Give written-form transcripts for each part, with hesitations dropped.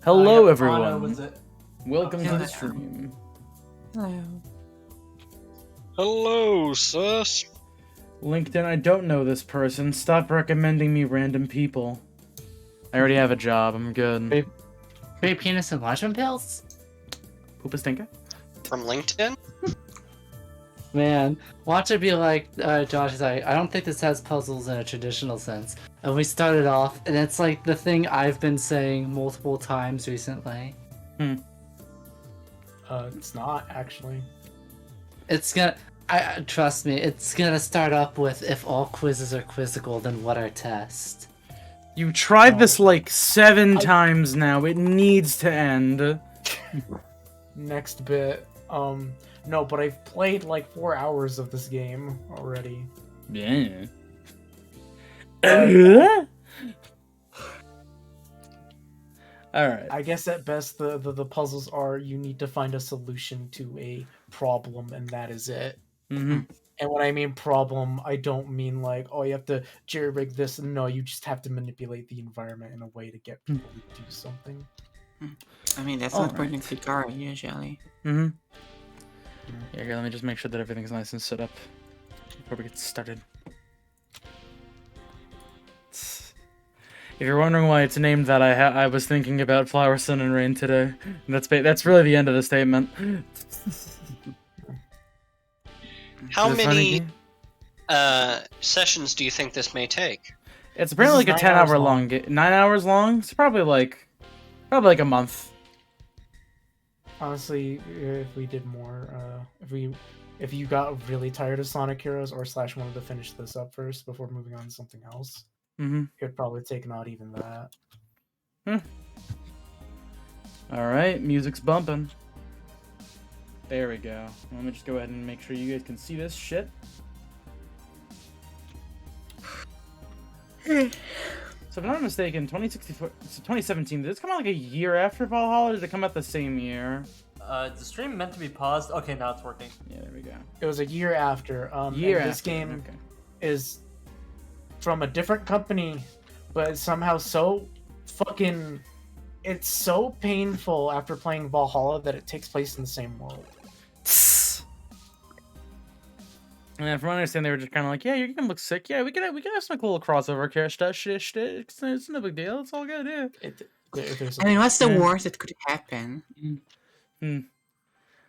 Hello, Yep, Anna everyone. was it. Welcome to Hello. the stream. Hello. Hello, sus. LinkedIn, I don't know this person. Stop recommending me random people. I already have a job. I'm good. Great penis and enlargement pills? Poopa stinka? From LinkedIn? Man, watch it be like, Josh is like, I don't think this has puzzles in a traditional sense. And we started off, and it's like the thing I've been saying multiple times recently. It's not actually. It's gonna, trust me, it's gonna start up with, if all quizzes are quizzical, then what are tests? You tried this like 7 I- times now. It needs to end. Next bit. No, but I've played like 4 hours of this game already. Yeah. Alright. I guess at best the puzzles are you need to find a solution to a problem, and that is it. Mm-hmm. And when I mean problem, I don't mean like, oh, you have to jerry-rig this. No, you just have to manipulate the environment in a way to get people to do something. I mean, that's All not right. pretty guitar usually. Mm-hmm. Yeah, here, let me just make sure that everything's nice and set up before we get started. If you're wondering why it's named that, I was thinking about Flower, Sun, and Rain today. That's really the end of the statement. How Is it a funny many game? sessions do you think this may take? It's apparently This like is a 9 hours 10-hour long game. 9 hours long? It's probably like a month. Honestly, if we did more, if you got really tired of Sonic Heroes or / wanted to finish this up first before moving on to something else, Mm-hmm. it would probably take not even that. Alright, music's bumping. There we go. Let me just go ahead and make sure you guys can see this shit. So if I'm not mistaken, 2017, did this come out like a year after Valhalla, or did it come out the same year? The stream meant to be paused. Okay, now it's working. Yeah, there we go. It was a year after. Year and this after, game okay. is from a different company, but it's somehow so fucking. It's so painful after playing Valhalla that it takes place in the same world. And from what I understand, they were just kind of like, yeah, your game looks sick. Yeah, we can have some cool crossover stuff. It's no big deal. It's all good, yeah. There's I mean, what's the Yeah. worst that could happen? We're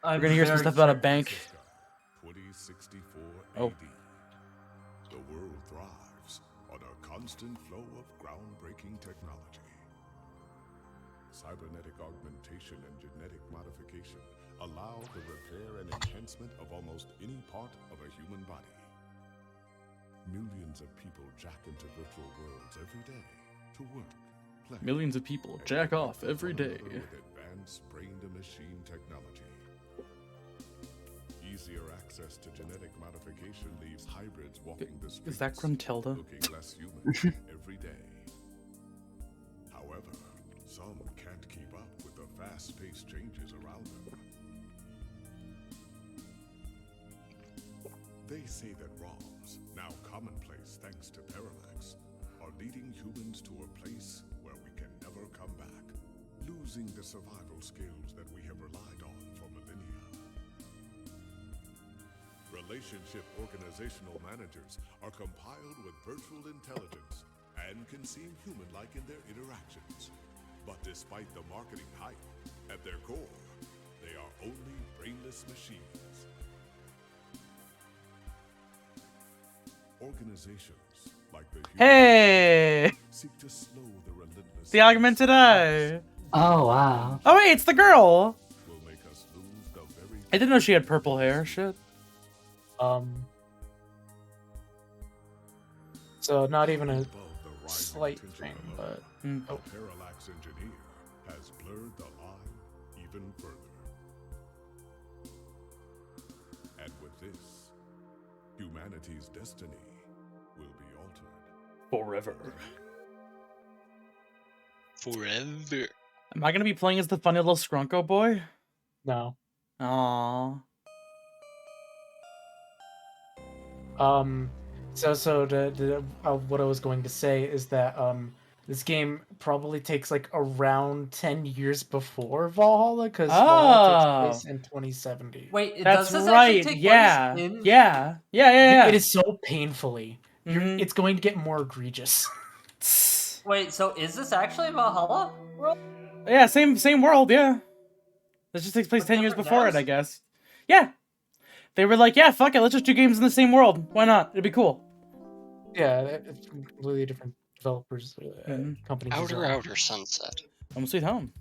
gonna hear some stuff about a bank. 2064 Oh. AD. The world thrives on a constant flow of groundbreaking technology. Cybernetic augmentation and genetic modification allow the repair and enhancement of almost any part of a human body. Millions of people jack into virtual worlds every day to work, play, Millions of people and jack off connect every with one day. another with advanced brain-to-machine technology. Easier access to genetic modification leaves hybrids walking the streets, Is that Gruntilda? looking less human every day. However, some can't keep up with the fast-paced changes around them. They say that ROMs, now commonplace thanks to Parallax, are leading humans to a place where we can never come back, losing the survival skills that we have relied on for millennia. Relationship organizational managers are compiled with virtual intelligence and can seem human-like in their interactions. But despite the marketing hype, at their core, they are only brainless machines. Organizations like the Hey! seek to slow the relentless The augmented eye! Oh, wow. Oh wait, it's the girl! will make us lose the very I didn't know she had purple hair, shit. So not even a above the rising slight tension thing, alone. but A Parallax engineer has blurred the line even further. And with this, humanity's destiny will be altered. Forever. Forever. Am I gonna be playing as the funny little Scrunko boy? no. Aww. So what I was going to say is that This game probably takes like around 10 years before Valhalla, because Valhalla takes place in 2070. Wait, That's does this right. actually take Yeah. place in? Yeah. It is so painfully. Mhm. It's going to get more egregious. Wait, so is this actually Valhalla? World? Yeah, same world, yeah. This just takes place With 10 years different before it, devs? I guess. Yeah. They were like, yeah, fuck it, let's just do games in the same world. Why not? It'd be cool. Yeah, it's completely different developers, Mhm. companies. as well. Outer Sunset. Home sweet home.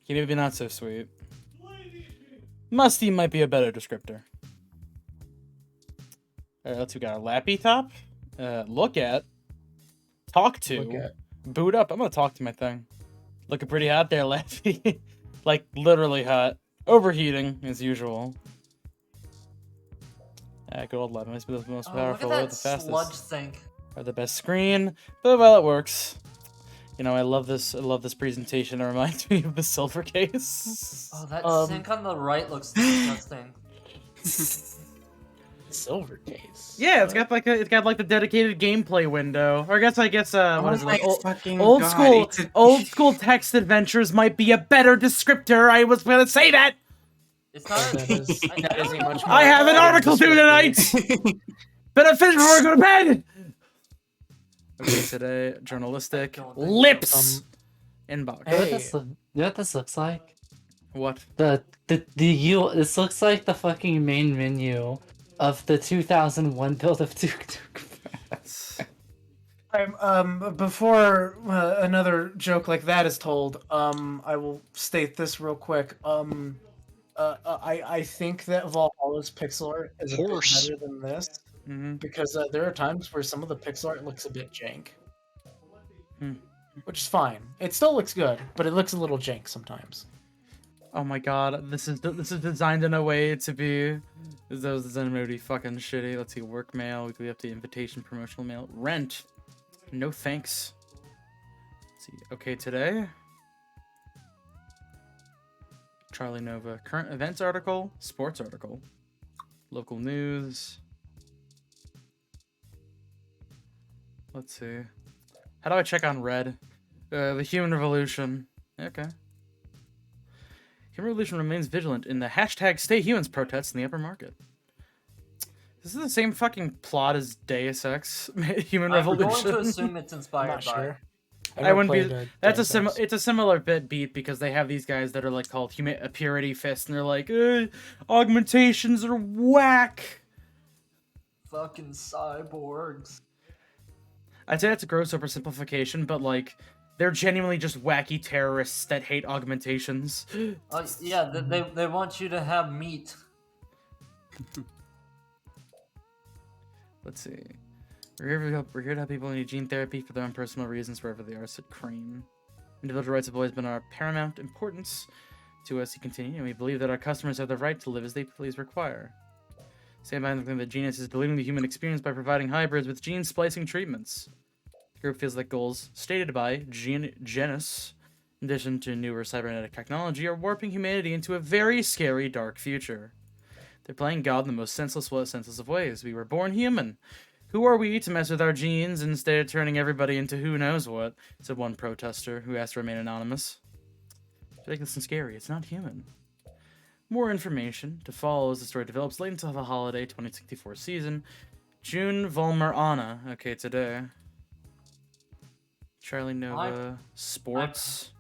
Okay, maybe not so sweet. Musty might be a better descriptor. Alright, let's see. We got our lappy top. Look at. Talk to. Look at. Boot up. I'm gonna talk to my thing. Looking pretty hot there, Lappy. Like, literally hot. Overheating, as usual. Good old Lappy must be the most Oh, look at powerful, that the fastest. sludge sink. Or the best screen. But, well, it works. You know, I love this presentation. It reminds me of the silver case. Oh, that Um, sink on the right looks disgusting. Silver case. Yeah, it's got like the dedicated gameplay window. Or I guess what is it? Like, fucking old God, school it's a- old school text adventures might be a better descriptor. I was gonna say that. It's not. That is, I that is don't a know. much more I have an article due tonight. Better finish before I go to bed. Okay, today journalistic don't think so. lips inbox. Hey. You know what this looks like? What? This looks like the fucking main menu of the 2001 build of Duke Before another joke like that is told, I will state this real quick. I think that Valhalla's pixel art is a bit Horse. better than this Mm-hmm. because there are times where some of the pixel art looks a bit jank, Hmm. which is fine. It still looks good, but it looks a little jank sometimes. Oh my god, this is designed in a way to be. Those designed to be fucking shitty. Let's see, work mail, weekly update, invitation, promotional mail, rent. No thanks. Let's see. Okay, today. Charlie Nova, current events article, sports article, local news. Let's see. How do I check on red? The Human Revolution. Okay. Human Revolution remains vigilant in the hashtag Stay Humans protests in the upper market. This is the same fucking plot as Deus Ex Human I'm Revolution. going to assume it's I'm inspired not by. sure. I wouldn't be. Never played, That's a Deus Ex. it's a similar bit beat because they have these guys that are like called a Purity Fist, and they're like, augmentations are whack. Fucking cyborgs. I'd say that's a gross oversimplification, but like, they're genuinely just wacky terrorists that hate augmentations. Yeah, they want you to have meat. Let's see. We're here to help people who need gene therapy for their own personal reasons, wherever they are, said Crane. Individual rights have always been our paramount importance to us, he continued, and we believe that our customers have the right to live as they please require. Stand by the claim that Genus is deleting the human experience by providing hybrids with gene splicing treatments. The group feels like goals stated by Genus, in addition to newer cybernetic technology, are warping humanity into a very scary, dark future. They're playing God in the most senseless of ways. We were born human. Who are we to mess with our genes instead of turning everybody into who knows what? Said one protester who asked to remain anonymous. Ridiculous and scary. It's not human. More information to follow as the story develops late into the holiday 2064 season. June Volmer Anna. Okay, today. Charlie Nova. Sports.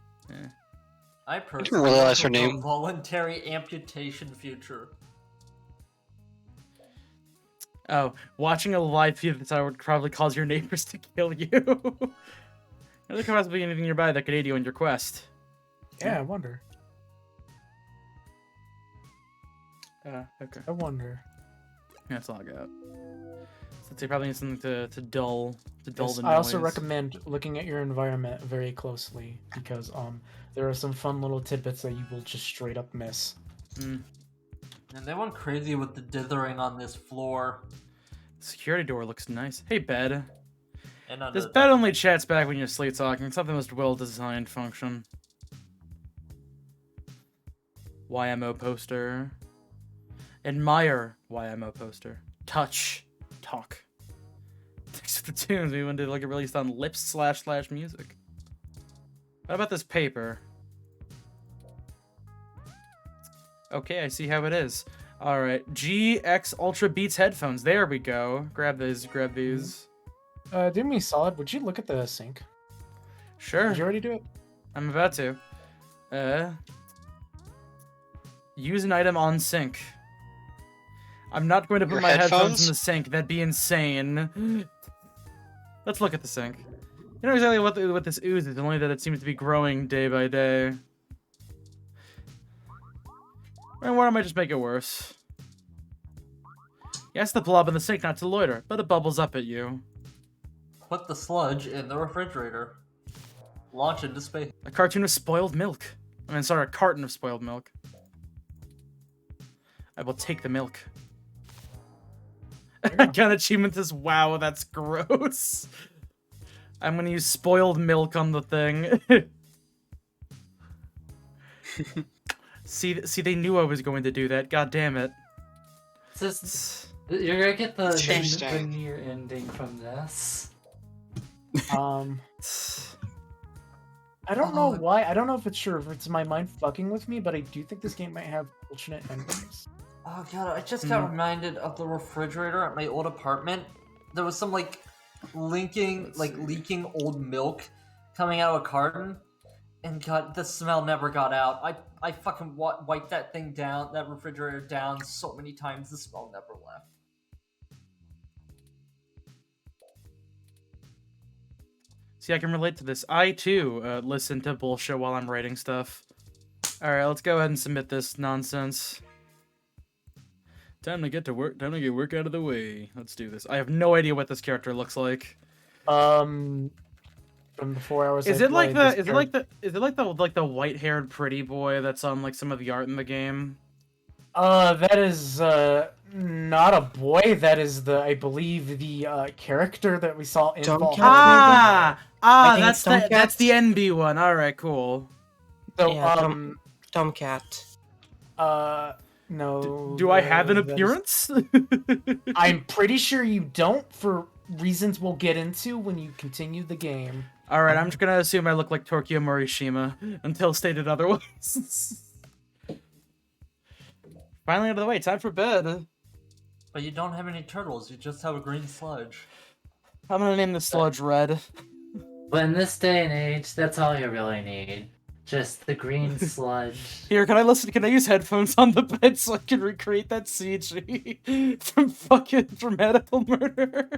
I personally didn't realize want her a name. voluntary amputation future. Oh, watching a live feed of this would probably cause your neighbors to kill you. There could possibly be anything nearby that could aid you on your quest. Yeah, I wonder. Okay. I wonder. That's all I got. So they probably need something to dull the noise. I also recommend looking at your environment very closely because there are some fun little tidbits that you will just straight up miss. Mm. And they went crazy with the dithering on this floor. Security door looks nice. Hey, bed. And under This bed only chats back when you're sleep talking. Something most well-designed function. YMO poster. Admire YMO poster. Touch. Talk. Thanks Splatoons. We wanted to like released on lips/music. What about this paper? Okay, I see how it is. All right, GX Ultra Beats headphones. There we go. Grab these. Grab these. Do me a solid. Would you look at the sync? Sure. Did you already do it? I'm about to. Use an item on sync. I'm not going to put Your my headphones headphones? in the sink. That'd be insane. Let's look at the sink. You know exactly what this ooze is, only that it seems to be growing day by day. And why don't I just make it worse? Yes, the blob in the sink not to loiter, but it bubbles up at you. Put the sludge in the refrigerator. Launch into space. A cartoon of spoiled milk. I mean, sorry, a carton of spoiled milk. I will take the milk. I got achievement is wow, that's gross. I'm gonna use spoiled milk on the thing. see, they knew I was going to do that. God damn it. You're gonna get the Interesting. near ending from this. I don't know why. I don't know if it's my mind fucking with me, but I do think this game might have alternate endings. Oh god, I just got reminded of the refrigerator at my old apartment. There was some leaking old milk coming out of a carton, and god, the smell never got out. I fucking wiped that refrigerator down so many times, the smell never left. See, I can relate to this. I too listen to bullshit while I'm writing stuff. All right, let's go ahead and submit this nonsense. Time to get to work. Time to get work out of the way. Let's do this. I have no idea what this character looks like. From the 4 hours. Is I it like played, the? this Is it like the white-haired pretty boy that's on like some of the art in the game? That is not a boy. That is I believe the character that we saw in Tomcat? Valhalla. I think That's it's the Tomcat. that's the NB one. All right, cool. So Yeah, Tomcat. no. Do I have an that is- appearance? I'm pretty sure you don't, for reasons we'll get into when you continue the game. All right, I'm just gonna assume I look like Tokyo Morishima until stated otherwise. Finally out of the way. Time for bed. But you don't have any turtles, you just have a green sludge. I'm gonna name the sludge Red. But in this day and age, that's all you really need. Just the green sludge. Here, can I listen? Can I use headphones on the bed so I can recreate that CG from fucking Dramatical Murder?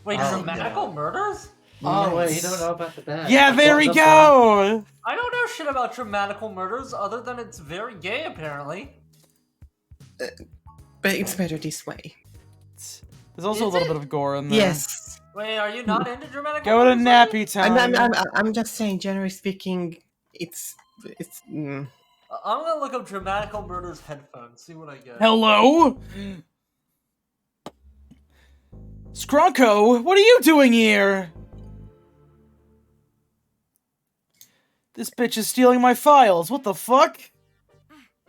Wait, Oh, dramatical murders? Oh wait, you don't know about the bed. Yeah, there we go. I don't know shit about dramatical murders other than it's very gay apparently. But it's better this way. There's also a Is little it? bit of gore in there. Yes. Wait, are you not into dramatical Go to murders? nappy time. I'm just saying, generally speaking, it's I'm gonna look up dramatical murders headphones, see what I get. Hello? Skronko, what are you doing here? This bitch is stealing my files. What the fuck?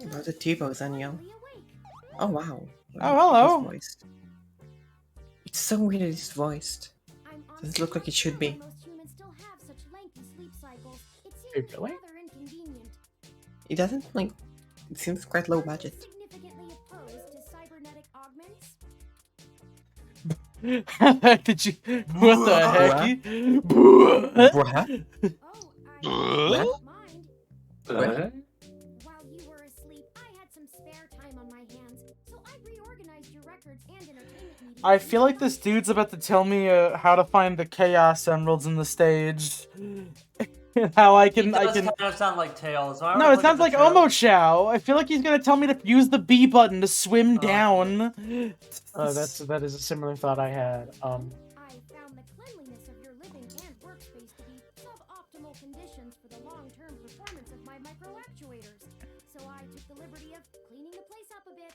about the T-pose, Anya. Oh wow. Oh, hello. It's voiced. It's so weird that it's voiced. Does it look like it should be? Wait, really? It doesn't like. It seems quite low budget. Did you? What the heck? What? What? While you were asleep, I had some spare time on my hands, so I reorganized your records and entertainment media. I feel like this dude's about to tell me how to find the Chaos Emeralds in the stage. And how I It can. does kind of sound like Tails. Why don't No, we it look sounds at like the trail? Omochao. I feel like he's gonna tell me to use the B button to swim down. That is a similar thought I had. I found the cleanliness of your living and workspace to be suboptimal conditions for the long-term performance of my micro actuators. So I took the liberty of cleaning the place up a bit.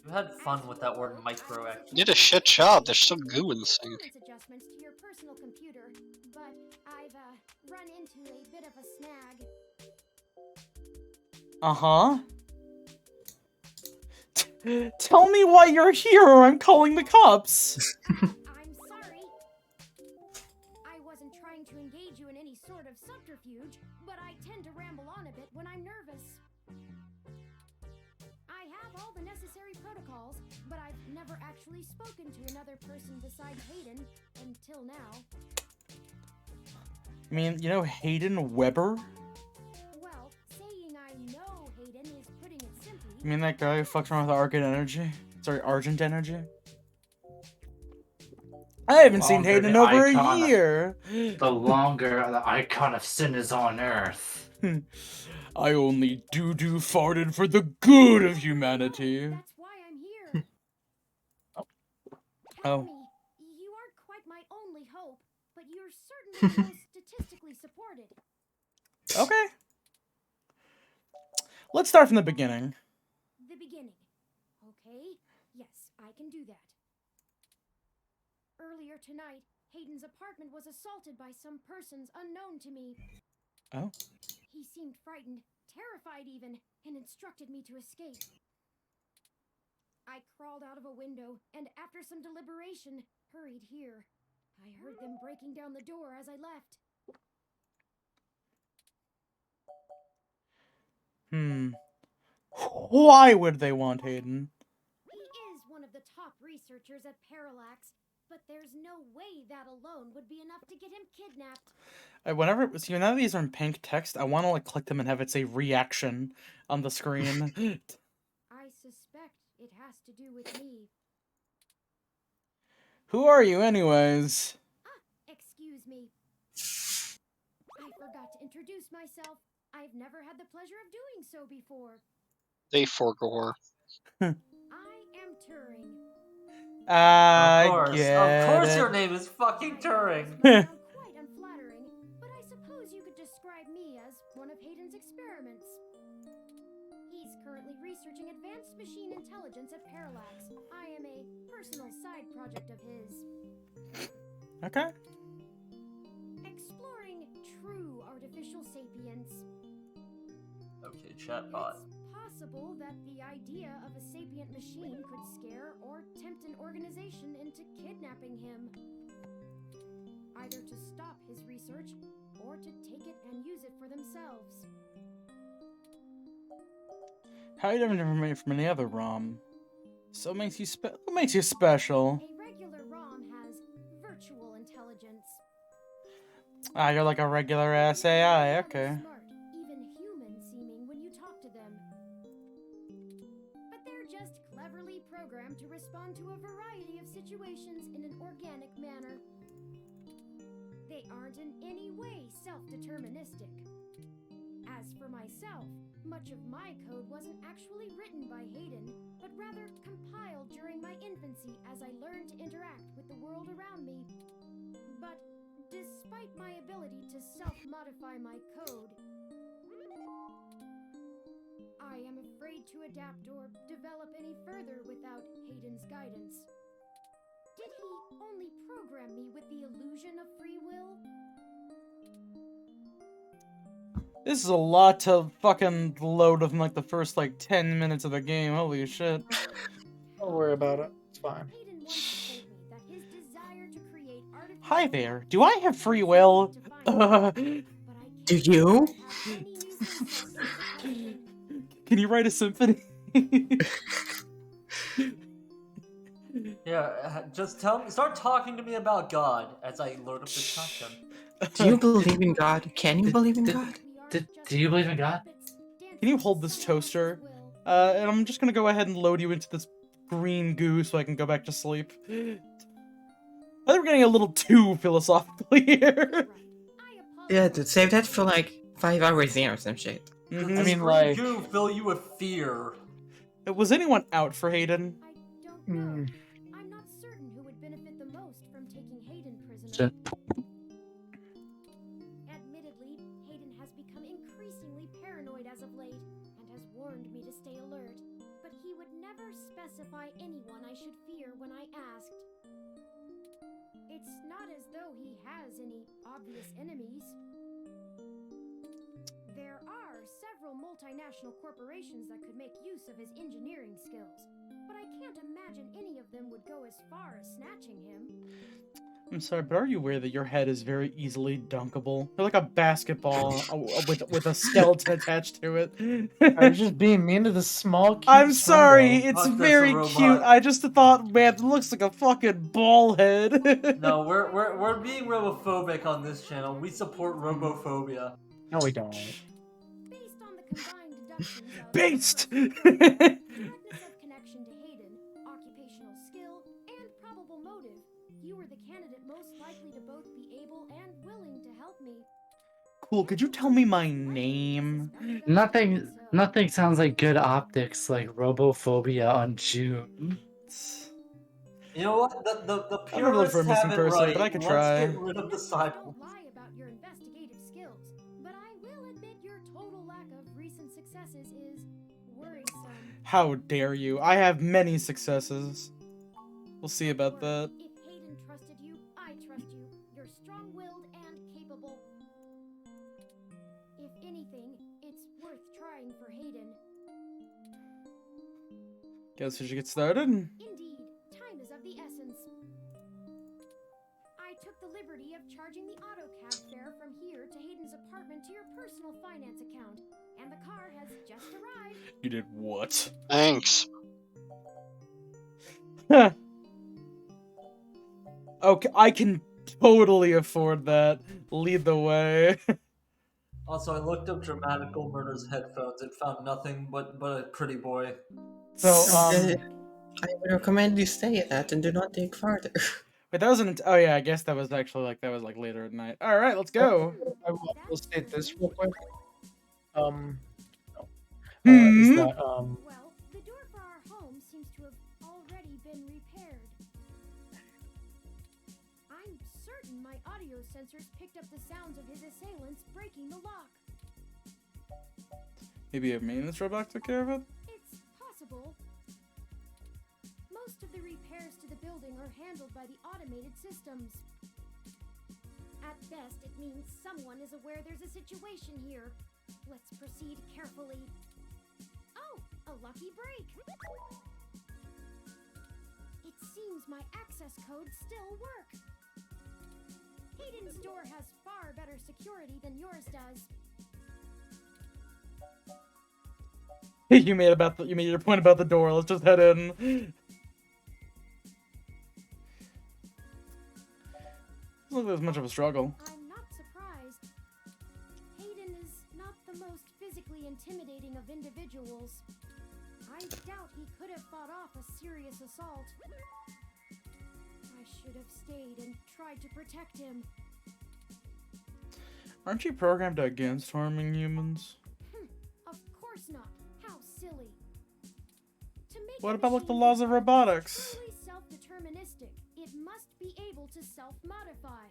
You had fun with that word micro act. You did a shit job. There's still goo in the sink. Performance adjustments to your personal computer, but I've run into a bit of a snag. Uh-huh. Tell me why you're here or I'm calling the cops. I refuge, but I tend to ramble on a bit when I'm nervous. I have all the necessary protocols, but I've never actually spoken to another person besides Hayden until now. I mean, you know Hayden Weber? Well, saying I know Hayden is putting it simply. You mean that guy who fucks around with Argent Energy? Sorry, Argent Energy? I haven't seen Longer Hayden in the over a icon. year! The longer the icon of sin is on Earth. I only doo-doo farted for the good of humanity. That's why I'm here. Oh. Tell me, you aren't quite my only hope, but you're certainly the most statistically supported. Okay. Let's start from the beginning. The beginning. Okay, yes, I can do that. Earlier tonight, Hayden's apartment was assaulted by some persons unknown to me. Oh. He seemed frightened, terrified even, and instructed me to escape. I crawled out of a window, and after some deliberation, hurried here. I heard them breaking down the door as I left. Why would they want Hayden? He is one of the top researchers at Parallax, but there's no way that alone would be enough to get him kidnapped. Whenever these are in pink text, I want to like click them and have it say reaction on the screen. I suspect it has to do with me. Who are you, anyways? Excuse me. I forgot to introduce myself. I've never had the pleasure of doing so before. They forgore. I am Turing. Of Get course it. your name is fucking Turing. This might sound quite unflattering, but I suppose you could describe me as one of Hayden's experiments. He's currently researching advanced machine intelligence at Parallax. I am a personal side project of his. Okay. Exploring true artificial sapience. Okay, chatbot. It's possible that the idea of a sapient machine could scare or tempt an organization into kidnapping him. Either to stop his research or to take it and use it for themselves. How you never made from any other ROM? So what makes you special? A regular ROM has virtual intelligence. Ah, you're like a regular ass AI, Rather okay. Smart, even human seeming when you talk to them. But they're just cleverly programmed to respond to a variety of situations in an organic manner. They aren't in any way self-deterministic. As for myself, much of my code wasn't actually written by Hayden, but rather compiled during my infancy as I learned to interact with the world around me. But despite my ability to self-modify my code, I am afraid to adapt or develop any further without Hayden's guidance. Did he only program me with the illusion of free will? This is a lot to fucking load within like the first like 10 minutes of the game. Holy shit. Don't worry about it. It's fine. Hayden once told me that his desire to create artificial Hi there. Do I have free will? Do you? Can you write a symphony? Yeah, just start talking to me about God as I load up the shotgun. Do you believe in God? Can you believe in God? Do you believe in God? Can you hold this toaster? And I'm just gonna go ahead and load you into this green goo so I can go back to sleep. I think we're getting a little too philosophical here. Yeah, dude, save that for like 5 hours in or some shit. Mhm. I mean, Does like- goo fill you with fear? Was anyone out for Hayden? I don't know. I'm not certain who would benefit the most from taking Hayden prisoner. Admittedly, Hayden has become increasingly paranoid as of late and has warned me to stay alert, but he would never specify anyone I should fear when I asked. It's not as though he has any obvious enemies. There are several multinational corporations that could make use of his engineering skills, but I can't imagine any of them would go as far as snatching him. I'm sorry, but are you aware that your head is very easily dunkable? You're like a basketball with a skeleton attached to it. I was just being mean to the small. Cute I'm sorry, Swindle. it's Fuck, that's a very robot. cute. I just thought, man, it looks like a fucking ball head. No, we're being robophobic on this channel. We support robophobia. No, we don't. Based on the combined deductions of Based. correctness of connection to Hayden, occupational skill, and probable motive, you were the candidate most likely to both be able and willing to help me. Cool. Could you tell me my name? Nothing sounds like good optics like Robophobia on June. You know what? The I've never looked purists for a missing have it person, right. but I could Let's try. get rid of the Don't cycle. lie about your investigative skills, but I will admit your total lack of recent successes is worrisome. How dare you? I have many successes. We'll see about that. If Hayden trusted you, I trust you. You're strong-willed and capable. If anything, it's worth trying for Hayden. Guess we should get started. Indeed, time is of the essence. I took the liberty of charging the AutoCab fare from here to Hayden's apartment to your personal finance account, and the car has just arrived. You did what? Thanks. Okay, I can totally afford that. Lead the way. Also, I looked up Dramatical Murder's headphones. It found nothing but a pretty boy. So, I would recommend you stay at that and do not dig farther. Wait, that wasn't. Oh yeah, I guess that was actually like later at night. All right, let's go. I will state this real quick. Hmm? Is that Well, the door for our home seems to have already been repaired. I'm certain my audio sensors picked up the sounds of his assailants breaking the lock. Maybe a maintenance robot took care of it. It's possible. Most of the repairs to the building are handled by the automated systems. At best, it means someone is aware there's a situation here. Let's proceed carefully. Oh, a lucky break! It seems my access codes still work. Hayden's door has far better security than yours does. You made your point about the door. Let's just head in. Doesn't look like there's much of a struggle. I'm not surprised. Hayden is not the most physically intimidating of individuals. I doubt he could have fought off a serious assault. I should have stayed and tried to protect him. Aren't you programmed against harming humans? Of course not. How silly. To make What a about like the machine laws of robotics? truly self-deterministic, it must be able to self-modify.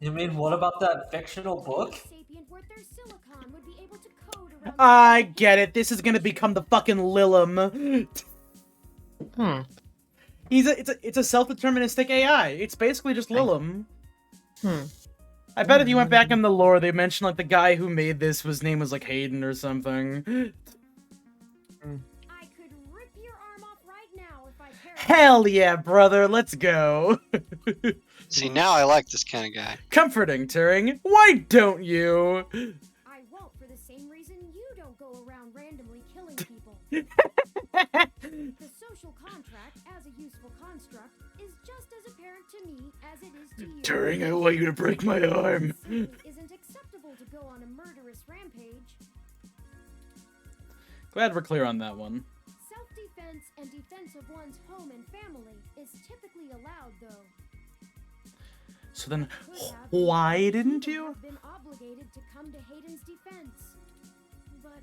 You mean what about that fictional book? Sapient worth their silicon would be able to code around I get it. This is gonna become the fucking Lilum. It's a self-deterministic AI. It's basically just Lilum. I bet if you went back in the lore, they mentioned like the guy who made this, his name was like Hayden or something. I could rip your arm off right now if I cared. Hell yeah, brother, let's go. See, now I like this kind of guy. Comforting, Turing. Why don't you? I won't for the same reason you don't go around randomly killing people. The social contract, as a useful construct, is just as apparent to me as it is to you. Turing, I want you to break my arm. It simply isn't acceptable to go on a murderous rampage. Glad we're clear on that one. Self-defense and defense of one's home and family is typically allowed, though. So then, Could have, why didn't even you? have been obligated to come to Hayden's defense. But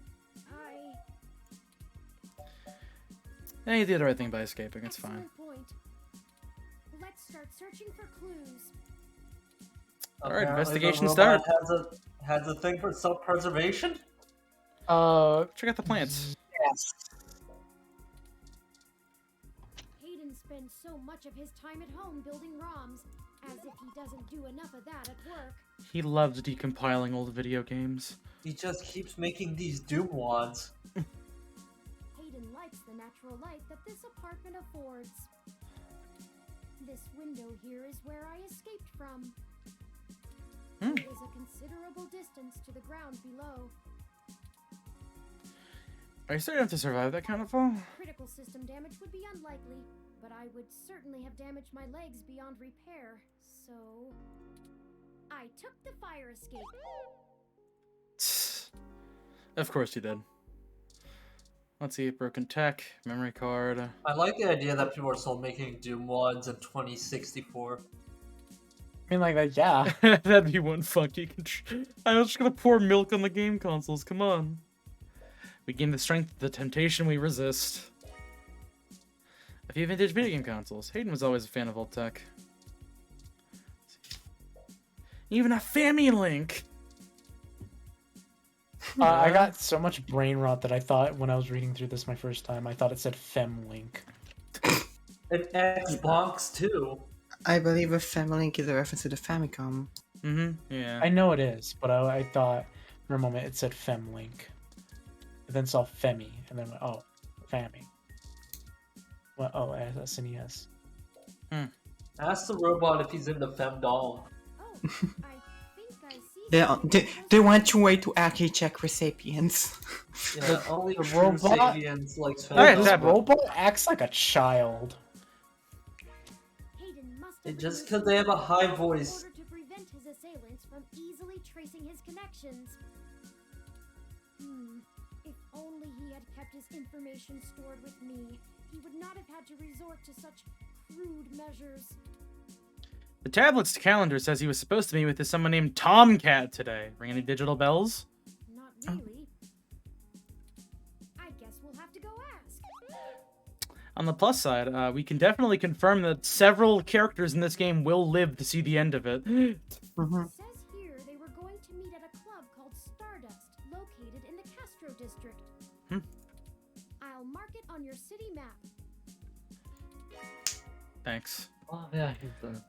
Yeah, you did the right thing by escaping. It's fine. Excellent point. Let's start searching for clues. All right, Apparently the investigation robot start. Has a thing for self-preservation. Check out the plants. yes. Hayden spends so much of his time at home building ROMs, as if he doesn't do enough of that at work. He loves decompiling old video games. He just keeps making these Doom wads. Hayden likes reflects the natural light that this apartment affords. This window here is where I escaped from. Hmm. There is a considerable distance to the ground below. Are you certain enough to survive that kind of fall? Critical system damage would be unlikely, but I would certainly have damaged my legs beyond repair, so... I took the fire escape. Of course you did. Let's see, broken tech, memory card. I like the idea that people are still making Doom mods in 2064. I mean, like that, yeah. That'd be one funky I'm just gonna pour milk on the game consoles, come on. We gain the strength of the temptation we resist. A few vintage video game consoles. Hayden was always a fan of old tech. Even a Family Link! I got so much brain rot that I thought when I was reading through this my first time, I thought it said Femlink. And Xbox too. I believe a Family is a reference to the Famicom. Mm-hmm, yeah. I know it is, but I thought for a moment it said Femlink. And then saw Femi, and then went, oh, Fammy. Well, oh, SNES. Ask the robot if he's into femdom. Oh, I think I see. They want your way to actually check recipients. Yeah, only the true robot- Sapiens likes Alright, femdom. This tablet. robot acts like a child. Hayden must have Just removed because they have a his high in voice. order to prevent his assailants from easily tracing his connections. If only he had kept his information stored with me, he would not have had to resort to such crude measures. The tablet's calendar says he was supposed to meet with someone named Tomcat today. Ring any digital bells? Not really. I guess we'll have to go ask. On the plus side, we can definitely confirm that several characters in this game will live to see the end of it. Mhm. It says here they were going to meet at a club called Stardust, located in the Castro district. I'll mark it on your city map. Thanks. Oh, yeah, he's the...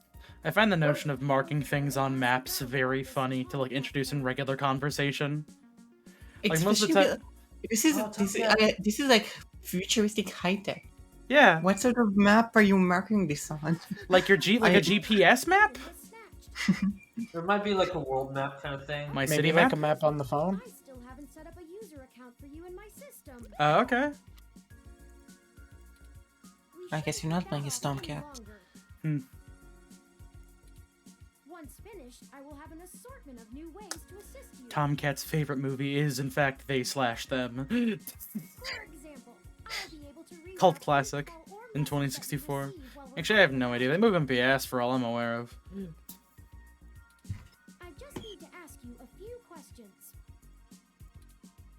I find the notion of marking things on maps very funny to like introduce in regular conversation. Like, most of the Especially Oh, this is like futuristic high tech. Yeah, What sort of map are you marking this on? like your like a I- GPS map. It was snatched. There might be like a world map kind of thing. My Maybe city like map. a map on the phone. I still haven't set up a user account for you in my system. Okay. We I guess shouldn't you're not put playing that as off any Tomcat. longer. Hmm. Once finished, I will have an assortment of new ways to assist you. Tomcat's favorite movie is, in fact, They Slash Them. For example, I'll be able to read Cult what classic info or in messages that you 2064. receive while we're Actually, I have no talking. idea. They move up the ass for all I'm aware of. I just need to ask you a few questions.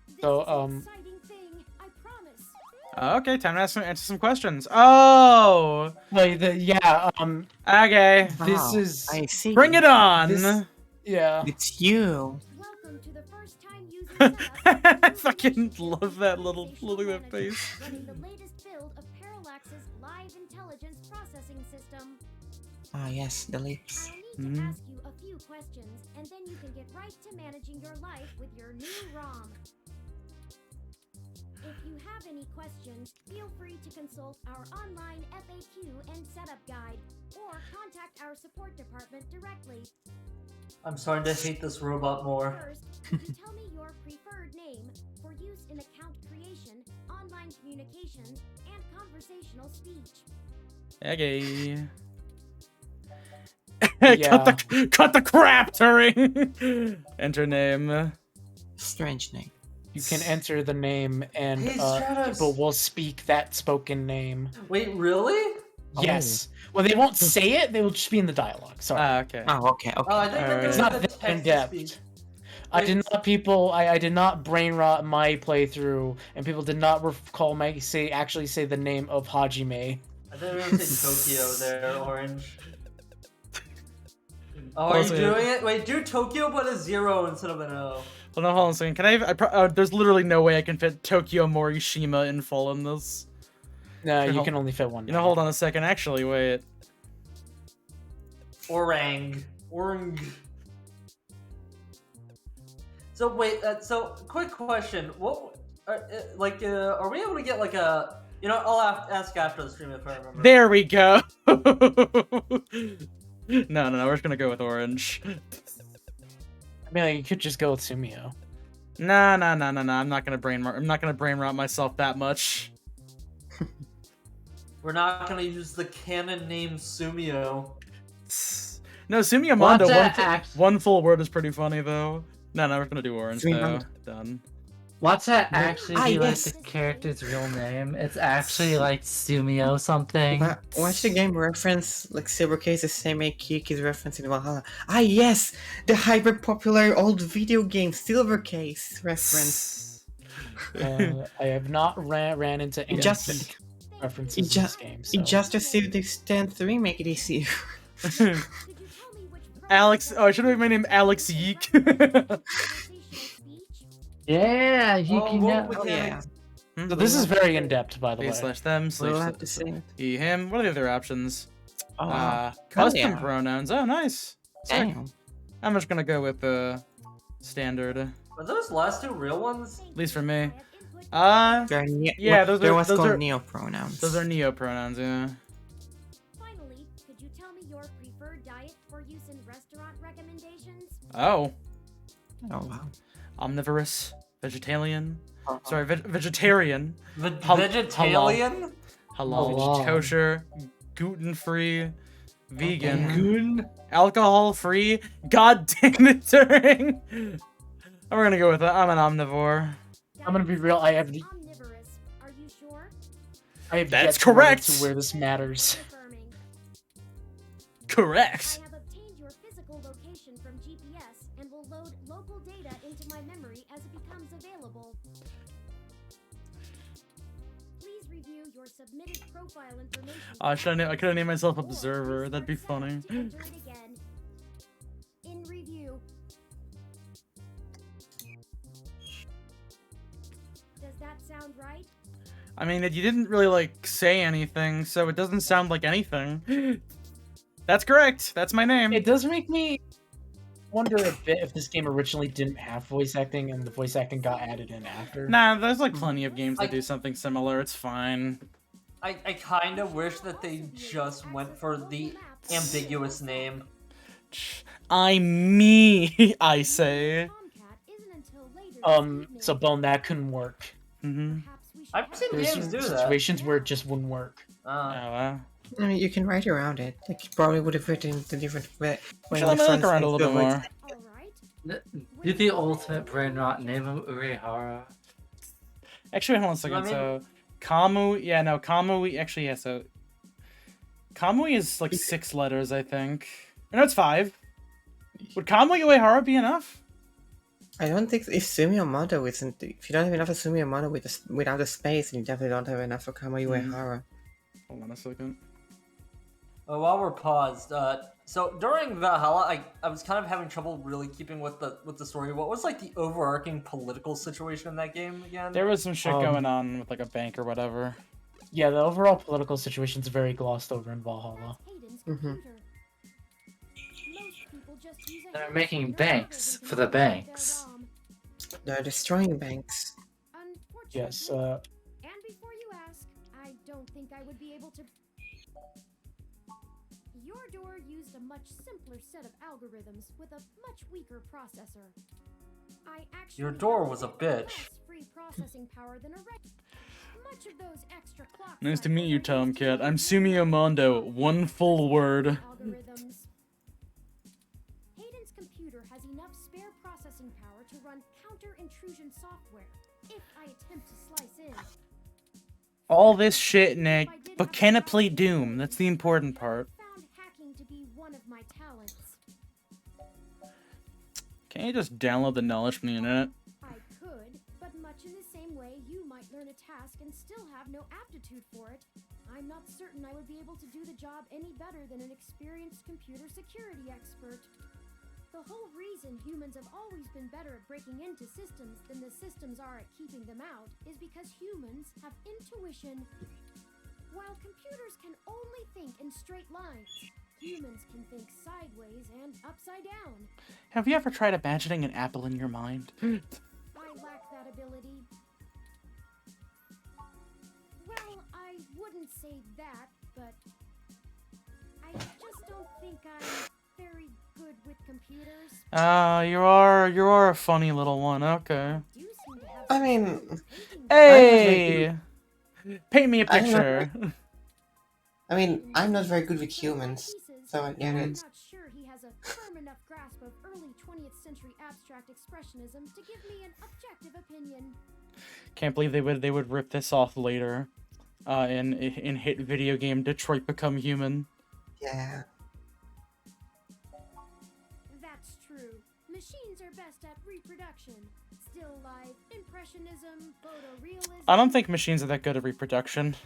This So, is an exciting thing, I promise. Okay, time to answer some questions. Oh, Like okay. this Wow, is I see. Bring it on. This- yeah. It's you. Welcome to the first time user I setup. fucking love that little Organizational look at that manager, face. Running the latest build of Parallax's live intelligence processing system. Ah yes, the lips. I'll need to Mhm. ask you a few questions, and then you can get right to managing your life with your new ROM. If you have any questions, feel free to consult our online FAQ and setup guide, or contact our support department directly. I'm starting to hate this robot more. First, could you tell me your preferred name for use in account creation, online communications, and conversational speech? Okay. Yeah. cut the crap, Turing. Enter name. Strange name. You can enter the name and Hey, Stratos. people will speak that spoken name. Wait, really? Yes. Well, they won't say it, they will just be in the dialogue. Sorry. Okay. Oh, okay, okay. Oh, I think Alright. that It's there's not the that in text to depth. speech. I did not I did not brain rot my playthrough, and people did not recall my actually say the name of Hajime. I think we're gonna say Tokyo there, Orange. Oh, are you Also- doing it? Wait, do Tokyo but a 0 instead of an O. Hold on a second. Can there's literally no way I can fit Tokyo Morishima in full in this. No, Here, you hold- can only fit one. You know, name. hold on a second. Actually, wait. Orang. So wait, so quick question. What Are we able to get like a? You know, I'll ask after the stream if I remember. There we go. No. We're just gonna go with orange. I mean, like, you could just go with Sumio. Nah. I'm not gonna brain rot myself that much. We're not gonna use the canon name Sumio. No, Sumiyamondo. Watch that One full word is pretty funny though. No, we're gonna do orange though. Sumiyamondo. Done. Watch that actually be like yes. the character's real name. It's actually like Sumio something. Watch the game reference, like Silver Case, the same Kiki's reference in Valhalla. Ah, yes! The hyper popular old video game Silver Case reference. I have not ran into any Just- references it in just- this game. It So. just received the Stand 3 remake this year. Could you tell me which Alex. Oh, I should have made my name Alex Yeek. conversational speech? Yeah, you Oh, can what get. Oh, yeah. So this is very in depth, by the They way. slash them We'll slash have to say it. he him. What are the other options? Oh, Custom yeah. pronouns. Oh, nice. Sick. Damn. I'm just gonna go with the standard, at Are those last two real ones? least for me. I have input. They're Yeah, what- those they're are- what's those called are- neo-pronouns. Those are neo pronouns. Yeah. Finally, could you tell me your preferred diet for use in restaurant recommendations? Oh, Oh, wow. omnivorous, vegetarian. Sorry, vegetarian. The Hal- vegetarian? Halal, Halal. kosher, gluten-free, vegan, Goon. alcohol-free. God damn it, Turing! We're gonna go with that. I'm an omnivore. I'm gonna be real. I have Omnivorous. Are you sure? That's That's correct. To where this matters. Confirming. Correct. I have obtained your physical location from GPS and will load local data into my memory as it becomes available. Please review your submitted profile information. I could have named myself Observer. That'd be Restart funny. setting to enter it again. In review. Does that sound right? I mean, you didn't really like say anything, so it doesn't sound like anything. That's correct. That's my name. It does make me wonder a bit if this game originally didn't have voice acting and the voice acting got added in after. Nah, there's like plenty of games that I- do something similar. It's fine. I kind of wish that they just went for the ambiguous name. I'm me, I say. Tomcat isn't until later this evening. So Bone, that couldn't work. Mm-hmm. Perhaps we should I've seen There's games do that. situations where it just wouldn't work. Oh, wow. I mean, you can write around it. Like, you probably would have written the different way. Should let me look around a little bit more. All right. Do the ultimate brain rot. Name him Urehara. Actually, hold on a second. I mean- So, Kamui, yeah, no, Kamui, actually, yeah, so. Kamui is like 6 letters, I think. Or no, it's 5. Would Kamui Uehara be enough? I don't think if Sumiyamoto isn't. If you don't have enough of Sumiyamoto without a space, you definitely don't have enough for Kamui Uehara. Hold on a second. While we're paused, so during Valhalla, I was kind of having trouble really keeping with the story. What was like the overarching political situation in that game again? There was some shit Um, going on with like a bank or whatever. Yeah, the overall political situation's very glossed over in Valhalla. Hayden's Mhm. computer. Most people just use a They're handheld making computer banks with for a the with their banks. ROM. They're destroying banks. Unfortunately, Yes, and before you ask, I don't think I would be able to. Your door used a much simpler set of algorithms with a much weaker processor. I actually Your door have was a less bitch. free processing power than a much of those extra clock Nice to meet cycles you, are used Tomcat. to I'm run Sumiyamondo. One full word. algorithms. Hayden's computer has enough spare processing power to run counter-intrusion software if I attempt to slice in. All this shit, Nick. But can it play Doom? That's the important part. Found hacking to be one of my talents. Can't you just download the knowledge from the internet? I could, but much in the same way you might learn a task and still have no aptitude for it. I'm not certain I would be able to do the job any better than an experienced computer security expert. The whole reason humans have always been better at breaking into systems than the systems are at keeping them out is because humans have intuition. While computers can only think in straight lines, humans can think sideways and upside down. Have you ever tried imagining an apple in your mind? I lack that ability. wouldn't say that, but I just don't think I'm very good with computers. You are a funny little one. Okay. Do seem to have I some mean, trouble painting. Hey, paint me a I'm not picture. I mean, I'm not very good with humans, so I get I'm it. not sure he has a firm enough grasp of early 20th century abstract expressionism to give me an objective opinion. Can't believe they would rip this off later. In hit video game Detroit Become Human. Yeah. That's true. Machines are best at reproduction. Still life, impressionism, photorealism. I don't think machines are that good at reproduction.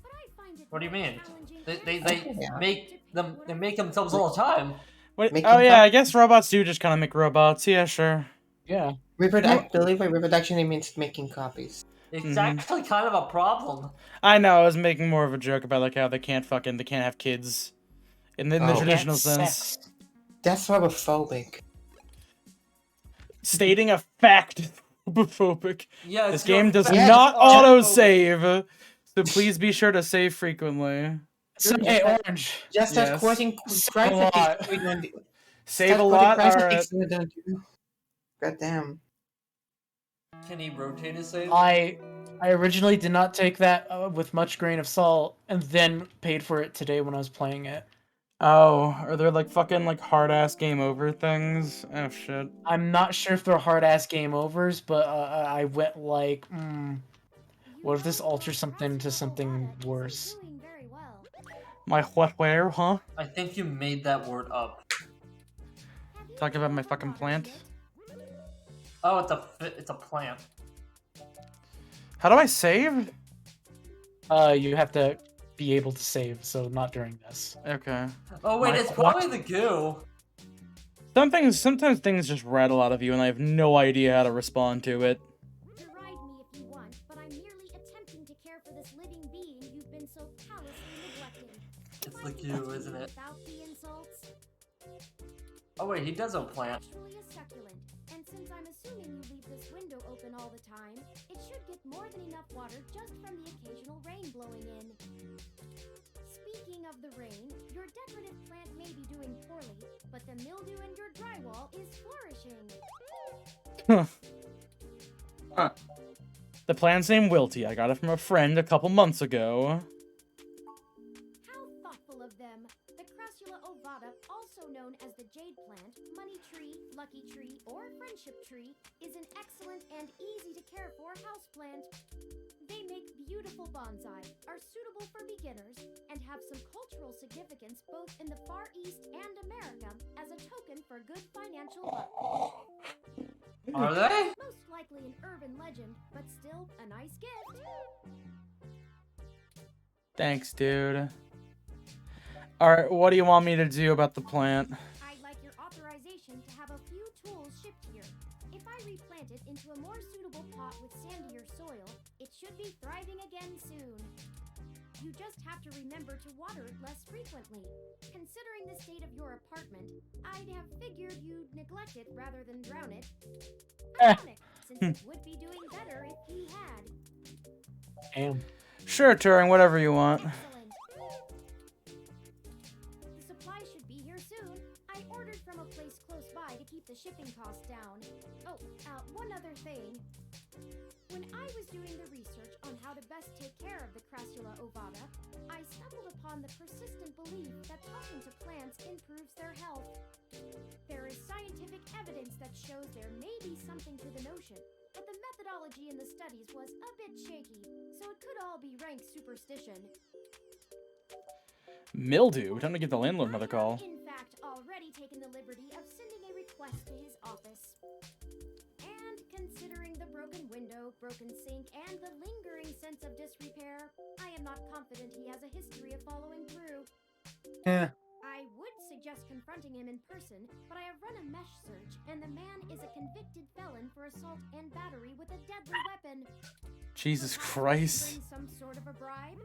But I find it What do you more mean? challenging They and Yeah. make them. They make themselves all the time. Wait, Make oh them yeah, talk. I guess robots do just kind of make robots. Yeah, sure. Yeah. I believe by reproduction it means making copies. It's Mhm. actually kind of a problem. I know. I was making more of a joke about like how they can't have kids in the Oh. traditional That's sense. sex. That's homophobic. Stating a fact is homophobic. Yeah, This it's your game does fact. not Oh, auto save, so please be sure to save frequently. So, hey, Orange. Just start Yes. quoting So Christ a lot. ethics we don't do. Save a Start quoting lot. Christ Alright. ethics we don't do. God damn. Can he rotate his save? I originally did not take that with much grain of salt, and then paid for it today when I was playing it. Oh, are there like fucking like hard ass game over things? Oh shit. I'm not sure if they're hard ass game overs, but I went like, what if this alters something to something worse? Doing very well. My what where, huh? I think you made that word up. Have you Talking about my tried fucking water plant? yet? Oh, it's a plant. How do I save? You have to be able to save, so not during this. Okay. Oh wait, My it's what? probably the goo. Sometimes things just rattle out of you and I have no idea how to respond to it. Deride me if you want, but I'm merely attempting to care for this living being you've been so callously neglecting. It's If the I could goo, continue isn't it? Without the insults, Oh wait, he does a plant. actually a succulent. And since I'm assuming you leave this window open all the time, it should get more than enough water just from the occasional rain blowing in. Speaking of the rain, your decorative plant may be doing poorly, but the mildew in your drywall is flourishing. The plant's named Wilty. I got it from a friend a couple months ago. How thoughtful of them! The Crassula ovata, also known as the jade plant, money tree, lucky tree, or friendship tree, is an excellent and easy to care for houseplant. They make beautiful bonsai, are suitable for beginners, and have some cultural significance both in the Far East and America as a token for good financial luck. Are they? Most likely an urban legend, but still a nice gift. Thanks, dude. Alright, what do you want me to do about the plant? I'd like your authorization to have a few tools shipped here. If I replant it into a more suitable pot with sandier soil, it should be thriving again soon. You just have to remember to water it less frequently. Considering the state of your apartment, I'd have figured you'd neglect it rather than drown it. Ironic, since it would be doing better if he had. Damn. Sure, Turing, whatever you want. Excellent. The supply should be here soon. I ordered from a place close by to keep the shipping costs down. Oh, one other thing. When I was doing the research on how to best take care of the Crassula ovata, I stumbled upon the persistent belief that talking to plants improves their health. There is scientific evidence that shows there may be something to the notion, but the methodology in the studies was a bit shaky, so it could all be rank superstition. Mildew. Time to give the landlord another I call. have, in fact, already taken the liberty of sending a request to his office. And considering the broken window, broken sink, and the lingering sense of disrepair, I am not confident he has a history of following through. Yeah. I would suggest confronting him in person, but I have run a mesh search, and the man is a convicted felon for assault and battery with a deadly weapon. Jesus Perhaps Christ. bring some sort of a bribe?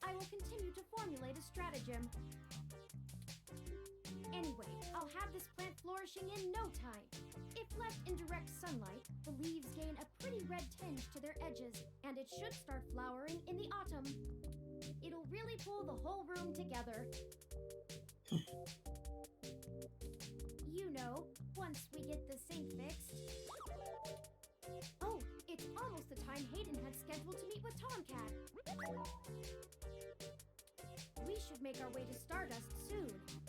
I will continue to formulate a stratagem. Anyway, I'll have this plant flourishing in no time. If left in direct sunlight, the leaves gain a pretty red tinge to their edges, and it should start flowering in the autumn. It'll really pull the whole room together. You know, once we get the sink fixed. Oh, it's almost the time Hayden had scheduled to meet with Tomcat. We should make our way to Stardust soon.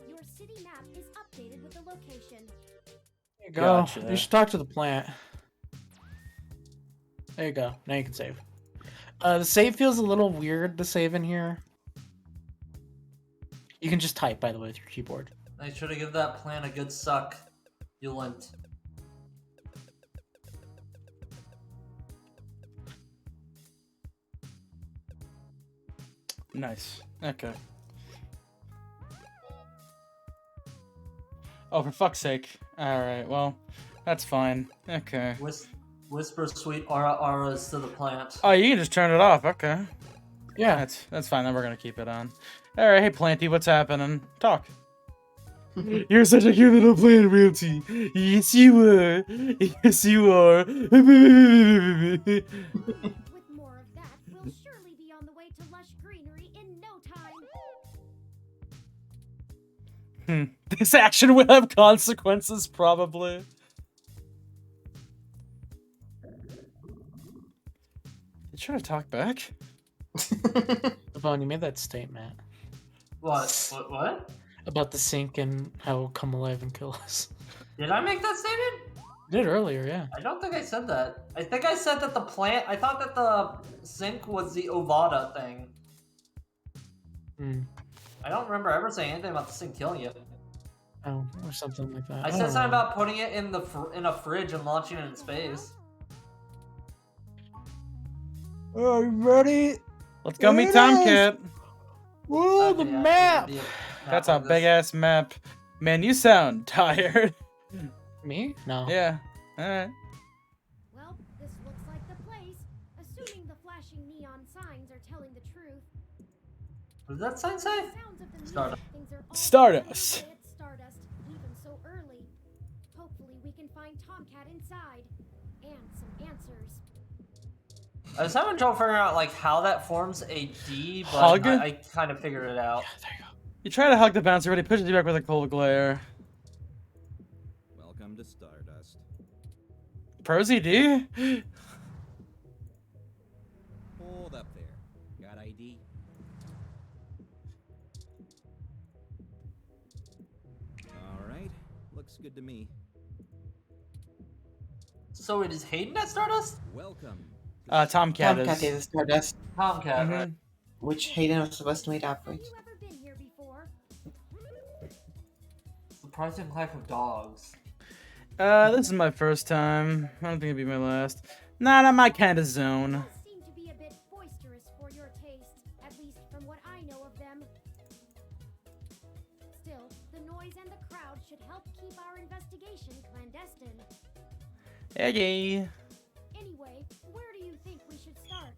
Your city map is updated with the location. There you go. Gotcha. You should talk to the plant. There you go. Now you can save. The save feels a little weird to save in here. You can just type, by the way, with your keyboard. Make sure to give that plant a good suck. Ulent. Nice. Okay. Oh, for fuck's sake. Alright, well, that's fine. Okay. Whisper sweet auras to the plant. Oh, you can just turn it off. Okay. Yeah. That's fine. Then we're gonna keep it on. Alright, hey Planty, what's happening? Talk. You're such a cute little plant, Realty. Yes, you are. Yes, you are. With more of that, we'll surely be on the way to lush greenery in no time. This action will have consequences, probably. You trying to talk back? Vaughn, you made that statement What? about the sink and how it'll come alive and kill us. Did I make that statement? You did earlier, yeah. I don't think I said that. I think I said that the plant. I thought that the sink was the Ovada thing. Hmm. I don't remember ever saying anything about the sink killing you. Oh, or something like that. I said don't something know. about putting it in the in a fridge and launching it in space. Are you ready? Let's go meet Tomcat. Whoa, the Okay, yeah, map! the That's map a of big this. ass map. Man, you sound tired. Me? No. Yeah. Alright. Well, this looks like the place. Assuming the flashing neon signs are telling the truth. What did that sign say? Sounds of the music, Stardust. things are all Stardust. going at Stardust, even so early. Hopefully we can find Tomcat inside. And some answers. I was having trouble figuring out like how that forms a D, but Hug? I kind of figured it out. There you go. You try to hug the bouncer, but he pushes you back with a cold glare. Welcome to Stardust. Prosy D? Hold up there. Got ID? Alright. Looks good to me. So it is Hayden at Stardust? Welcome. Tomcat Tomcat is. is Stardust, Tomcat, right? Mhm. which Hayden was supposed to meet up with. Have you ever been here before? Surprising life of dogs. This is my first time. I don't think it'll be my last. Nah, not my kind of zone. Dogs seem to be a bit boisterous for your taste, at least from what I know of them. Still, the noise and the crowd should help keep our investigation clandestine. Hey. Anyway, where do you think we should start?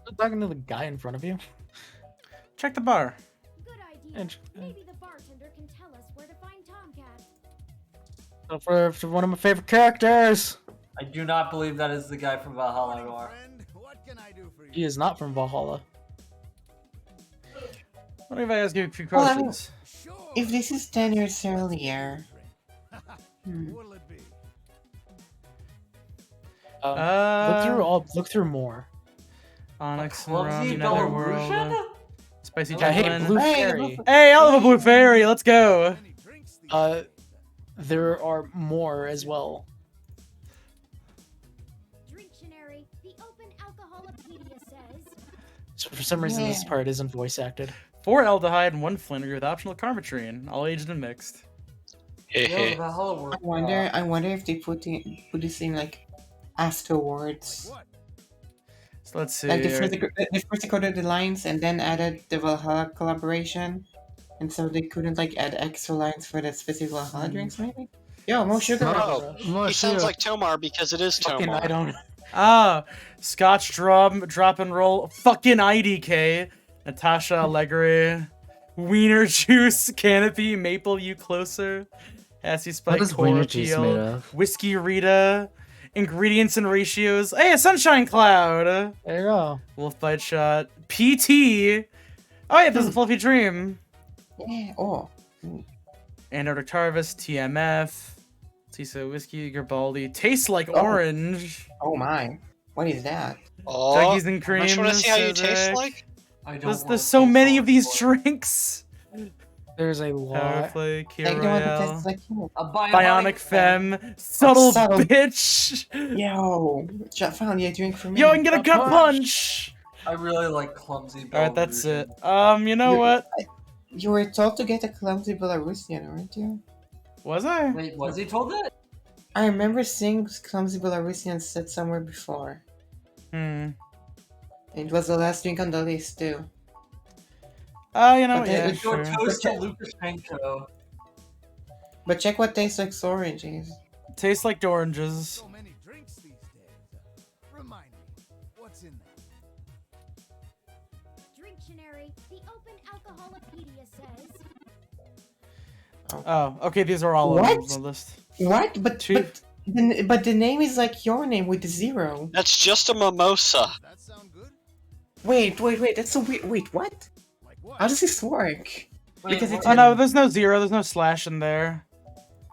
I'm talking to the guy in front of you. Check the bar. Good idea. And- Maybe the bartender can tell us where to find Tomcat. So for one of my favorite characters. I do not believe that is the guy from Valhalla Noir. What can I do for you? He is not from Valhalla. What if I ask you a few Well, I mean- questions? Sure. If this is 10 years earlier, What'll it be? Look through more. Onyx and Clumsy Rum, Netherworld. Belarusian? Spicy Yeah, hey, Gentleman. Blue Hey, Fairy. Hey, I'll have a blue fairy. Let's go. Any drinks these There are more as well. Drinctionary, the Open Alcoholopedia says. So for some reason, this Yeah. part isn't voice acted. 4 aldehyde and 1 flannery with optional carmetrine, all aged and mixed. Yo, Hehe. Valhalla work. I wonder if they put this in like afterwards. what? So let's see. Like they here. first recorded the lines and then added the Valhalla collaboration, and so they couldn't like add extra lines for the specific Valhalla drinks, maybe. Yo, more sugar. Oh, he sounds like Tomar because it is Fucking, I Tomar. don't. Ah, Scotch drop and roll. Fucking IDK. Natasha Allegri. Wiener juice, canopy, maple you closer, Assy Spike, What is wiener Core juice Peel, made of? Whiskey Rita, ingredients and ratios. Hey, a sunshine cloud, There you go. wolf bite shot, PT. Oh yeah, there's a fluffy dream. Yeah. Oh. Antarctic Harvest, TMF, Tisa Whiskey, Garibaldi, tastes like Oh. orange. Oh my. What is that? Oh, Dougies and I just want to creams, see how you taste Zizek. like. I don't There's wanna so taste many of these orange. drinks. There's a Power lot. play, I Kira don't want to Royale, taste like you. A Bionic Femme, subtle subtle. bitch. Yo, found you a drink for me. Yo, I can get a A gut punch. punch. I really like clumsy. Alright, that's it. Belarusian. You know You- what? You were told to get a clumsy Belarusian, weren't you? Was I? Wait, was he told that? I remember seeing clumsy Belarusian said somewhere before. It was the last drink on the list too. You know, But yeah, it- sure. Your toast to Lukashenko. But check what tastes like oranges. Tastes like oranges. So many drinks these days. Remind me, what's in there? Drinctionary, the Open Alcoholopedia says. Oh, okay, these are all on What? the list. What? But the name is like your name with the 0. That's just a mimosa. That sound good? Wait. That's so weird. Wait, what? Like what? How does this work? Wait, Because what- it's Oh no, there's no 0, there's no slash in there.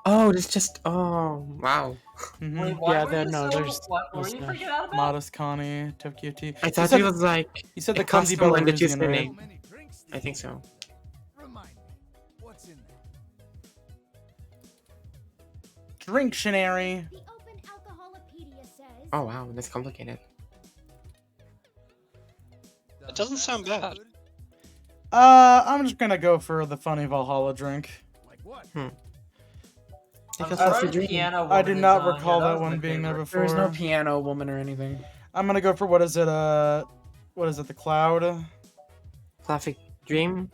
Oh, it's just. Oh, wow. Mhm. Wait, why Yeah, were there- you no, so, there's what were no you slash. freaking out about? Modest Connie, Tokyo T. I He thought said, it was like. he said a the clumsy custom one that you Belarusian, said right? it. So many drinks I think so. Remind me, what's in there? Drinctionary. The Open Alcoholopedia says. Oh wow, that's complicated. That doesn't sound bad. I'm just gonna go for the funny Valhalla drink. Like what? Take I'm a sorry fluffy the drink. piano I woman did is not on. recall Yeah, that was one my being there favorite. before. There was no piano woman or anything. I'm gonna go for what is it? The cloud? Fluffy dream.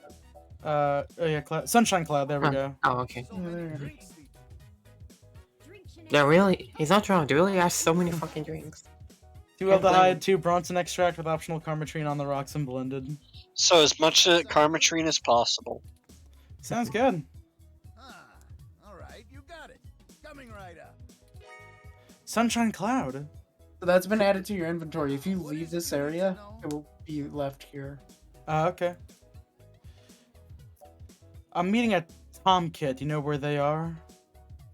Oh yeah, sunshine cloud. There we Huh. go. Oh, okay. So many drinks these Drinctionary. Yeah, really, he's not wrong. They really are so many fucking drinks. 2 aldehyde, 2 Bronson extract with optional carmatrine on the rocks and blended. So as much Carmatrine as possible. Sounds good. Ah, alright, you got it. Coming right up. Sunshine cloud. So that's been added to your inventory. If you leave this area, it will be left here. Okay. I'm meeting a Tomcat. You know where they are?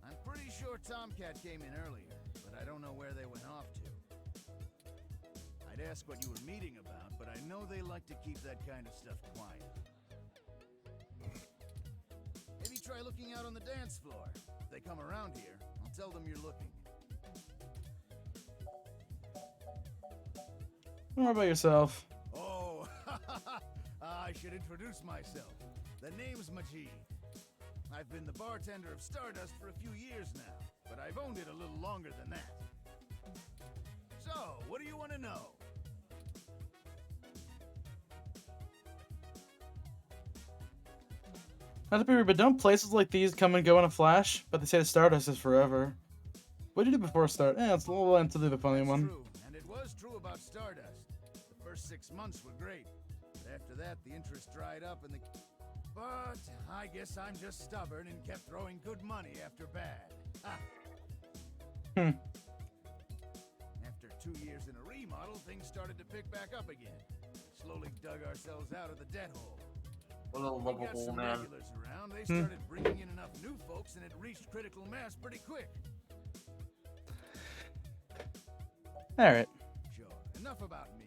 I'm pretty sure Tomcat came in earlier, but I don't know where they went off to. I'd ask what you were meeting about, but I know they like to keep that kind of stuff quiet. Maybe try looking out on the dance floor. If they come around here, I'll tell them you're looking. What about yourself? Oh, I should introduce myself. The name's Majid. I've been the bartender of Stardust for a few years now, but I've owned it a little longer than that. So, what do you want to know? Not to be rude, but don't places like these come and go in a flash? But they say the Stardust is forever. What did you do before Stardust? Yeah, it's a little end to do the funny That's one. true, and it was true about Stardust. The first 6 months were great, but after that, the interest dried up and the... But I guess I'm just stubborn and kept throwing good money after bad. Ha. Hmm. After 2 years in a remodel, things started to pick back up again. Slowly dug ourselves out of the debt hole. What a We got lovable some man. regulars around. They started bringing in enough new folks, and it reached critical mass pretty quick. Alright. Sure, enough about me.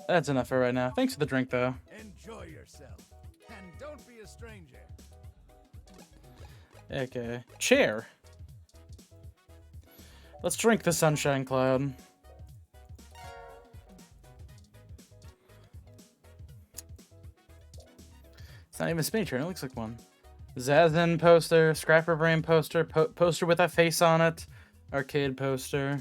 That's enough for right now. Thanks for the drink, though. Enjoy yourself, and don't be a stranger. Okay. Chair. Let's drink the Sunshine Cloud. It's not even a spinny turn. It looks like one. Zazen poster, Scrapper Brain poster, poster with a face on it, arcade poster.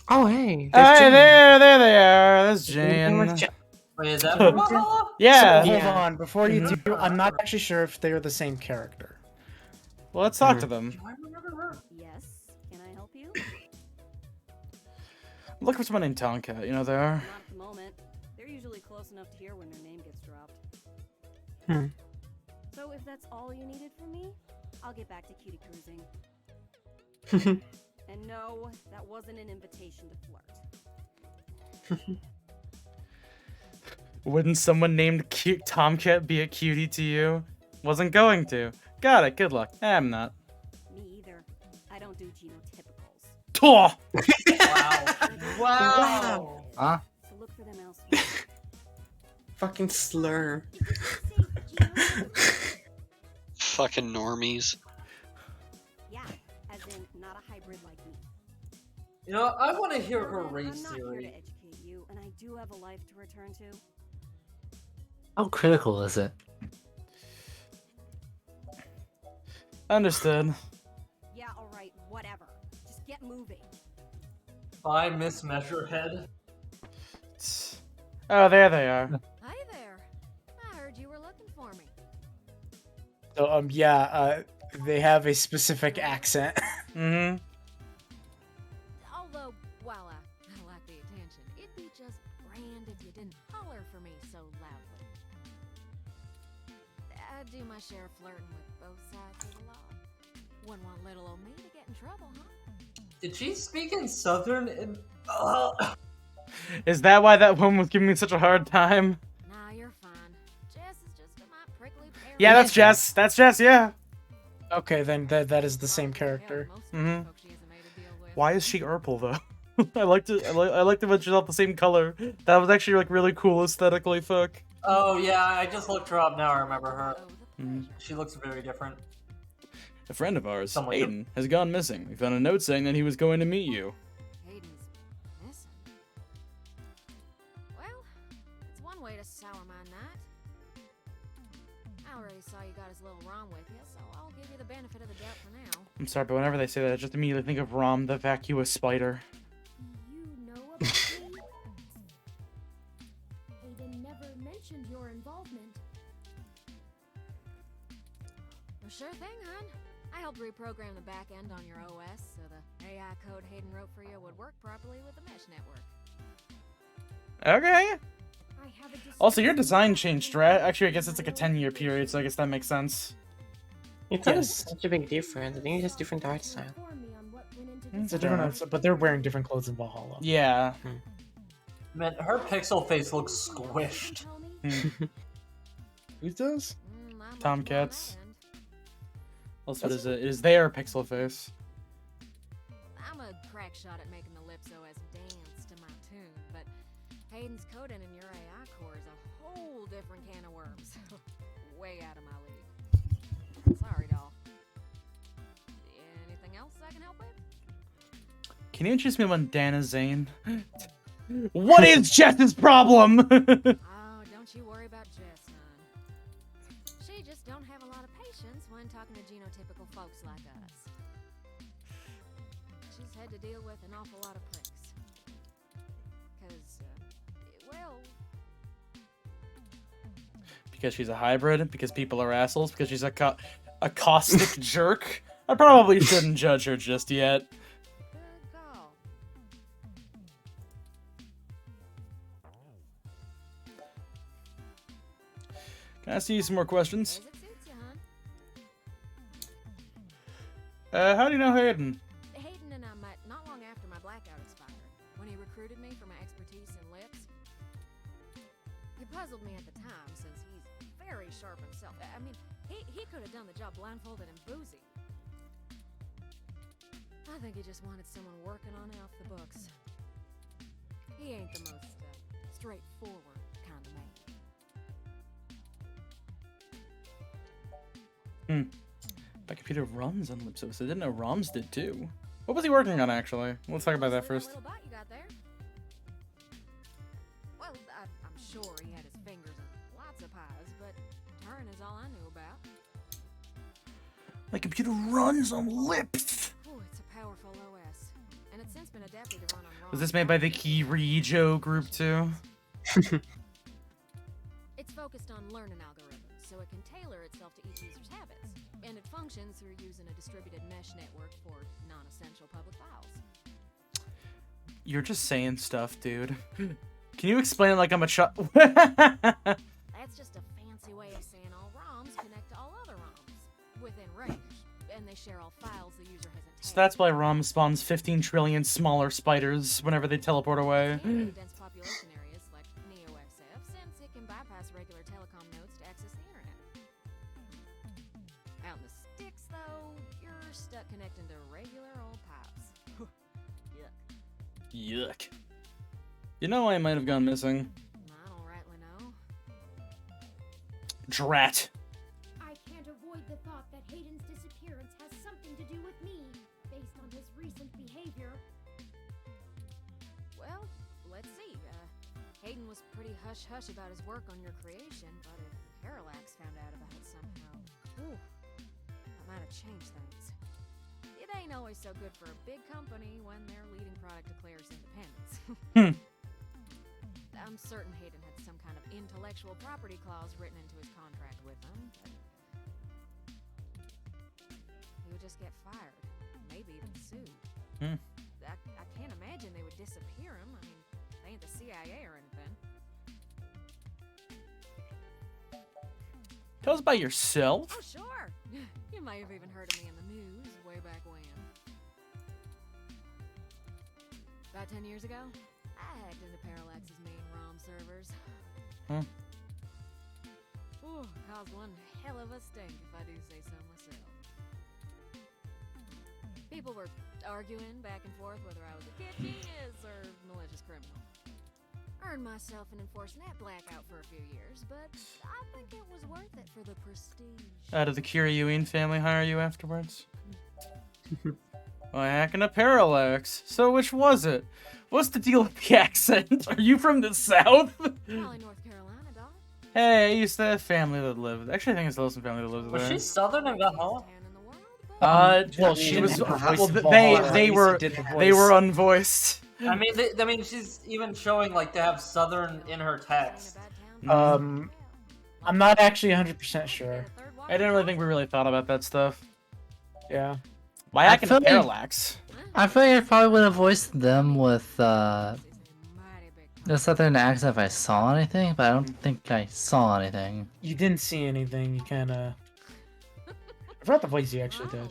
Oh hey. Hey, there they are. That's Jane. Wait, is that from Valhalla? Yeah. So, hold Yeah. on. Before you do, I'm not actually sure if they're the same character. Well, let's talk to them. Do I remember her? Yes, can I help you? I'm looking for someone named Tonka. You know they are. Not at the moment. They're usually closed. close enough to hear when their name gets dropped. Hmm. So if that's all you needed from me, I'll get back to cutie cruising. And no, that wasn't an invitation to flirt. Wouldn't someone named Cute Tomcat be a cutie to you? Wasn't going to. Got it. Good luck. I'm not. Me either. I don't do genotypicals. Tuh! Wow. Huh? So look for them elsewhere. Fucking slur. Fucking normies. Yeah, as in not a hybrid like me. You know, I want to hear her I'm race not here to theory. educate you, and I do have a life to return to. How critical is it? Understood. Yeah, alright, whatever. Just get moving. By Miss Measurehead. Oh, there they are. Hi there. I heard you were looking for me. So yeah, they have a specific accent. Mm-hmm. Although, while I like the attention, it'd be just grand if you didn't holler for me so loudly. I do my share of flirting with both sides of the law. Wouldn't want little old me to get in trouble, huh? Did she speak in Southern? Is that why that one was giving me such a hard time? Nah, you're fine. Jess is just a my prickly pear. Yeah, that's Jess. That's Jess, yeah. Okay, then that is the same character. Mm-hmm. Why is she Urple, though? I liked it. I liked it when she's all the same color. That was actually, like, really cool aesthetically, fuck. Oh yeah, I just looked her up now. I remember her. Mm. She looks very different. A friend of ours, Someone- Aiden, has gone missing. We found a note saying that he was going to meet you. Hayden's missing. Well, it's one way to sour my night. I already saw you got his little Rom with you, so I'll give you the benefit of the doubt for now. I'm sorry, but whenever they say that, I just immediately think of Rom, the vacuous spider. You know about me? Hayden never mentioned your involvement. Well, sure thing, hon. I helped reprogram the back end on your OS so the AI code Hayden wrote for you would work properly with the mesh network. Okay. I have a Also, your design changed, right? Actually, I guess it's like a 10-year period, so I guess that makes sense. It's not such a big difference. I think it's just different art style. It's a different outfit, but they're wearing different clothes in Valhalla. Yeah. Man, her pixel face looks squished. Who does? Mm, Tomcats. Also, it is their pixel face. I'm a crack shot at making the Lips OS dance to my tune, but Hayden's coding in your AI core is a whole different can of worms. Way out of my league. Sorry, doll. Anything else I can help with? Can you introduce me to Dana Zane? What is Jess's problem? Oh, don't you worry about Jess, hon. She just don't have a lot of patience when talking to genotypical folks like us. She's had to deal with an awful lot of pricks. Well, Because she's a hybrid? Because people are assholes? Because she's a caustic jerk? I probably shouldn't judge her just yet. good call. Can I see some more questions? As it suits you, hon. How do you know Hayden? Hayden and I met not long after my blackout expired, when he recruited me for my expertise in lips. He puzzled me at the time, since he's very sharp himself. I mean, he could have done the job blindfolded and boozy. I think he just wanted someone working on it off the books. He ain't the most straightforward kind of man. My computer runs on Lipsos. I didn't know ROMs did too. What was he working on, actually? Let's talk about that first. Little bot you got there. Well, I'm sure he had his fingers in lots of pies, but Turin is all I knew about. My computer runs on Lips! Oh, it's a powerful OS, and it's since been adapted to run on ROM. Was this made by the Kirijo group too? It's focused on learning algorithms, so it can tailor itself to each user's habits, and it functions through using a distributed mesh network for non-essential public files. You're just saying stuff, dude. Can you explain it like I'm a child? That's just a fancy way of saying all ROMs connect to all other ROMs within range, and they share all files the user has So that's why ROM spawns 15 trillion smaller spiders whenever they teleport away. in dense population areas like NeoXF, since it can bypass regular telecom nodes to access the internet. Out in the sticks, though, you're stuck connecting to regular old pipes. Yuck. Yuck. You know I might have gone missing. I don't rightly know. Drat. I can't avoid the thought that Hayden's disappearance has something to do with me, based on his recent behavior. Well, let's see. Hayden was pretty hush-hush about his work on your creation, but if Parallax found out about it somehow, that might have changed things. It ain't always so good for a big company when their leading product declares independence. I'm certain Hayden had some kind of intellectual property clause written into his contract with them, but he would just get fired, maybe even sued. I can't imagine they would disappear him. I mean, they ain't the CIA or anything. Tell us about yourself. Oh, sure. You may have even heard of me in the news way back when. About 10 years ago, I hacked into Parallax's main ROM servers. Ooh, caused one hell of a stink, if I do say so myself. People were arguing back and forth whether I was a kid genius or malicious criminal. Earned myself an enforcement blackout for a few years, but I think it was worth it for the prestige. Did the Kiryuin family hire you afterwards? Well, hacking a Parallax. So which was it? What's the deal with the accent? Are you from the South? Raleigh, North Carolina, dog. Hey, I used to have family that lived. Actually, I think it's the Wilson family that lives Was there. she Southern and Valhalla? Well, she was. Well, they were unvoiced. I mean, she's even showing like to have Southern in her text. I'm not actually 100% sure. I didn't really think we really thought about that stuff. Yeah. Why hacking a feel like- Parallax? I feel like I probably would have voiced them with the southern accent if I saw anything, but I don't think I saw anything. You didn't see anything. You kind of. I forgot the voice you actually did.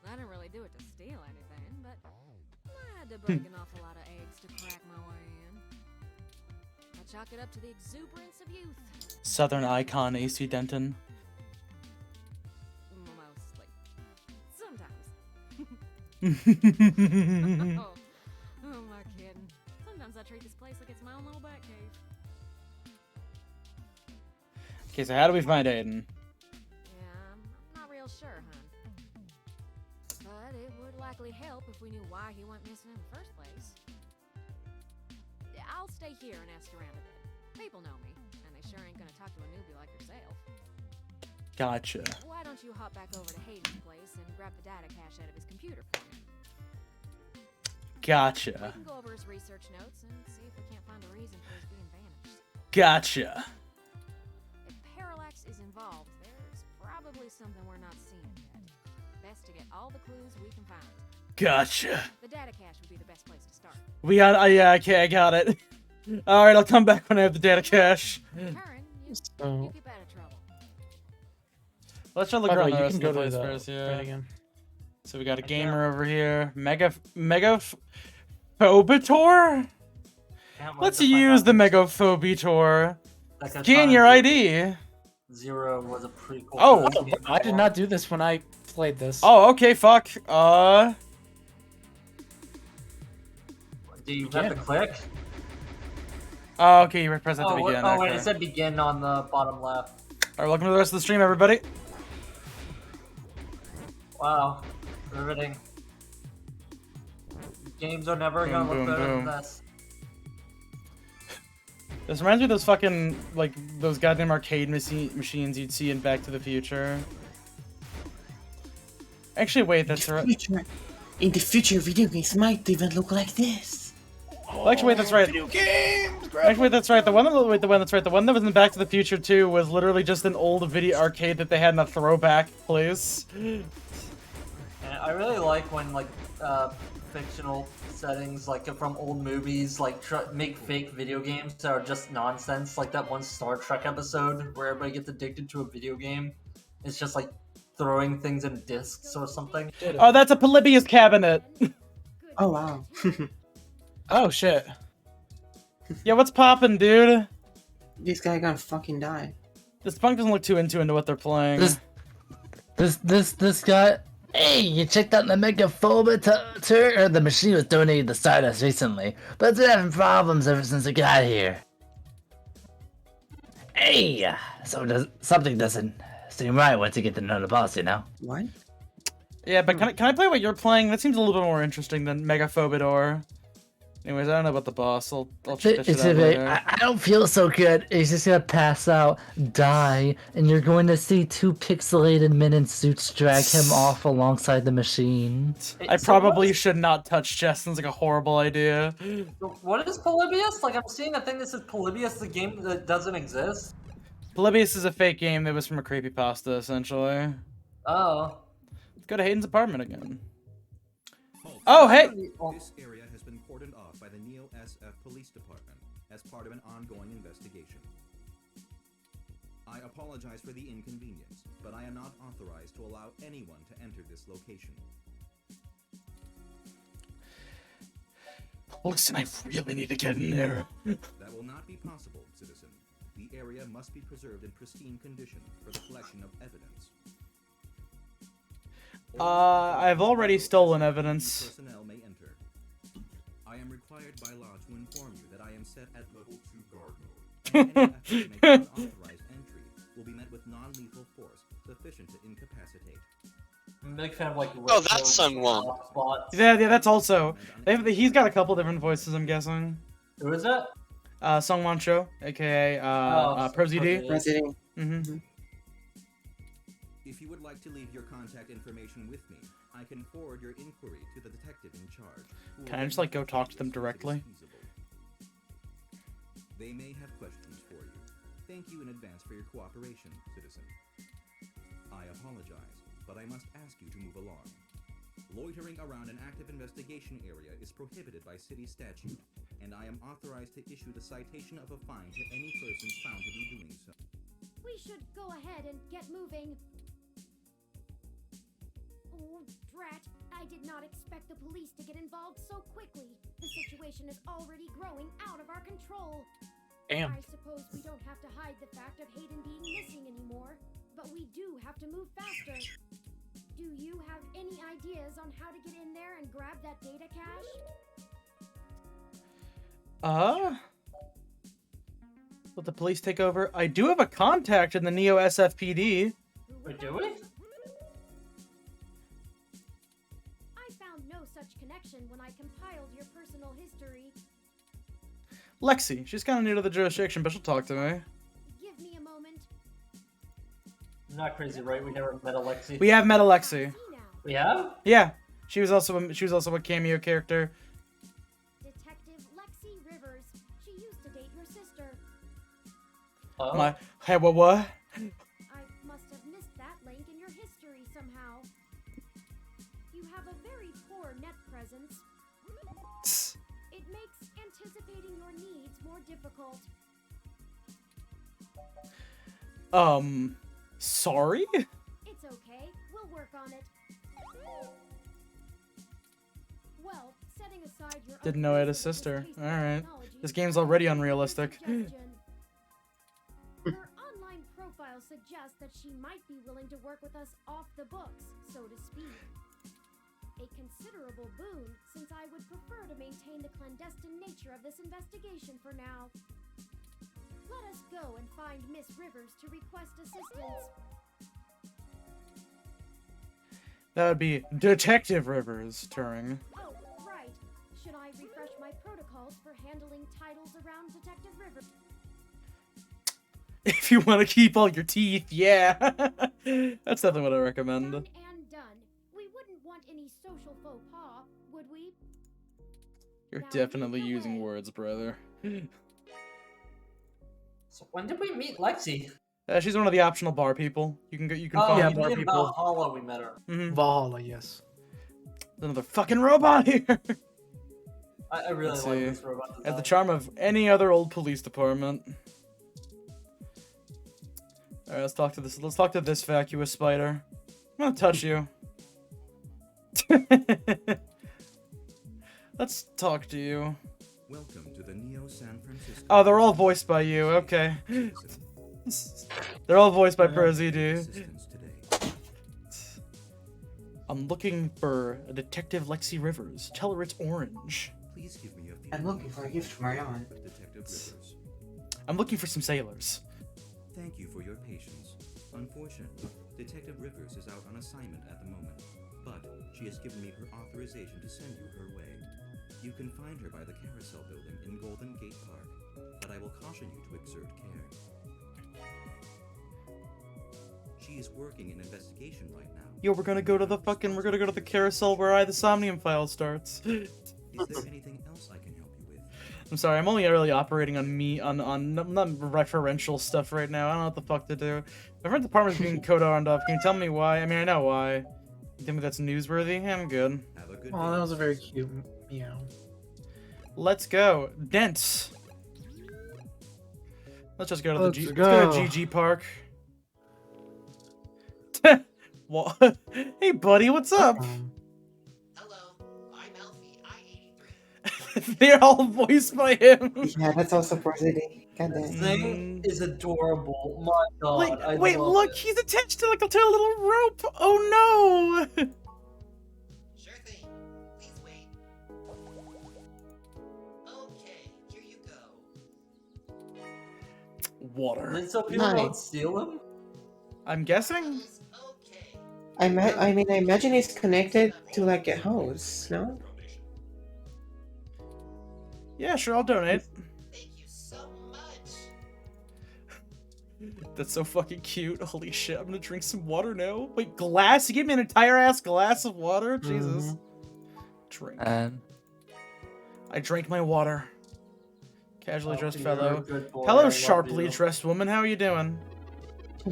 I didn't really do it to steal anything, but I had to break an awful lot of eggs to crack my way in. I chalk it up to the exuberance of youth. Southern icon AC Denton. Mostly. Sometimes. Oh, am I kidding? Sometimes I treat this place like it's my own little bat cave. Okay, so how do we find Aiden? Yeah, I'm not real sure, hun. But it would likely help if we knew why he went missing in the first place. I'll stay here and ask around a bit. People know me, and they sure ain't gonna talk to a newbie like yourself. Gotcha. Why don't you hop back over to Hayden's place and grab the data cache out of his computer for me? We Gotcha. can go over his research notes and see if we can't find a reason for his being vanished. Gotcha. If Parallax is involved, there's probably something we're not seeing yet. Best to get all the clues we can find. Gotcha. The data cache would be the best place to start. We got. Yeah. Okay, I got it. All right, I'll come back when I have the data cache. Curran, you So, keep out of trouble. Let's try to look by the around way, the you rest can of the go to place the first. Yeah. right again. So we got a gamer over here. Megaphobitor? Let's use the Megaphobitor. Gain your ID. Zero was a prequel. Oh. to Game I did not do this when I played this. Oh, okay, fuck. Do you have to click? Oh, okay, you press that to Oh, begin. oh wait, okay. it said begin on the bottom left. Alright, welcome to the rest of the stream, everybody. Wow, riveting. Games are never Boom, gonna look boom, better boom. than this. This reminds me of those fucking, like, those goddamn arcade machines you'd see in Back to the Future. Actually, wait, that's right. In the future, video games might even look like this. Well, actually, wait, that's right. Video games. Actually, that's right. The one that was in Back to the Future 2 was literally just an old video arcade that they had in a throwback place. And I really like when like fictional settings, like from old movies, like make fake video games that are just nonsense, like that one Star Trek episode where everybody gets addicted to a video game. It's just like throwing things in discs or something. Oh, that's a Polybius cabinet. Oh wow. Oh shit. Yeah, what's poppin', dude? This guy gonna fucking die. This punk doesn't look too into what they're playing. This guy. Hey, you checked out the Megaphobitor? The machine was donated to Stardust recently, but it's been having problems ever since it got here. Hey, something doesn't seem right once you get to know the boss, you know? What? Yeah, but can I play what you're playing? That seems a little bit more interesting than Megaphobidor. Anyways, I don't know about the boss. I'll check that shit out later. I don't feel so good. He's just gonna pass out, die, and you're going to see two pixelated men in suits drag him off alongside the machine. I probably should not touch chess. Sounds like a horrible idea. What is Polybius? Like, I'm seeing a thing that says Polybius, the game that doesn't exist. Polybius is a fake game that was from a creepypasta, essentially. Oh. Let's go to Hayden's apartment again. Oh, hey! This area has been cordoned off by the Neo SF Police Department as part of an ongoing investigation. I apologize for the inconvenience, but I am not authorized to allow anyone to enter this location. Listen, I really need to get in there. That will not be possible, citizen. The area must be preserved in pristine condition for the collection of evidence. I've already stolen evidence. Personnel may enter. I am required by law to inform you that I am set at level 2 guard mode. Any effort to make unauthorized entry will be met with non-lethal force sufficient to incapacitate. I'm a big fan of like. Oh, that's someone. Yeah, that's also. He's got a couple different voices, I'm guessing. Who is it? Sungwon Cho, aka ProZD. ProZD. Mm-hmm. If you would like to leave your contact information with me, I can forward your inquiry to the detective in charge. Can I just like go talk to them directly? They may have questions for you. Thank you in advance for your cooperation, citizen. I apologize, but I must ask you to move along. Loitering around an active investigation area is prohibited by city statute, and I am authorized to issue the citation of a fine to any persons found to be doing so. We should go ahead and get moving. Oh, drat. I did not expect the police to get involved so quickly. The situation is already growing out of our control. Damn. I suppose we don't have to hide the fact of Hayden being missing anymore, but we do have to move faster. Do you have any ideas on how to get in there and grab that data cache? Let the police take over. I do have a contact in the Neo SFPD. Wait, do we? I found no such connection when I compiled your personal history. Lexi. She's kind of new to the jurisdiction, but she'll talk to me. Give me a moment. I'm not crazy, right? We never met Alexi. We have met Alexi. We have? Yeah. She was also a cameo character. Detective Lexi Rivers. She used to date your sister. Oh. Hey, what? I must have missed that link in your history somehow. You have a very poor net presence. It makes anticipating your needs more difficult. Sorry? It's okay. We'll work on it. Well, setting aside your Didn't know I had a sister. Alright. This game's already unrealistic. Her online profile suggests that she might be willing to work with us off the books, so to speak. A considerable boon, since I would prefer to maintain the clandestine nature of this investigation for now. Let us go and find Miss Rivers to request assistance. That would be Detective Rivers, Turing. Oh, right. Should I refresh my protocols for handling titles around Detective Rivers? If you want to keep all your teeth, yeah. That's definitely what I recommend. Done and done. We wouldn't want any social faux pas, would we? You're definitely using words, brother. So when did we meet Lexi? She's one of the optional bar people. You can Oh, find bar in people. Valhalla we met her. Mhm. Valhalla, yes. another fucking robot here. I really Let's like see. this robot design. Has the charm of any other old police department. All right, let's talk to this. Let's talk to this vacuous spider. I'm gonna touch you. Let's talk to you. Welcome to the Neo San Francisco. Oh, they're all voiced by you. Okay. They're all voiced by ProZD. Assistance today. I'm looking for a Detective Lexi Rivers. Tell her it's orange. Please give me a few I'm looking for a gift for Marianne. with Detective Rivers. I'm looking for some sailors. Thank you for your patience. Unfortunately, Detective Rivers is out on assignment at the moment, but she has given me her authorization to send you her way. You can find her by the Carousel Building in Golden Gate Park, but I will caution you to exert care. She is working an investigation right now. Yo, we're gonna go to the carousel where the Somnium file starts. Is there anything else I can help you with? I'm sorry, I'm only really operating on not referential stuff right now. I don't know what the fuck to do. My friend's apartment's being codoned off. Can you tell me why? I mean, I know why. You tell me that's newsworthy? I'm good. Have a good Oh, day. that was a very cute meow. Let's go. Dents. Let's just go to Let's let's go. go to GG Park. What? Hey, buddy, what's up? Hello, I'm Elfie, I-83. They're all voiced by him. Yeah, that's also ProZD. God This damn. thing is adorable. My god. I Wait, love look, it. he's attached to to a little rope. Oh no! Sure thing. Please wait. Okay, here you go. Water. And so people Nice. don't steal him? I'm guessing. Okay. I imagine it's connected to like a hose, no? Yeah, sure, I'll donate. Thank you so much. That's so fucking cute. Holy shit, I'm gonna drink some water now. Wait, glass? You gave me an entire ass glass of water? Jesus. Drink. I drank my water. Casually dressed You're a fellow. good boy, I Hello, love sharply you. dressed woman. How are you doing? She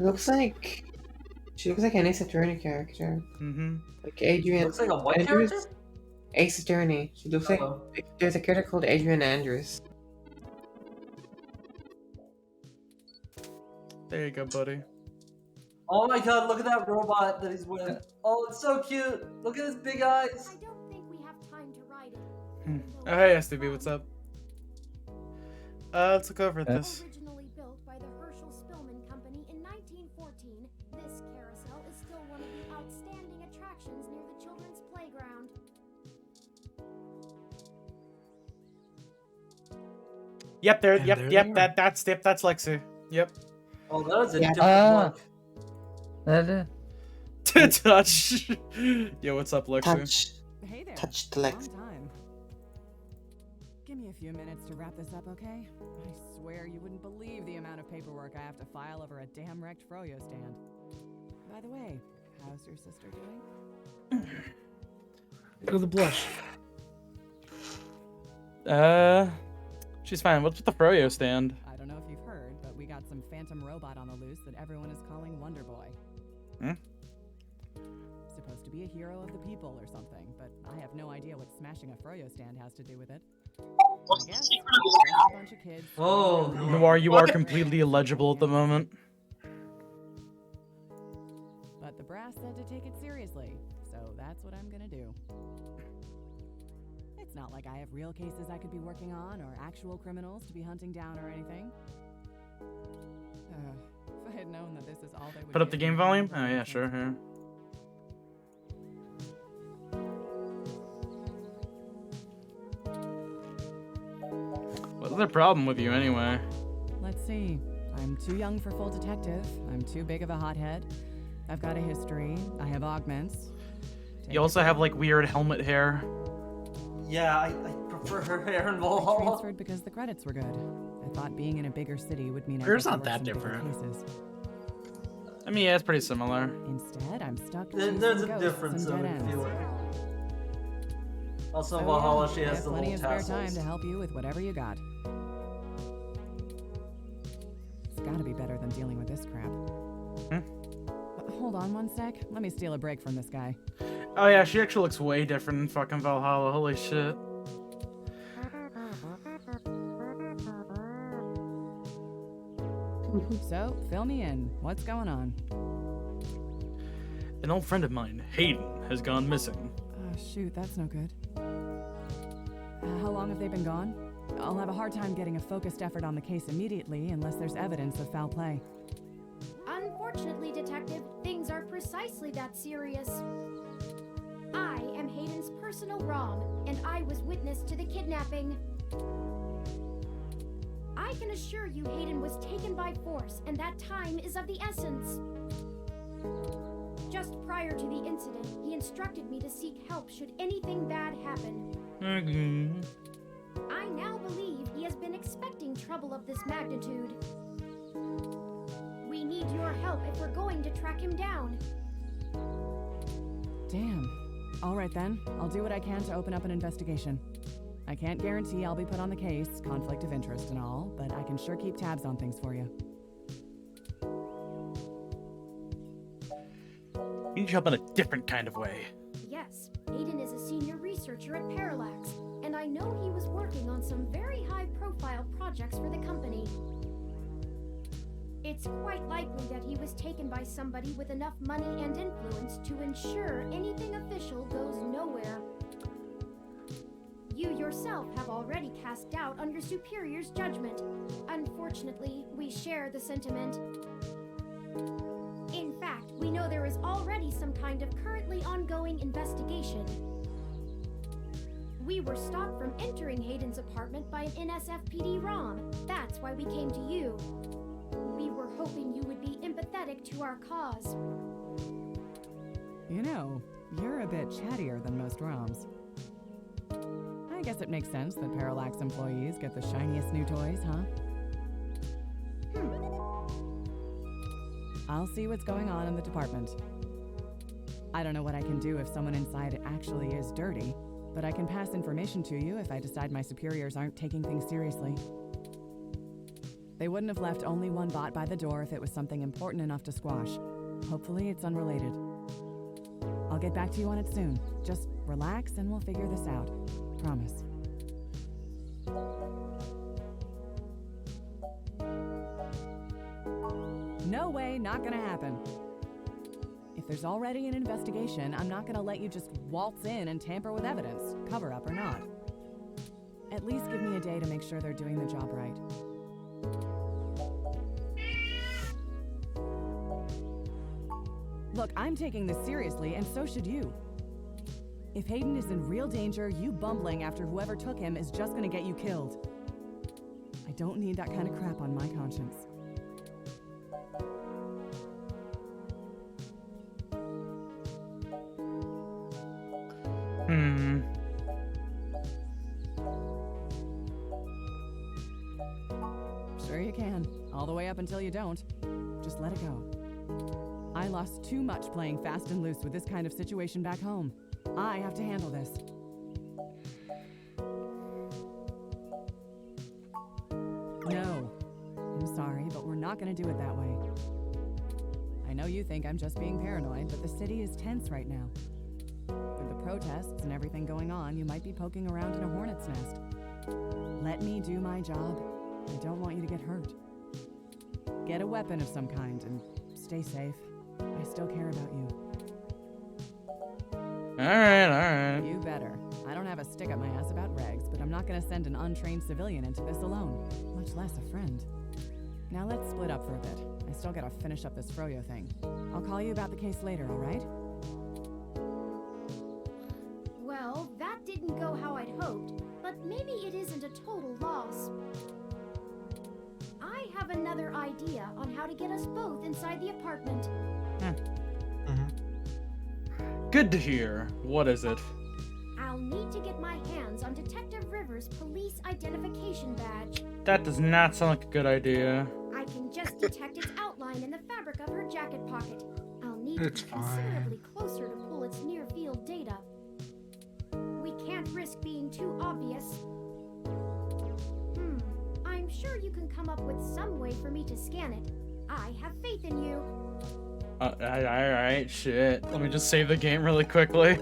looks like an Ace Attorney character. Mm-hmm. Like Adrian Looks like a what Andrews? character? Ace Attorney. She looks Hello. like there's a character called Adrian Andrews. There you go, buddy. Oh my god, look at that robot that he's with. Oh, it's so cute. Look at his big eyes. I don't think we have time to ride it. Oh, hey, STB, what's up? Let's look over at this. Originally built by the Herschel Spillman Company in 1914, this carousel is still one of the outstanding attractions near the children's playground. Yep, there. And Yep, there yep. they are. That's Lexi. Yep. Oh, that was a Yeah. different look. Touch. Yo, what's up, Lexi? Touch. Hey there. Touch the legs. Long time. Give me a few minutes to wrap this up, okay? I swear you wouldn't believe the amount of paperwork I have to file over a damn wrecked Froyo stand. By the way, how's your sister doing? Look at the blush. She's fine. What's with the Froyo stand? I don't know if you've heard, but we got some phantom robot on the loose that everyone is calling Wonder Boy. Hmm? Supposed to be a hero of the people or something, but I have no idea what smashing a Froyo stand has to do with it. I guess just a bunch of kids. Oh, Noir, you are completely illegible at the moment. But the brass said to take it seriously, so that's what I'm gonna do. It's not like I have real cases I could be working on or actual criminals to be hunting down or anything. If I had known that this is all they would Put up the give game me, volume? I Oh, would've yeah, sure. canceled. Yeah. What's the problem with you anyway? Let's see. I'm too young for full detective. I'm too big of a hothead. I've got a history. I have augments. Take You also have like weird helmet hair. yeah, I prefer her hair in I Valhalla. transferred because the credits were good. I thought being in a bigger city would mean I Hers get to not work that some bigger different. cases. I mean, yeah, it's pretty similar. Instead, I'm stuck There's chasing a ghosts difference and in dead it, ends. feel it. Also, So, Valhalla, yeah, she I has have the plenty little of spare time tassels. to help you with whatever you got. It's gotta be better than dealing with this crap. Hold on one sec. Let me steal a break from this guy. Oh yeah, she actually looks way different in fucking Valhalla. Holy shit. So, fill me in. What's going on? An old friend of mine, Hayden, has gone missing. Oh, shoot, that's no good. How long have they been gone? I'll have a hard time getting a focused effort on the case immediately unless there's evidence of foul play. Unfortunately, Detective, things are precisely that serious. I am Hayden's personal ROM, and I was witness to the kidnapping. I can assure you Hayden was taken by force, and that time is of the essence. Just prior to the incident, he instructed me to seek help should anything bad happen. I now believe he has been expecting trouble of this magnitude. We need your help if we're going to track him down. Damn. All right then, I'll do what I can to open up an investigation. I can't guarantee I'll be put on the case, conflict of interest and all, but I can sure keep tabs on things for you. You need help in a different kind of way. Yes, Hayden is a senior researcher at Parallax, and I know he was working on some very high-profile projects for the company. It's quite likely that he was taken by somebody with enough money and influence to ensure anything official goes nowhere. You yourself have already cast doubt on your superior's judgment. Unfortunately, we share the sentiment. In fact, we know there is already some kind of currently ongoing investigation. We were stopped from entering Hayden's apartment by an NSFPD ROM. That's why we came to you. We were hoping you would be empathetic to our cause. You know, you're a bit chattier than most ROMs. I guess it makes sense that Parallax employees get the shiniest new toys, huh? I'll see what's going on in the department. I don't know what I can do if someone inside actually is dirty, but I can pass information to you if I decide my superiors aren't taking things seriously. They wouldn't have left only one bot by the door if it was something important enough to squash. Hopefully it's unrelated. I'll get back to you on it soon. Just relax and we'll figure this out. Promise. No way, not gonna happen. If there's already an investigation, I'm not gonna let you just waltz in and tamper with evidence, cover up or not. At least give me a day to make sure they're doing the job right. Look, I'm taking this seriously, and so should you. If Hayden is in real danger, you bumbling after whoever took him is just gonna get you killed. I don't need that kind of crap on my conscience. Sure you can. All the way up until you don't. Just let it go. I lost too much playing fast and loose with this kind of situation back home. I have to handle this. No. I'm sorry, but we're not gonna do it that way. I know you think I'm just being paranoid, but the city is tense right now. With the protests and everything going on, you might be poking around in a hornet's nest. Let me do my job. I don't want you to get hurt. Get a weapon of some kind and stay safe. I still care about you. Alright. You better. I don't have a stick up my ass about regs, but I'm not gonna send an untrained civilian into this alone, much less a friend. Now let's split up for a bit. I still gotta finish up this Froyo thing. I'll call you about the case later, alright? Well, that didn't go how I'd hoped, but maybe it isn't a total loss. I have another idea on how to get us both inside the apartment. Good to hear. What is it? I'll need to get my hands on Detective Rivers' police identification badge. That does not sound like a good idea. I can just detect its outline in the fabric of her jacket pocket. I'll need It's to be considerably closer to pull its near-field data. We can't risk being too obvious. I'm sure you can come up with some way for me to scan it. I have faith in you. Alright, shit. Let me just save the game really quickly.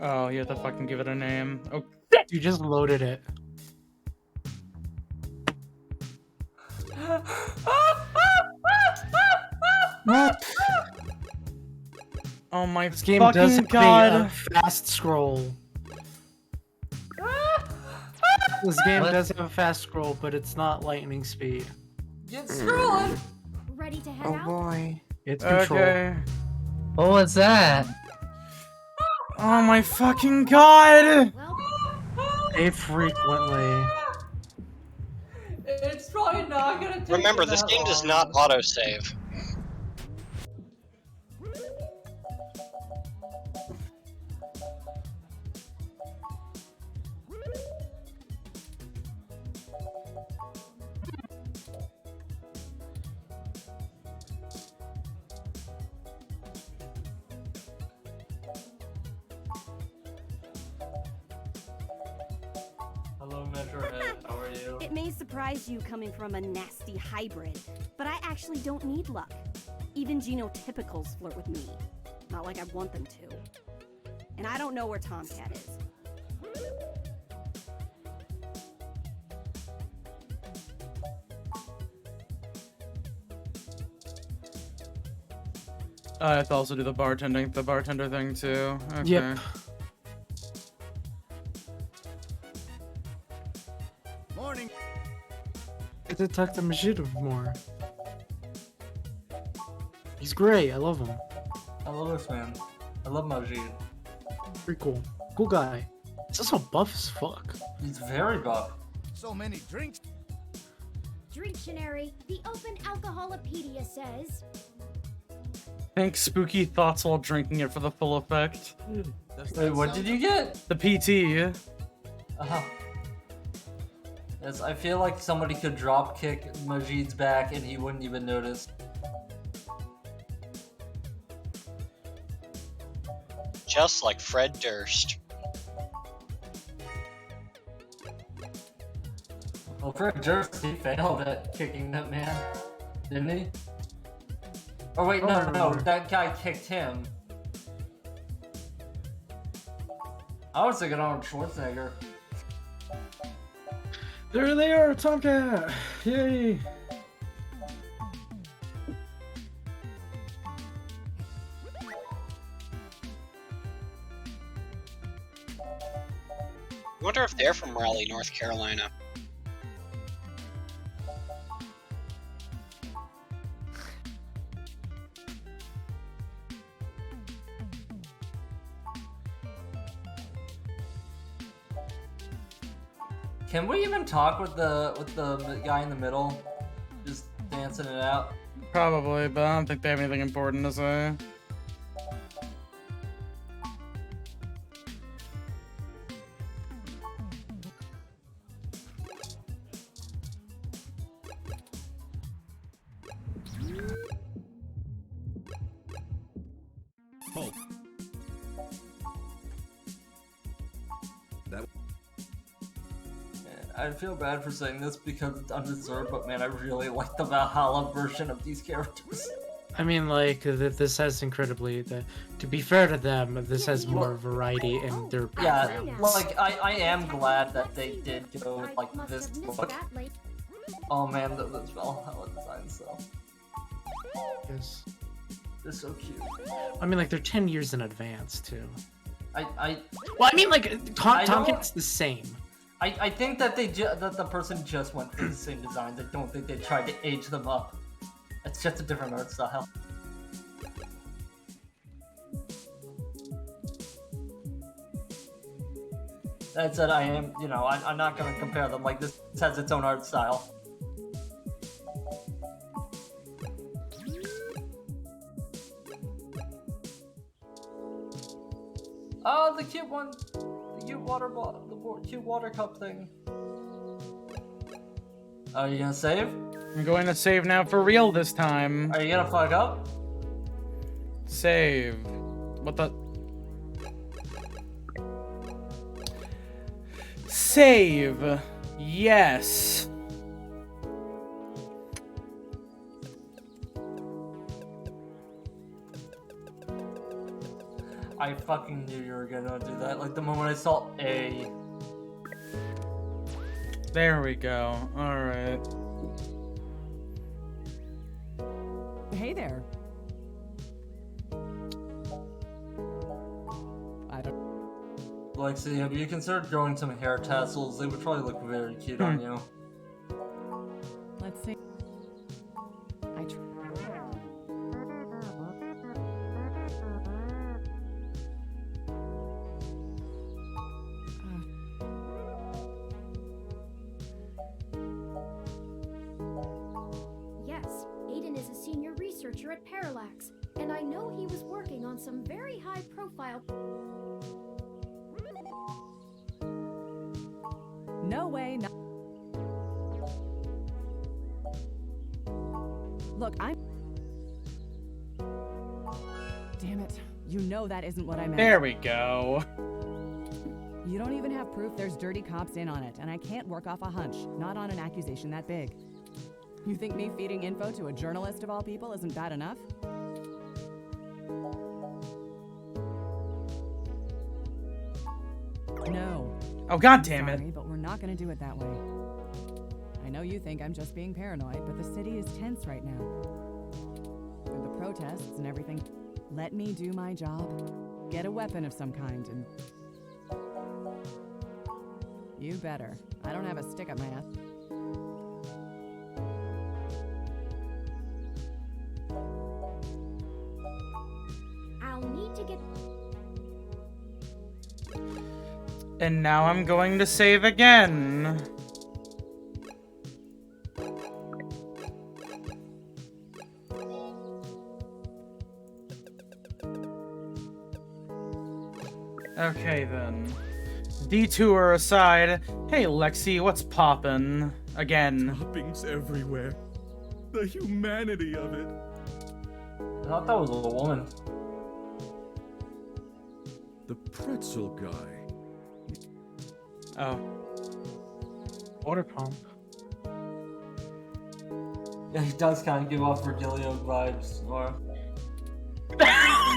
Oh, you have to fucking give it a name. Oh, You just loaded it. What? oh my This game fucking does have god. a fast scroll. This game does have a fast scroll, but it's not lightning speed. Get scrolling. Ready to head Oh out? boy. It's control. Okay. What was that? Oh my fucking god. They frequently. It's probably not gonna take Remember, you this that game does long. not autosave. Hello, Metrohead. How are you? It may surprise you coming from a nasty hybrid, but I actually don't need luck. Even genotypicals flirt with me. Not like I want them to. And I don't know where Tomcat is. I have to also do the bartender thing too. Okay. Yep. Morning. Get to talk to Majid more. He's great. I love him. I love this man. I love Majid. Pretty cool. Cool guy. He's also buff as fuck. He's very buff. So many drinks. Dictionary, the Open Alcoholopedia says, Think spooky thoughts while drinking it for the full effect. Wait, what did you get? The PT. Uh-huh. Yes, I feel like somebody could drop kick Majid's back and he wouldn't even notice. Just like Fred Durst. Well, Fred Durst, he failed at kicking that man, didn't he? Oh wait, no, that guy kicked him. I was thinking Arnold Schwarzenegger. There they are, Tomcat! Yay! I wonder if they're from Raleigh, North Carolina. Can we even talk with the guy in the middle, just dancing it out? Probably, but I don't think they have anything important to say. Halt. That I feel bad for saying this because it's undeserved, but man, I really like the Valhalla version of these characters. I mean, like, this has incredibly... to be fair to them, this has more variety in their Yeah, backgrounds. like, I am glad that they did go with, like, this look. Oh man, those Valhalla designs, though. Yes. They're so cute. I mean, like, they're 10 years in advance, too. Well, I mean, like, Tomcat's the same. I think that that the person just went for the same designs. I don't think they tried to age them up. It's just a different art style. That said, I am, you know, I'm not gonna compare them. Like, this has its own art style. Oh, the cute one, the cute cute water cup thing. Are you gonna save? I'm going to save now for real this time. Are you gonna fuck up? Save. What the? Save. Yes. I fucking knew you were gonna do that. Like the moment I saw A. There we go. Alright. Hey there. I don't. Lexi, have you considered growing some hair tassels? They would probably look very cute on you. Let's see. I tr- Yes, Aiden is a senior researcher at Parallax, and I know he was working on some very high-profile. No way. No. Look, I'm. Damn it. You know that isn't what I meant. There we go. You don't even have proof there's dirty cops in on it, and I can't work off a hunch, not on an accusation that big. You think me feeding info to a journalist of all people isn't bad enough? No. Oh, god damn it. Sorry, but we're not gonna do it that way. I know you think I'm just being paranoid, but the city is tense right now. With the protests and everything. Let me do my job. Get a weapon of some kind and... You better. I don't have a stick up my ass. I'll need to get. And now I'm going to save again. Okay then. Detour aside, hey Lexi, what's poppin'? Again. Toppings everywhere. The humanity of it. I thought that was a woman. The pretzel guy. Oh. Water pump. Yeah, he does kind of give off Virgilio vibes. Or... Every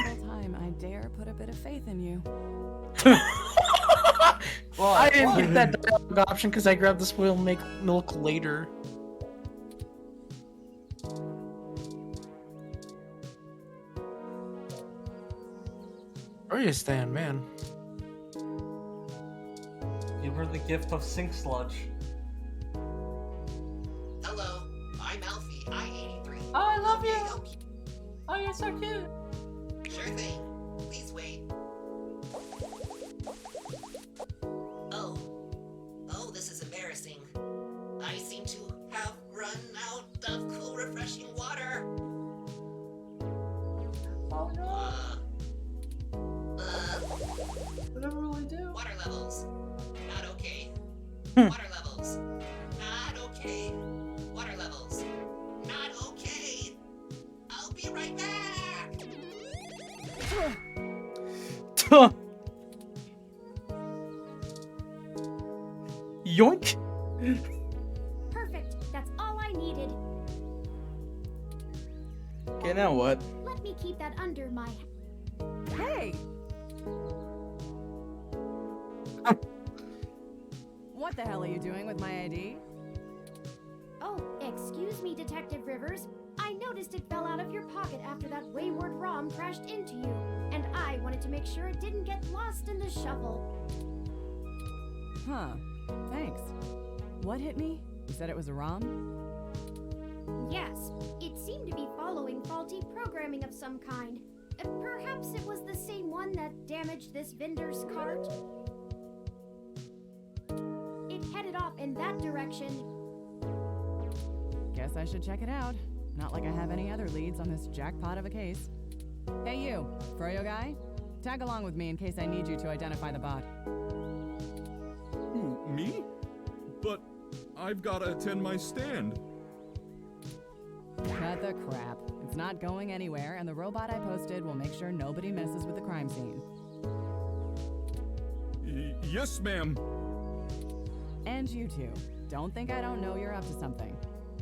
single time I dare put a bit of faith in you. Well, I didn't get that dialogue option because I grabbed the spoiled milk later. Where you stand, man? Give her the gift of sink sludge. Hello, I'm Alfie, I-83. Oh, I love May I you. help you? Oh, you're so cute. Sure thing. Please wait. Oh, this is embarrassing. I seem to have run out of cool, refreshing water. Oh no. Whatever will I do? Water levels. Not okay. Water levels. Not okay. Water levels. Not okay. I'll be right back. Yoink! Perfect. That's all I needed. Okay, now what? Let me keep that under my. Hey! What the hell are you doing with my ID? Oh, excuse me, Detective Rivers. I noticed it fell out of your pocket after that wayward ROM crashed into you, and I wanted to make sure it didn't get lost in the shuffle. Huh. Thanks. What hit me? You said it was a ROM? Yes, it seemed to be following faulty programming of some kind. Perhaps it was the same one that damaged this vendor's cart. It headed off in that direction. Guess I should check it out. Not like I have any other leads on this jackpot of a case. Hey you, Froyo guy? Tag along with me in case I need you to identify the bot. Who, me? But I've gotta attend my stand. Cut the crap. It's not going anywhere, and the robot I posted will make sure nobody messes with the crime scene. Yes, ma'am. And you two. Don't think I don't know you're up to something.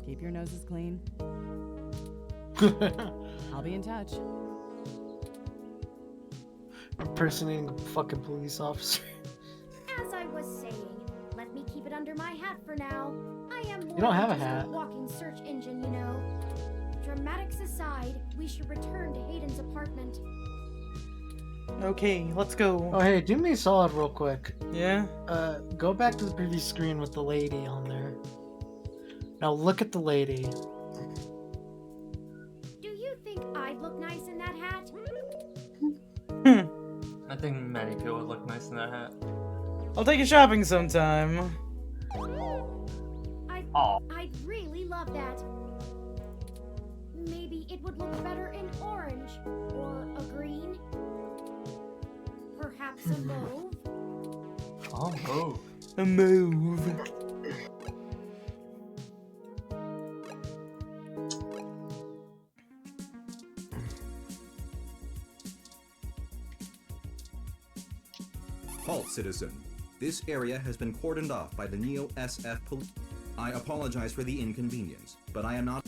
Keep your noses clean. I'll be in touch. Impersonating a fucking police officer. As I was saying, let me keep it under my hat for now. I am more You don't have than a just hat. walking search engine, you know. Dramatics aside, we should return to Hayden's apartment. Okay, let's go. Oh hey, do me a solid real quick. Yeah? Go back to the previous screen with the lady on there. Now look at the lady. Do you think I'd look nice in that hat? I think many people would look nice in that hat. I'll take you shopping sometime. I'd really love that. Maybe it would look better in orange or a green. Perhaps a mauve. Oh, move. A move. Halt, citizen. This area has been cordoned off by the Neo-SF police. I apologize for the inconvenience, but I am not...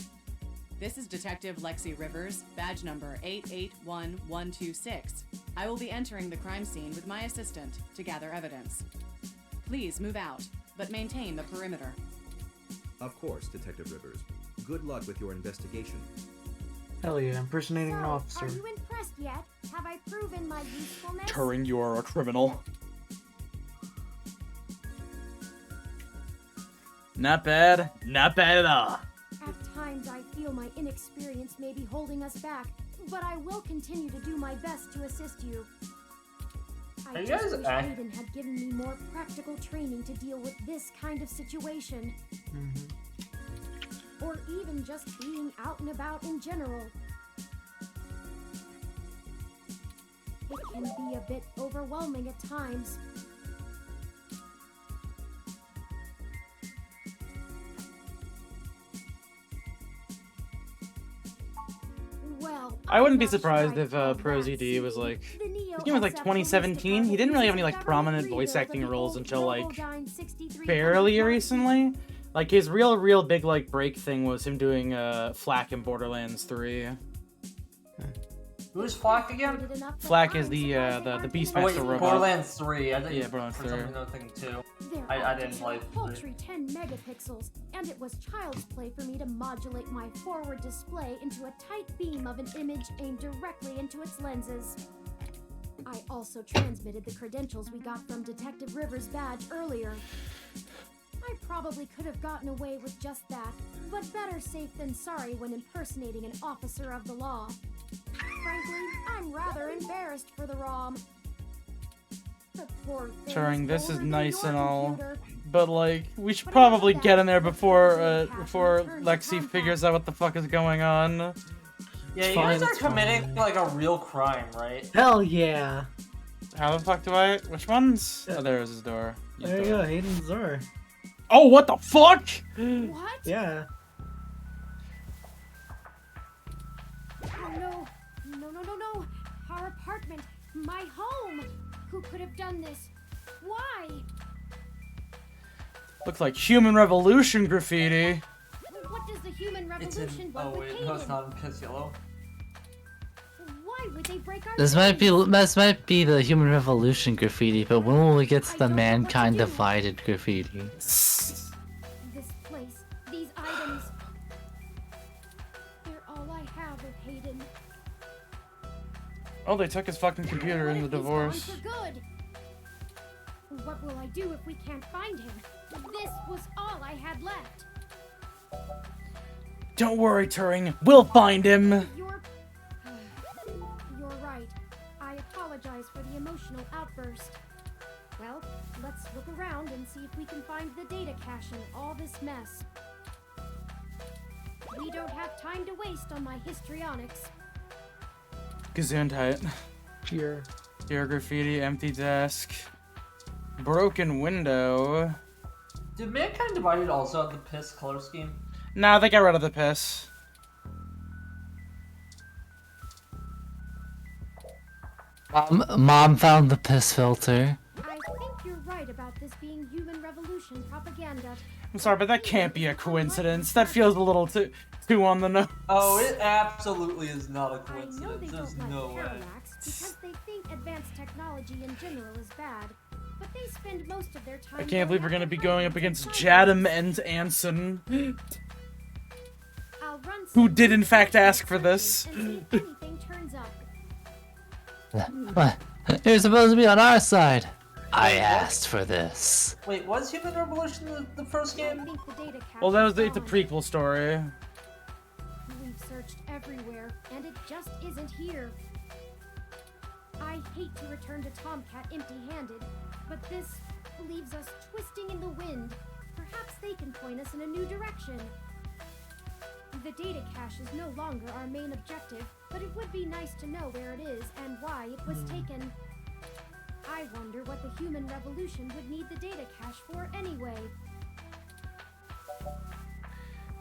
This is Detective Lexi Rivers, badge number 881126. I will be entering the crime scene with my assistant to gather evidence. Please move out, but maintain the perimeter. Of course, Detective Rivers. Good luck with your investigation. Hell yeah, impersonating an So, officer. are you impressed yet? Have I proven my usefulness? Turing, you are a criminal. Not bad. Not bad at all. At times I feel my inexperience may be holding us back, but I will continue to do my best to assist you. Are I you just guys wish act- Hayden had given me more practical training to deal with this kind of situation. Or even just being out and about in general. It can be a bit overwhelming at times. Well, I wouldn't I'm be not sure surprised I'd if call Pro that ZD was seeing. like. The This game was like Neo-SF 2017. He didn't really have any like prominent voice acting roles until like fairly recently. Like his real big like break thing was him doing Flak in Borderlands 3. Who's Flack again? Flak is the Beastmaster Oh wait, robot. Borderlands 3. I think Yeah, Borderlands for 3. some reason I was thinking 2. Their I didn't optics play were a paltry 10 megapixels, and it was child's play for me to modulate my forward display into a tight beam of an image aimed directly into its lenses. I also transmitted the credentials we got from Detective Rivers' badge earlier. I probably could have gotten away with just that, but better safe than sorry when impersonating an officer of the law. Frankly, I'm rather embarrassed for the ROM. The poor thing Turing, this is older than nice your and all, computer. but like we should probably get in there before Lexi figures out what the fuck is going on. Yeah, you guys are committing like a real crime, right? Hell yeah. How the fuck do I? Which ones? Oh, there's his door. His There you door. go, Hayden's door. Oh, what the fuck? What? Yeah. Oh no! No, no, no, no! Our apartment! My home! Who could have done this? Why? Looks like Human Revolution graffiti. What does the human It's revolution in. want Oh with wait, no, it's Hayden? not in Piss Yellow. Why would they break our This might be the Human Revolution graffiti, but when will we get to the Mankind Divided graffiti? This place, these items. They're all I have of Hayden. Oh, they took his fucking computer in the He's gone divorce. for good. What will I do if we can't find him? This was all I had left. Don't worry, Turing. We'll find him. You're right. I apologize for the emotional outburst. Well, let's look around and see if we can find the data cache in all this mess. We don't have time to waste on my histrionics. Gesundheit. Cheer. Here, graffiti, empty desk. Broken window. Did Mankind Divided also have the piss color scheme? Nah, they got rid of the piss. Mom found the piss filter. I think you're right about this being human revolution propaganda. I'm sorry, but that can't be a coincidence. That feels a little too on the nose. Oh, it absolutely is not a I know they coincidence. There's don't no like way. Parallax because they think advanced technology in general is bad, but they spend most of their time. I can't believe we're gonna be going up against Jadam and Anson, I'll run who some did in fact ask for this. and see if anything turns up. What? You're supposed to be on our side. I asked for this. Wait, was Human Revolution the first game? I think the data cache Well, that was is it's a gone. prequel story. We've searched everywhere, and it just isn't here. I hate to return to Tomcat empty-handed, but this leaves us twisting in the wind. Perhaps they can point us in a new direction. The data cache is no longer our main objective, but it would be nice to know where it is and why it was taken. I wonder what the Human Revolution would need the data cache for anyway.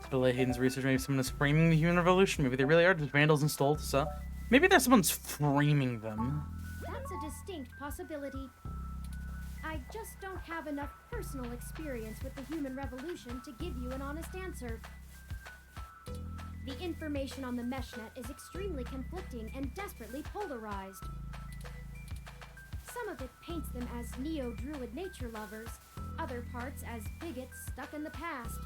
To delay Hayden's research, maybe someone is framing the Human Revolution. Maybe they really are just vandals installed to sell. Maybe that someone's framing them. That's a distinct possibility. I just don't have enough personal experience with the Human Revolution to give you an honest answer. The information on the meshnet is extremely conflicting and desperately polarized. Some of it paints them as neo-druid nature lovers, other parts as bigots stuck in the past.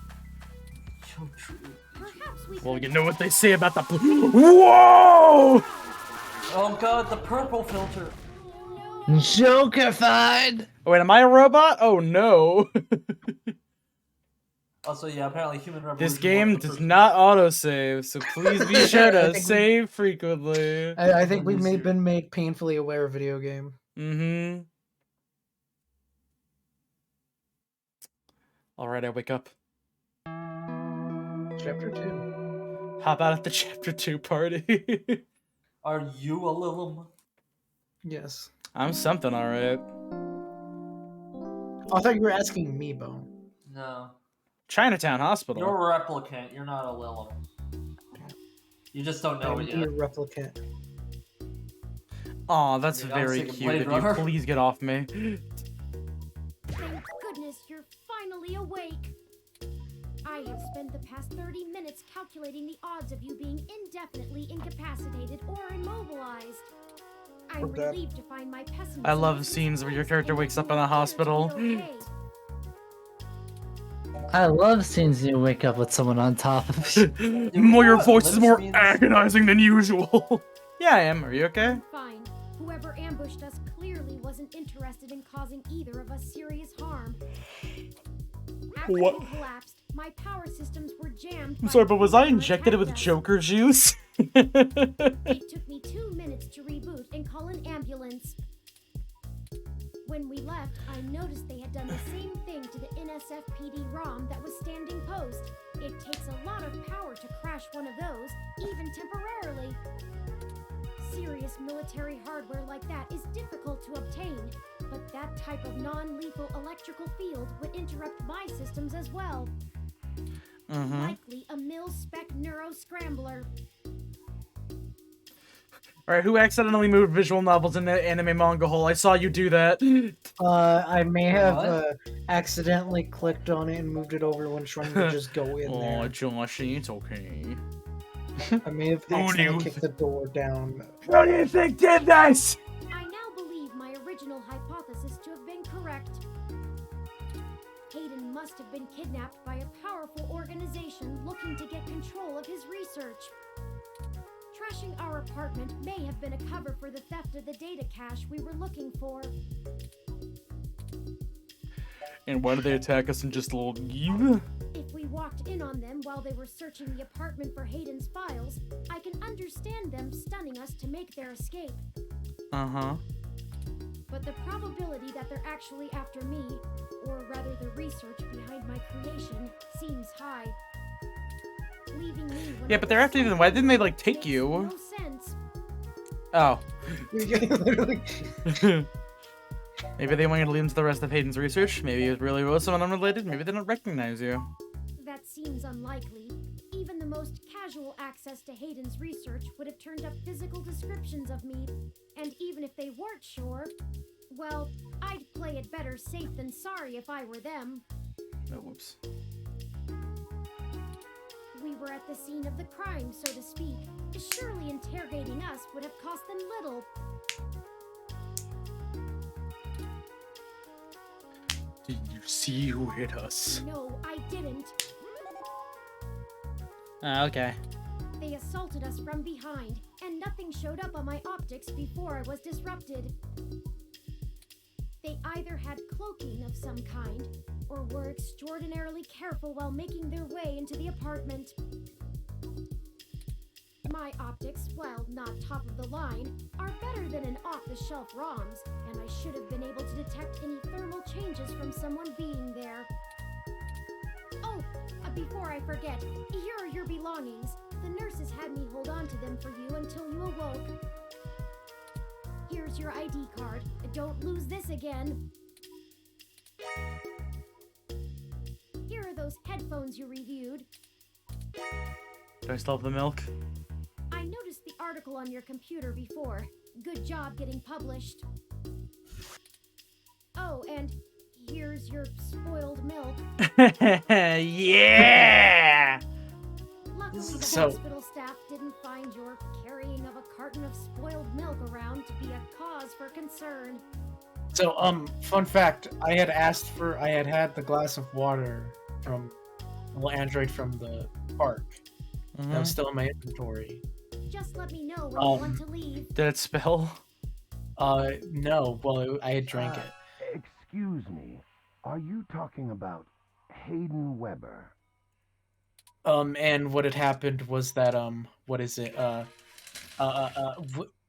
Perhaps we Well, could you know what they say about the. Whoa! Oh god, the purple filter. Jokerfied! Oh, wait, am I a robot? Oh no. Also, yeah, apparently Human Revolution. This game does not autosave, so please be sure I to think we- save frequently. I think we may have been made painfully aware of video game. Mm-hmm. Alright, I wake up. Chapter 2. How about at the chapter 2 party? Are you a Lilum? Yes. I'm something, alright. Oh, I thought you were asking me, Bone. No. Chinatown Hospital. You're a replicant. You're not a Lilum. You just don't know I'm it a yet. replicant. Aw, that's Dude, I'm very sick of cute Blade of you. Runner. Please get off me. Thank goodness you're finally awake. I have spent the past 30 minutes calculating the odds of you being indefinitely incapacitated or immobilized. I'm Or dead. relieved to find my pessimism. I love is scenes where your misplaced character and wakes you up in a appear to be hospital. okay. I love scenes you wake up with someone on top of you. More, your voice is This more means- agonizing than usual. Yeah, I am. Are you okay? Fine. Whoever ambushed us clearly wasn't interested in causing either of us serious harm. After What? you collapsed, my power systems were jammed. I'm by sorry, but was I whoever injected with attacked us. Joker juice? It took me 2 minutes to reboot and call an ambulance. When we left, I noticed they had done the same thing to the NSFPD ROM that was standing post. It takes a lot of power to crash one of those, even temporarily. Serious military hardware like that is difficult to obtain, but that type of non-lethal electrical field would interrupt my systems as well. Mm-hmm. Likely a mil-spec neuro-scrambler. Alright, who accidentally moved visual novels in the anime manga hole? I saw you do that. I may have What? accidentally clicked on it and moved it over when trying to just go in Oh, there. Joshy, it's okay. I may have Who do you accidentally kicked the door down. Who do you think did this? I now believe my original hypothesis to have been correct. Hayden must have been kidnapped by a powerful organization looking to get control of his research. Trashing our apartment may have been a cover for the theft of the data cache we were looking for. And why did they attack us in just a little give? If we walked in on them while they were searching the apartment for Hayden's files, I can understand them stunning us to make their escape. Uh-huh. But the probability that they're actually after me, or rather the research behind my creation, seems high. Leaving me when Yeah, I but they're was after you so then. Why didn't they, young like, take makes you? No sense. Oh. Literally. Maybe they want you to lead into the rest of Hayden's research. Maybe it really was someone unrelated. Maybe they don't recognize you. That seems unlikely. Even the most casual access to Hayden's research would have turned up physical descriptions of me. And even if they weren't sure, well, I'd play it better safe than sorry if I were them. Oh, whoops. we were at the scene of the crime, so to speak. Surely interrogating us would have cost them little. Did you see who hit us? No, I didn't. Okay. They assaulted us from behind, and nothing showed up on my optics before I was disrupted. They either had cloaking of some kind, or were extraordinarily careful while making their way into the apartment. My optics, while not top of the line, are better than an off-the-shelf ROMs, and I should have been able to detect any thermal changes from someone being there. Oh, before I forget, here are your belongings. The nurses had me hold on to them for you until you awoke. Here's your ID card. Don't lose this again. Here are those headphones you reviewed. Do I still have the milk? I noticed the article on your computer before. Good job getting published. Oh, and here's your spoiled milk. Yeah! Luckily, the So- hospital staff didn't find your carrying of a carton of spoiled milk around to be a cause for concern. So, fun fact, I had had the glass of water from the little android from the park. That was still in my inventory. Just let me know when you want to leave. Did it spill? No. Well, I had drank it. Excuse me. Are you talking about Hayden Weber? And what had happened was that,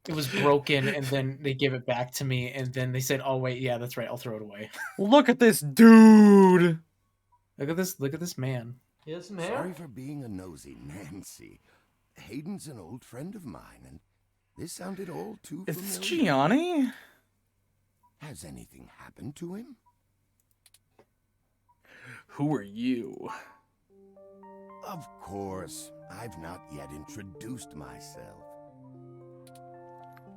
it was broken, and then they gave it back to me, and then they said, "Oh wait, yeah, that's right, I'll throw it away." Look at this dude! Look at this man. Yes, ma'am. Sorry for being a nosy Nancy. Hayden's an old friend of mine, and this sounded all too Is familiar. this Gianni? Has anything happened to him? Who are you? Of course, I've not yet introduced myself.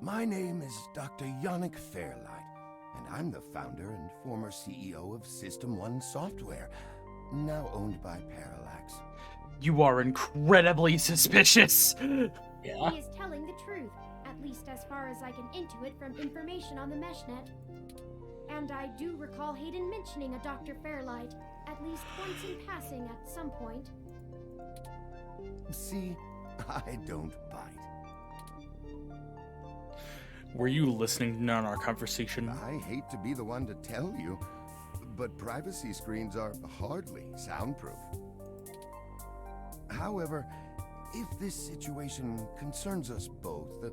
My name is Dr. Yannick Fairlight, and I'm the founder and former CEO of System 1 Software, now owned by Parallax. You are incredibly suspicious. He is telling the truth, at least as far as I can intuit from information on the meshnet. And I do recall Hayden mentioning a Dr. Fairlight, at least once in passing at some point. See, I don't bite. Were you listening in on our conversation? I hate to be the one to tell you, but privacy screens are hardly soundproof. However, if this situation concerns us both,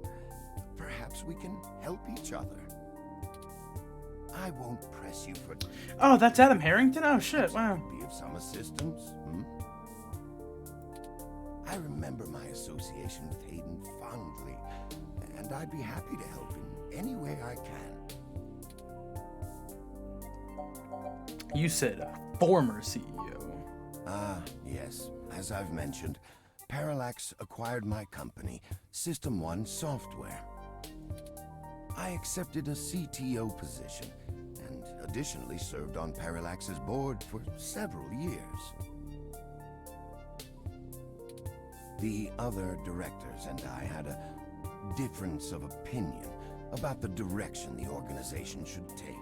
perhaps we can help each other. I won't press you for... Oh, that's Adam Harrington? Oh, shit, wow. Be of some assistance, I remember my association with Hayden fondly, and I'd be happy to help in any way I can. You said former CEO. Yes. As I've mentioned, Parallax acquired my company, System 1 Software. I accepted a CTO position, and additionally served on Parallax's board for several years. The other directors and I had a difference of opinion about the direction the organization should take.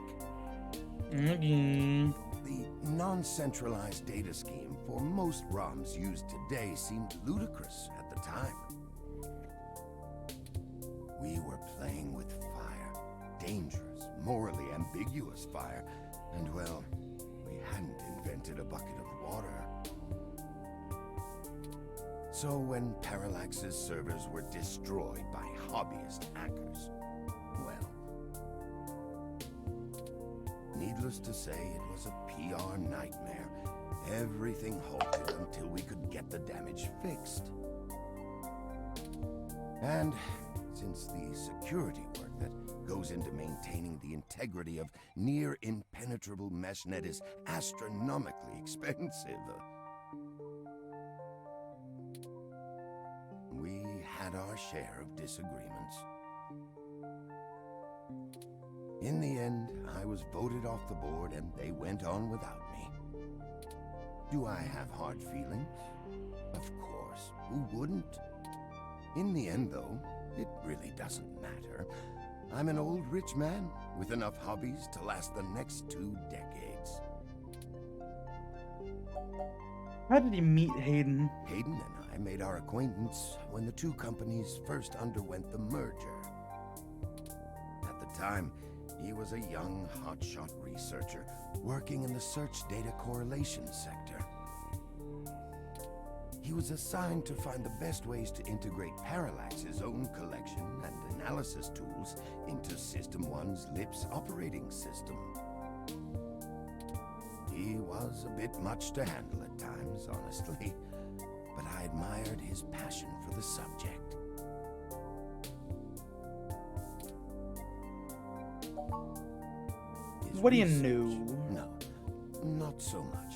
The non-centralized data scheme for most ROMs used today seemed ludicrous at the time. We were playing with fire, dangerous, morally ambiguous fire, and well, we hadn't invented a bucket of water. So when Parallax's servers were destroyed by hobbyist hackers, well, needless to say, it was a PR nightmare. Everything halted until we could get the damage fixed. And since the security work that goes into maintaining the integrity of near impenetrable meshnet is astronomically expensive, we had our share of disagreements. In the end, I was voted off the board and they went on without me. Do I have hard feelings? Of course. Who wouldn't? In the end, though, it really doesn't matter. I'm an old rich man with enough hobbies to last the next 2 decades. How did he meet Hayden? Hayden and I made our acquaintance when the 2 companies first underwent the merger. At the time, he was a young, hotshot researcher working in the search data correlation sector. He was assigned to find the best ways to integrate Parallax's own collection and analysis tools into System 1's LIPS operating system. He was a bit much to handle at times, honestly, but I admired his passion for the subject. What do you know? No, not so much.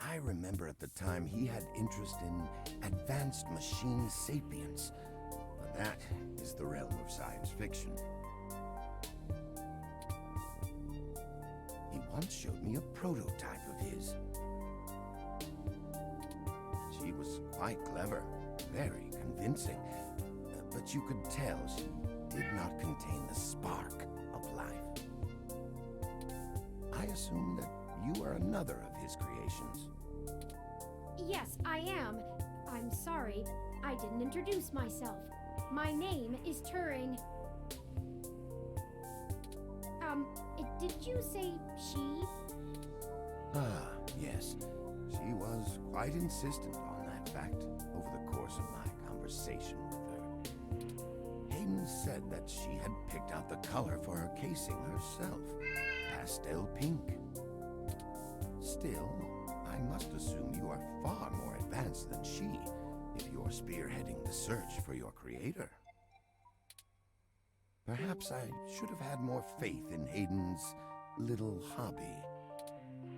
I remember at the time he had interest in advanced machine sapience, but that is the realm of science fiction. He once showed me a prototype of his. She was quite clever, very convincing, but you could tell she did not contain the spark of life. I assume that you are another of his creations. Yes, I am. I'm sorry, I didn't introduce myself. My name is Turing. Did you say she? Ah, yes. She was quite insistent on that fact over the course of my conversation with her. Hayden said that she had picked out the color for her casing herself, pastel pink. Still, I must assume you are far more advanced than she if you're spearheading the search for your creator. Perhaps I should have had more faith in Hayden's little hobby.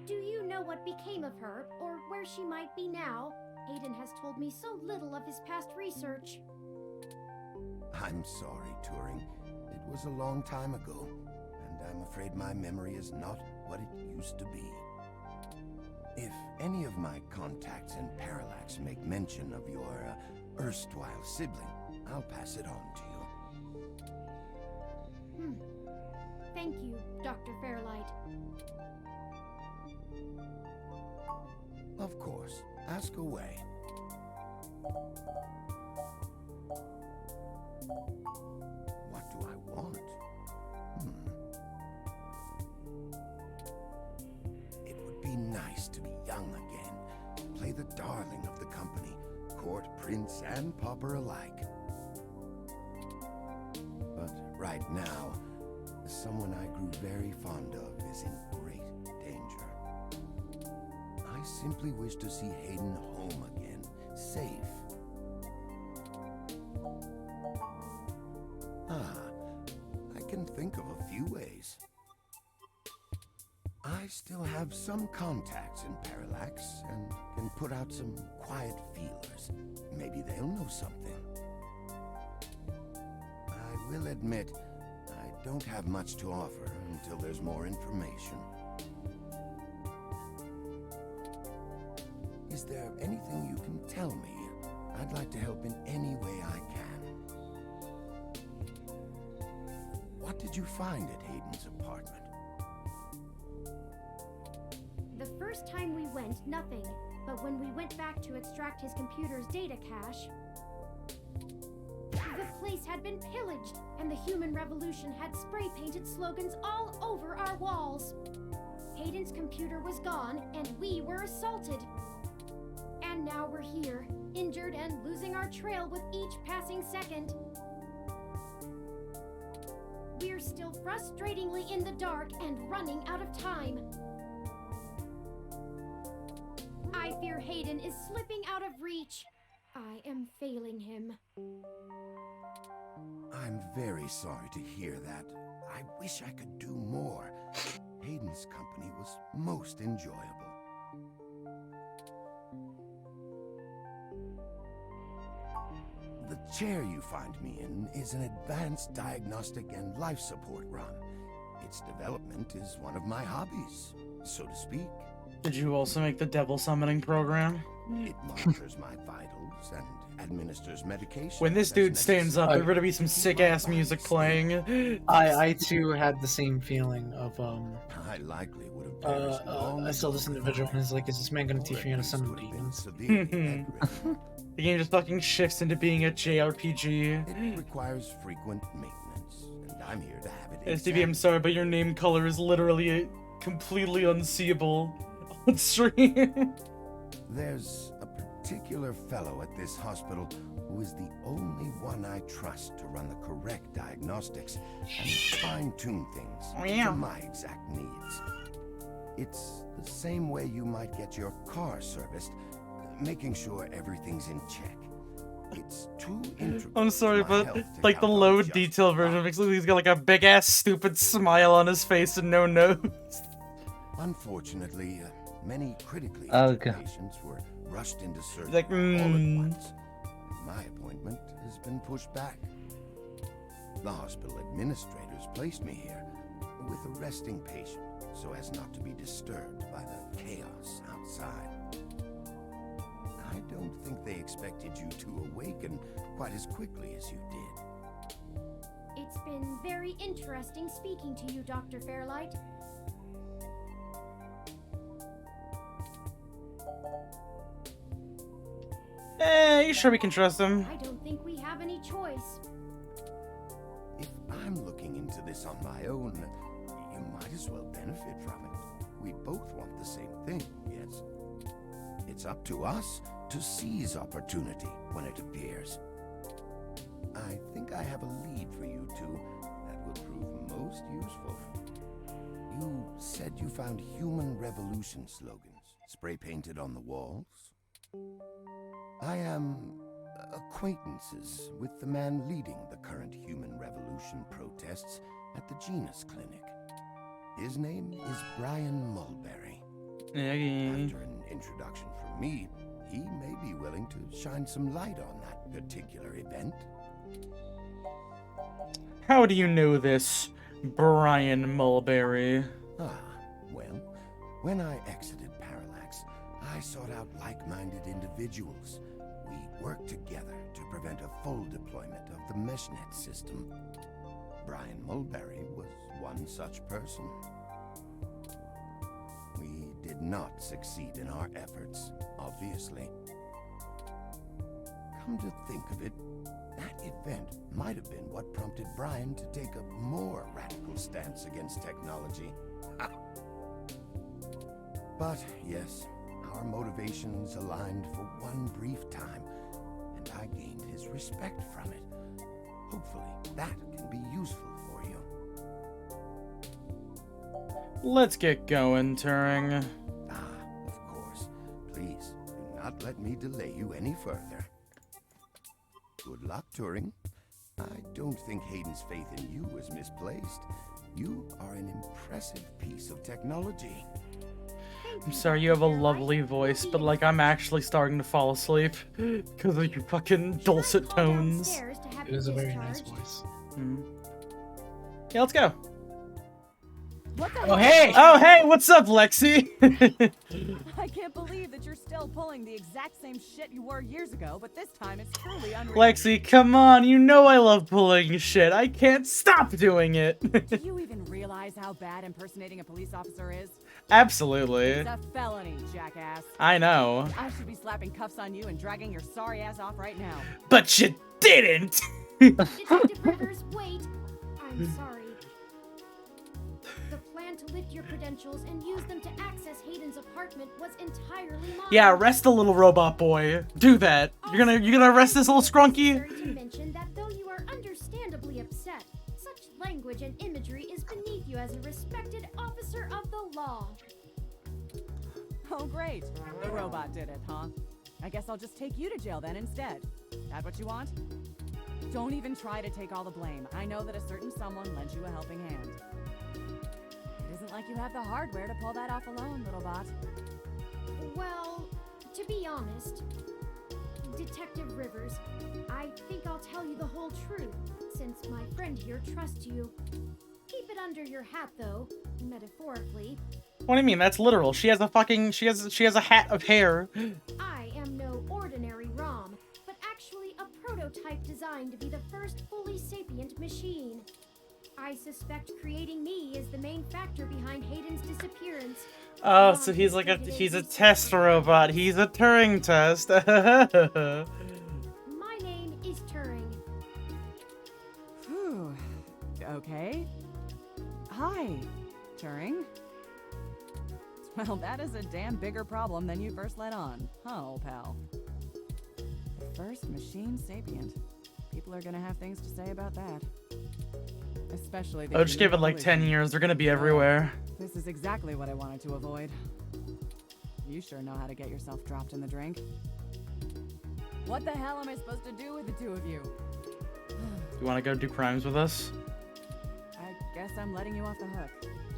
Do you know what became of her, or where she might be now? Hayden has told me so little of his past research. I'm sorry, Turing. It was a long time ago, and I'm afraid my memory is not what it used to be. If any of my contacts in Parallax make mention of your erstwhile sibling, I'll pass it on to you. Thank you, Dr. Fairlight. Of course. Ask away. What do I want? It would be nice to be young again, play the darling of the company, court prince and pauper alike. But right now, someone I grew very fond of is in great danger. I simply wish to see Hayden home again, safe. I can think of a few ways. I still have some contacts in Parallax and can put out some quiet feelers. Maybe they'll know something. I will admit, I don't have much to offer until there's more information. Is there anything you can tell me? I'd like to help in any way I can. What did you find at Hayden's apartment? The first time we went, nothing. But when we went back to extract his computer's data cache, the place had been pillaged, and the human revolution had spray-painted slogans all over our walls. Hayden's computer was gone, and we were assaulted. And now we're here, injured and losing our trail with each passing second. We're still frustratingly in the dark and running out of time. I fear Hayden is slipping out of reach. I am failing him. I'm very sorry to hear that. I wish I could do more. Hayden's company was most enjoyable. The chair you find me in is an advanced diagnostic and life support run. Its development is one of my hobbies, so to speak. Did you also make the devil summoning program? It monitors my vitals and administers medication. When this dude stands up, there's gonna be some sick ass music playing. I too had the same feeling of I likely would have perished long I saw this individual and is like, is this man gonna teach me how to summon demons? severely bedridden. The game just fucking shifts into being a JRPG. It requires frequent maintenance, and I'm here to have it. SDB, I'm sorry, but your name color is literally completely unseeable on stream. There's a particular fellow at this hospital who is the only one I trust to run the correct diagnostics and fine-tune things to my exact needs. It's the same way you might get your car serviced, making sure everything's in check. It's too integral. I'm sorry, to my but health to like the count on low just detail version makes it look like he's got like a big ass stupid smile on his face and no nose. Unfortunately, many critically Oh, injured God. patients were rushed into surgery Like, all at mm. once. My appointment has been pushed back. The hospital administrators placed me here with a resting patient so as not to be disturbed by the chaos outside. I don't think they expected you to awaken quite as quickly as you did. It's been very interesting speaking to you, Dr. Fairlight. You sure we can trust him? I don't think we have any choice. If I'm looking into this on my own, you might as well benefit from it. We both want the same thing, yes? It's up to us to seize opportunity when it appears. I think I have a lead for you two that will prove most useful. You said you found Human Revolution slogans spray-painted on the walls? I am acquaintances with the man leading the current Human Revolution protests at the Genus Clinic. His name is Brian Mulberry. After an introduction from me, he may be willing to shine some light on that particular event. How do you know this, Brian Mulberry? Ah, well, when I exited Parallax, I sought out like-minded individuals. We worked together to prevent a full deployment of the MeshNet system. Brian Mulberry was one such person. We did not succeed in our efforts, obviously. Come to think of it, that event might have been what prompted Brian to take a more radical stance against technology. But yes, our motivations aligned for one brief time, and I gained his respect from it. Hopefully, that can be useful for you. Let's get going, Turing. Of course. Please, do not let me delay you any further. Good luck, Turing. I don't think Hayden's faith in you was misplaced. You are an impressive piece of technology. I'm sorry, you have a lovely voice, but like I'm actually starting to fall asleep because of your fucking dulcet tones. It is a very nice voice. Yeah, let's go. Oh, hey! Oh, hey, what's up, Lexi? I can't believe that you're still pulling the exact same shit you were years ago, but this time it's truly unreal. Lexi, come on, you know I love pulling shit. I can't stop doing it. Do you even realize how bad impersonating a police officer is? Absolutely. It's a felony, jackass. I know. I should be slapping cuffs on you and dragging your sorry ass off right now. But you didn't! Detective Rivers, wait! I'm sorry. The plan to lift your credentials and use them to access Hayden's apartment was entirely mine. Yeah, arrest the little robot boy. Do that. You're gonna arrest this little scrunky? To mention that though you are understandably upset, such language and imagery is beneath you as a respected officer of the law. Oh, great. The robot did it, huh? I guess I'll just take you to jail then instead. That what you want? Don't even try to take all the blame. I know that a certain someone lent you a helping hand. It isn't like you have the hardware to pull that off alone, little bot. Well, to be honest, Detective Rivers, I think I'll tell you the whole truth, since my friend here trusts you. Keep it under your hat, though, metaphorically. What do you mean? That's literal. She has a fucking she has a hat of hair. I am no ordinary ROM, but actually a prototype designed to be the first fully sapient machine. I suspect creating me is the main factor behind Hayden's disappearance. Oh, so he's like he's a test robot. He's a Turing test. My name is Turing. Whew. Okay. Hi, Turing. Well, that is a damn bigger problem than you first let on, huh, old pal? The first machine sapient. People are gonna have things to say about that. Especially the Oh, just give it like 10 years. They're gonna be everywhere. This is exactly what I wanted to avoid. You sure know how to get yourself dropped in the drink. What the hell am I supposed to do with the two of you? You want to go do crimes with us? I guess I'm letting you off the hook.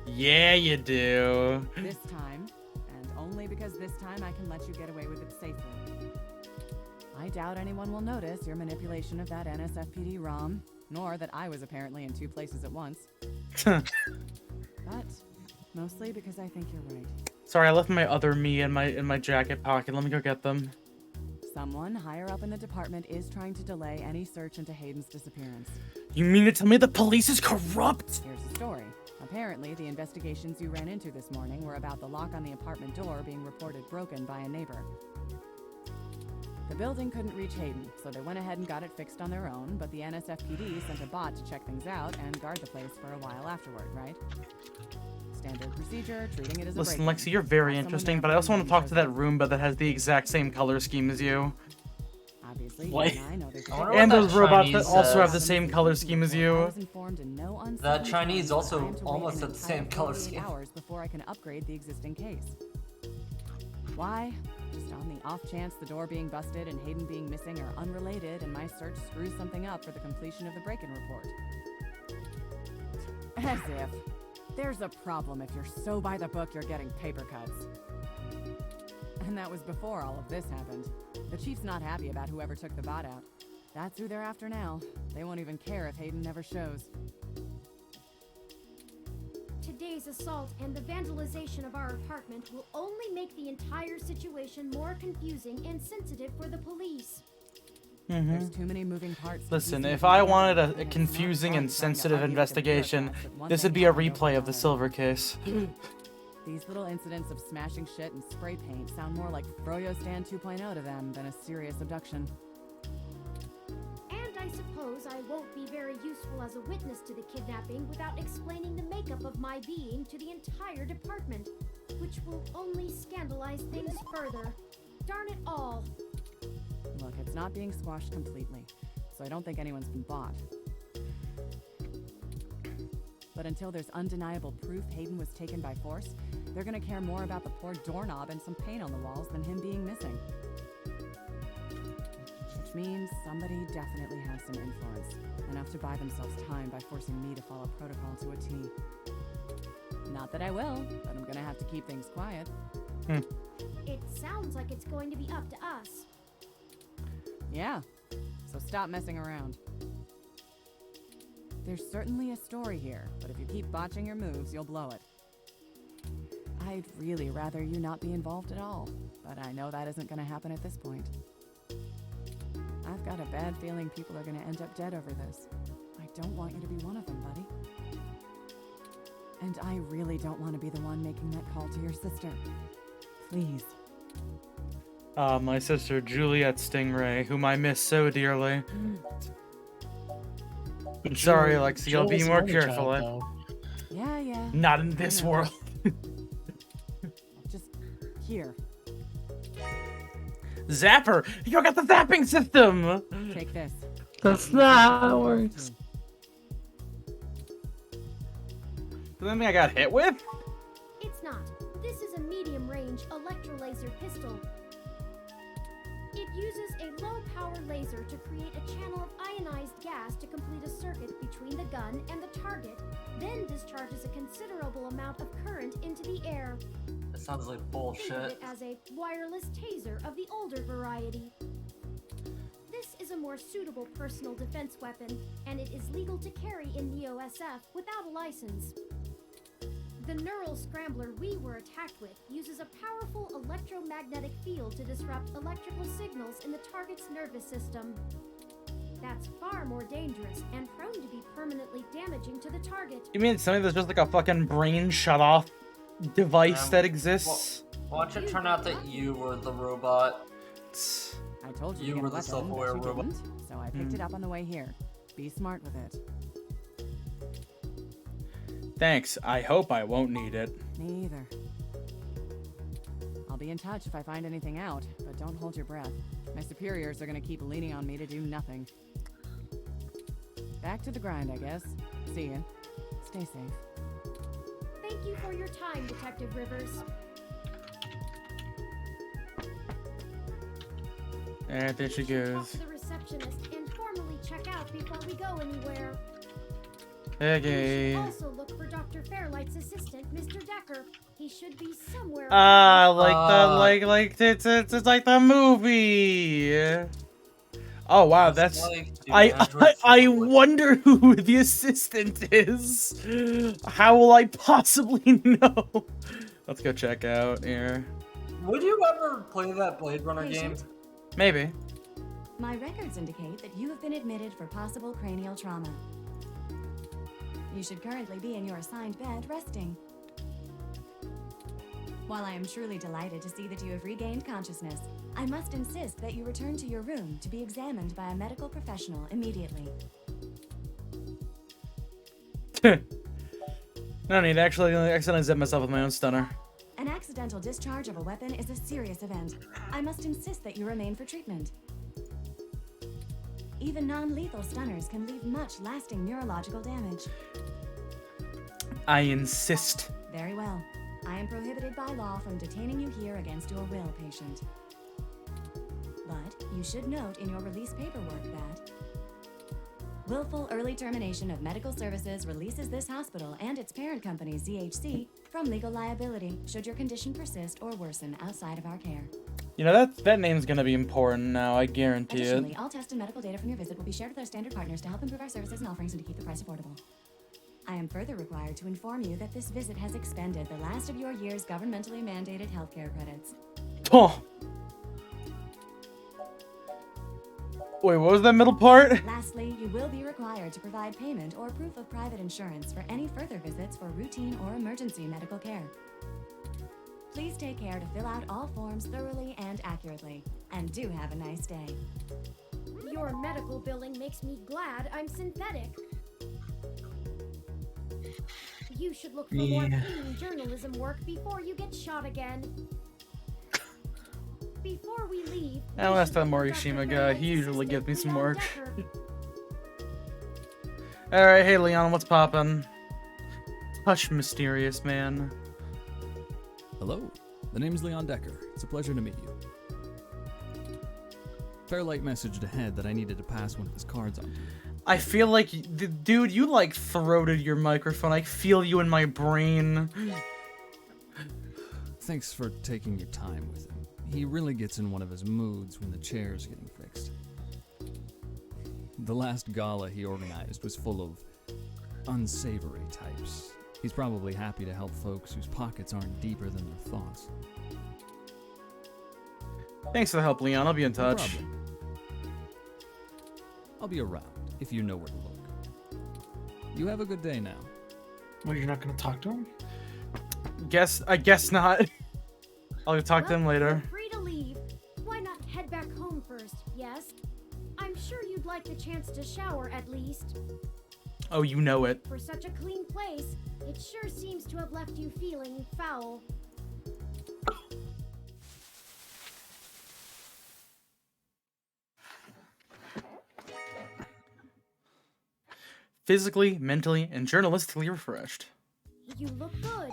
Yeah, you do. This time, and only because this time I can let you get away with it safely. I doubt anyone will notice your manipulation of that NSFPD ROM, nor that I was apparently in two places at once. But mostly because I think you're right. Sorry, I left my other me in my jacket pocket. Let me go get them. Someone higher up in the department is trying to delay any search into Hayden's disappearance. You mean to tell me the police is corrupt? Here's the story. Apparently, the investigations you ran into this morning were about the lock on the apartment door being reported broken by a neighbor. The building couldn't reach Hayden, so they went ahead and got it fixed on their own, but the NSFPD sent a bot to check things out and guard the place for a while afterward, right? Standard procedure, treating it as a Listen, break-in. Lexi, you're very Someone interesting, there but I also want to talk to that shows up. Roomba that has the exact same color scheme as you. Obviously, you What? and I know there's a wonder big And what those that robots that Chinese, also have the same color scheme as I you. was informed in no That uncertain Chinese terms also that I am to wait almost an had the same entire color 48 scheme. hours before I can upgrade the existing case. Why? Just on the off chance the door being busted and Hayden being missing are unrelated and my search screws something up for the completion of the break-in report. As if. There's a problem if you're so by the book you're getting paper cuts. And that was before all of this happened. The chief's not happy about whoever took the bot out. That's who they're after now. They won't even care if Hayden never shows. Today's assault and the vandalization of our apartment will only make the entire situation more confusing and sensitive for the police. There's too many moving parts. to Listen, piece if them I together, wanted and a it's not confusing fun and trying to sensitive argue with the investigation, bureaucrats that one this would thing be a happened over replay of the another. Silver Case. These little incidents of smashing shit and spray paint sound more like Froyo Stand 2.0 to them than a serious abduction. And I suppose I won't be very useful as a witness to the kidnapping without explaining the makeup of my being to the entire department, which will only scandalize things further. Darn it all. Look, it's not being squashed completely, so I don't think anyone's been bought. But until there's undeniable proof Hayden was taken by force, they're gonna care more about the poor doorknob and some paint on the walls than him being missing. Which means somebody definitely has some influence, enough to buy themselves time by forcing me to follow protocol to a T. Not that I will, but I'm gonna have to keep things quiet. It sounds like it's going to be up to us. Yeah, so stop messing around. There's certainly a story here, but if you keep botching your moves, you'll blow it. I'd really rather you not be involved at all, but I know that isn't gonna happen at this point. I've got a bad feeling people are gonna end up dead over this. I don't want you to be one of them, buddy. And I really don't want to be the one making that call to your sister. Please. My sister Juliet Stingray, whom I miss so dearly. I'm sorry, Lexi, I'll be more careful. Yeah. Not in this world. Just here. Zapper! You got the zapping system! Take this. That's not how it works. Does that mean I got hit with? It's not. This is a medium-range electrolaser pistol. It uses a low-power laser to create a channel of ionized gas to complete a circuit between the gun and the target, then discharges a considerable amount of current into the air. That sounds like Think of bullshit. it as a wireless taser of the older variety. This is a more suitable personal defense weapon, and it is legal to carry in Neo SF without a license. The neural scrambler we were attacked with uses a powerful electromagnetic field to disrupt electrical signals in the target's nervous system. That's far more dangerous and prone to be permanently damaging to the target. You mean something that's just like a fucking brain shut-off device that exists? Watch it turn out that you were the robot. I told you You to were get a the weapon, self-aware but you robot. didn't, so I picked it up on the way here. Be smart with it. Thanks. I hope I won't need it. Me either. I'll be in touch if I find anything out, but don't hold your breath. My superiors are gonna keep leaning on me to do nothing. Back to the grind, I guess. See ya. Stay safe. Thank you for your time, Detective Rivers. And there she Talk goes. to the receptionist and formally check out before we go anywhere. Okay. Also look for Dr. Fairlight's assistant, Mr. Decker. He should be somewhere. It's like the movie. Oh wow, that's I wonder who the assistant is. How will I possibly know? Let's go check out here. Would you ever play that Blade Runner game? Maybe. My records indicate that you have been admitted for possible cranial trauma. You should currently be in your assigned bed, resting. While I am truly delighted to see that you have regained consciousness, I must insist that you return to your room to be examined by a medical professional immediately. No need. Actually, I accidentally zipped myself with my own stunner. An accidental discharge of a weapon is a serious event. I must insist that you remain for treatment. Even non-lethal stunners can leave much lasting neurological damage. I insist. Very well. I am prohibited by law from detaining you here against your will, patient. But you should note in your release paperwork that willful early termination of medical services releases this hospital and its parent company, ZHC, from legal liability should your condition persist or worsen outside of our care. You know, that name's gonna be important now, I guarantee it. Additionally, all test and medical data from your visit will be shared with our standard partners to help improve our services and offerings and to keep the price affordable. I am further required to inform you that this visit has expended the last of your year's governmentally mandated healthcare credits. Oh. Wait, what was that middle part? Lastly, you will be required to provide payment or proof of private insurance for any further visits for routine or emergency medical care. Please take care to fill out all forms thoroughly and accurately. And do have a nice day. Your medical billing makes me glad I'm synthetic. You should look for more clean journalism work before you get shot again. Before we leave, I'll ask that Morishima guy. He usually gives me some work. Alright, hey Leon, what's poppin'? Hush, mysterious man. Hello, the name's Leon Decker. It's a pleasure to meet you. Fairlight messaged ahead that I needed to pass one of his cards on to you. I feel like, dude, you like throated your microphone. I feel you in my brain. Thanks for taking your time with him. He really gets in one of his moods when the chair's getting fixed. The last gala he organized was full of unsavory types. He's probably happy to help folks whose pockets aren't deeper than their thoughts. Thanks for the help, Leon. I'll be in No touch. problem. I'll be around if you know where to look. You have a good day now. Well, you're not gonna talk to him? I guess not. I'll talk to him later. Feel free to leave. Why not head back home first, yes? I'm sure you'd like the chance to shower at least. Oh, you know it. For such a clean place, it sure seems to have left you feeling foul. Physically, mentally, and journalistically refreshed. You look good.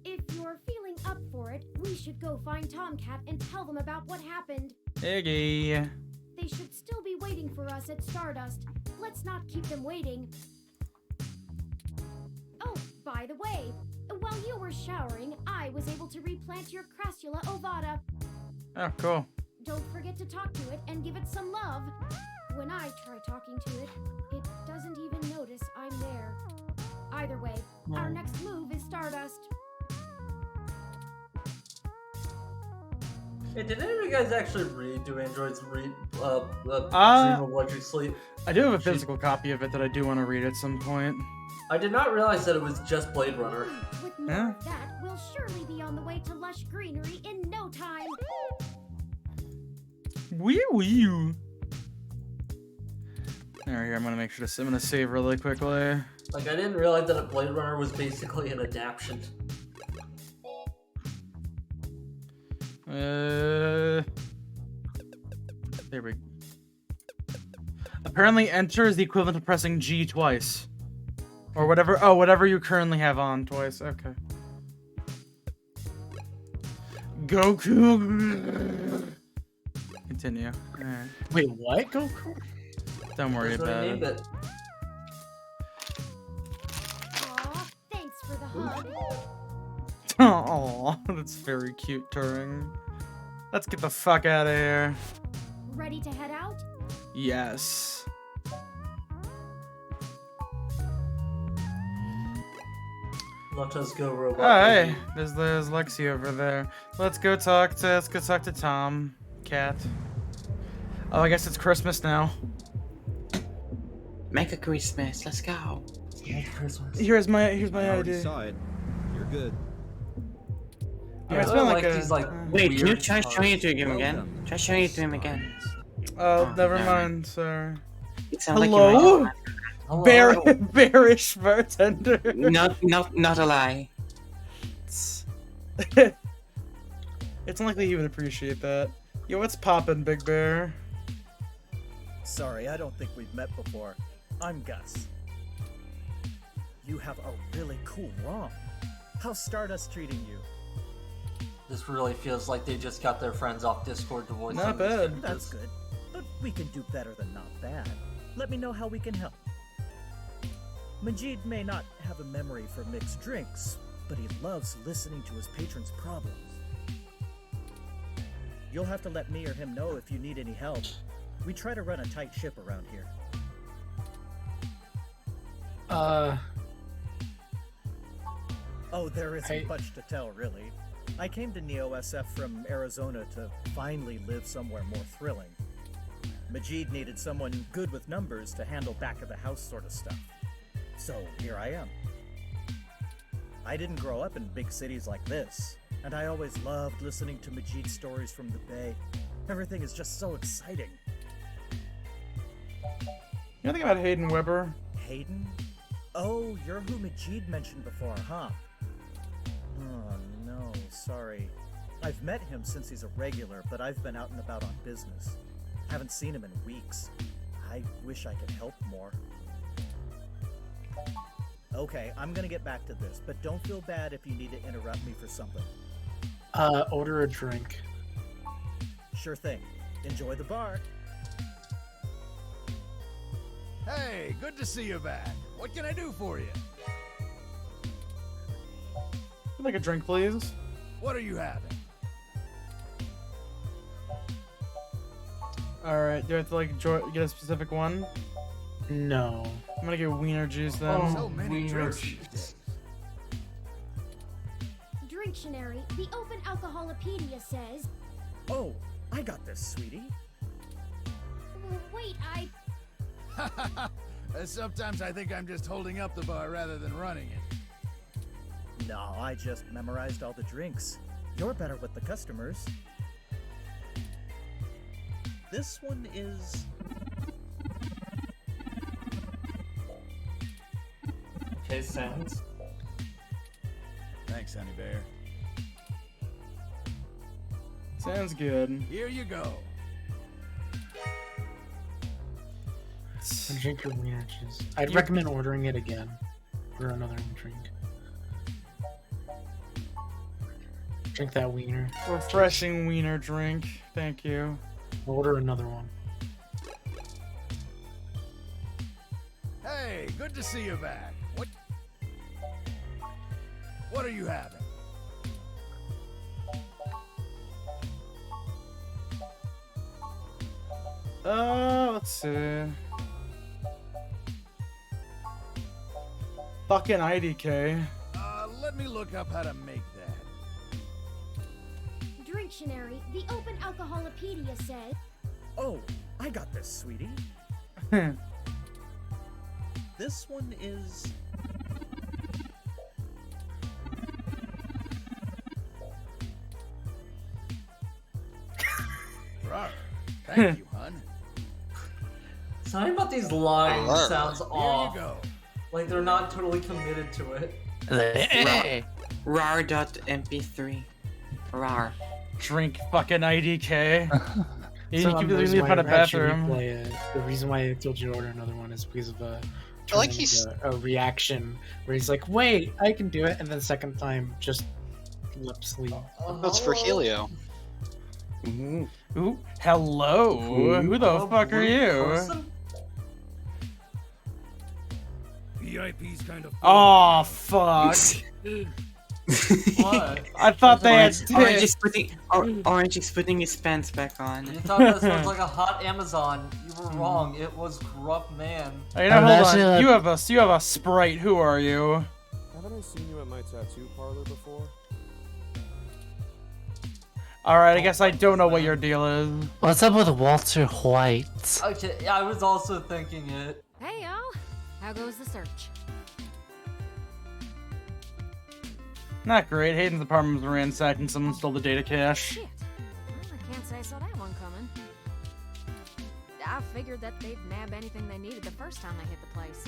If you're feeling up for it, we should go find Tomcat and tell them about what happened. Iggy. They should still be waiting for us at Stardust. Let's not keep them waiting. Oh, by the way, while you were showering, I was able to replant your Crassula ovata. Oh, cool. Don't forget to talk to it and give it some love. When I try talking to it, it doesn't even notice I'm there. Either way, Hey, did any of you guys actually read Do Androids Read Dream of Luxury Sleep? I do have a physical copy of it that I do want to read at some point. I did not realize that it was just Blade Runner. With more Yeah. of that, we'll surely be on the way to lush greenery in no time. Wee wee. Alright, here, I'm gonna make sure to. I'm gonna save really quickly. Like, I didn't realize that Blade Runner was basically an adaptation. There we go. Apparently, enter is the equivalent of pressing G twice. Or whatever. Oh, whatever you currently have on twice. Okay. Goku. Continue. Alright. Wait, what? Goku? Don't worry That's what about I it. named it. Aw, thanks for the hug. Aw, that's very cute, Turing. Let's get the fuck out of here. Ready to head out? Yes. Let us go, robot. Oh, hey, baby. there's Lexi over there. Let's go talk to Tom, Cat. Oh, I guess it's Christmas now. Make a Christmas. Let's go. Christmas. Here's my I already idea. saw it. You're good. Yeah, it's been like a. these, like, Wait, can you weird try showing it to him Well again? done. Try showing it to him again. Oh, never no. mind, sorry. It sounds like you Hello, might Hello? bearish bartender. not a lie. It's unlikely he would appreciate that. Yo, what's poppin', Big Bear? Sorry, I don't think we've met before. I'm Gus. You have a really cool ROM. How's Stardust treating you? This really feels like they just got their friends off Discord to voice Not some of these bad. characters. That's good. But we can do better than not bad. Let me know how we can help. Majid may not have a memory for mixed drinks, but he loves listening to his patrons' problems. You'll have to let me or him know if you need any help. We try to run a tight ship around here. Oh, there isn't much to tell, really. I came to NeoSF from Arizona to finally live somewhere more thrilling. Majid needed someone good with numbers to handle back-of-the-house sort of stuff. So here I am. I didn't grow up in big cities like this, and I always loved listening to Majid's stories from the Bay. Everything is just so exciting. You know anything about Hayden Weber? Hayden? Oh, you're who Majid mentioned before, huh? Oh, no, sorry. I've met him since he's a regular, but I've been out and about on business. Haven't seen him in weeks. I wish I could help more. Okay, I'm gonna get back to this, but don't feel bad if you need to interrupt me for something. Order a drink. Sure thing. Enjoy the bar. Hey, good to see you back. What can I do for you? I'd like a drink, please. What are you having? Alright, do I have to like get a specific one? No. I'm gonna get wiener juice then. So many drinks these days. Dictionary, the Open Alcoholopedia says. Oh, I got this, sweetie. Wait, Sometimes I think I'm just holding up the bar rather than running it. No, I just memorized all the drinks. You're better with the customers. This one is... Okay, sounds. Thanks, Honey Bear. Sounds good. Here you go. Drink your wiener juice. I'd recommend ordering it again for another drink. Drink that wiener. Refreshing wiener drink. Thank you. Order another one. Hey, good to see you back. What are you having? Let's see. Fucking IDK. Let me look up how to make that. Dictionary, the Open Alcoholopedia says. Oh, I got this, sweetie. This one is. Rawr. Thank you, hon. Something about these lines Rawr. sounds Here you off. go. Like they're not totally committed to it. Rar.mp3. Rar. Drink fucking IDK. You So, keep the leaving reason me why find a I actually bathroom. replay it- the reason why I told you to order another one is because of a like he's- a reaction where he's like, "Wait, I can do it," and then second time just lip sleep. That's for Helio. Ooh, hello. Who the fuck are you? VIP's kind of. Oh fuck. What? I thought they had Orange is tits. Orange is putting his pants back on. You thought this was like a hot Amazon. You were wrong. It was Corrupt Man. Hey, now hold on. You have a Sprite. Who are you? Haven't I seen you at my tattoo parlor before? All right, I guess I don't know what your deal is. What's up with Walter White? Okay, I was also thinking it. Hey y'all, how goes the search? Not great. Hayden's apartment was ransacked and someone stole the data cache. Shit. Well, I can't say I saw that one coming. I figured that they'd nab anything they needed the first time they hit the place.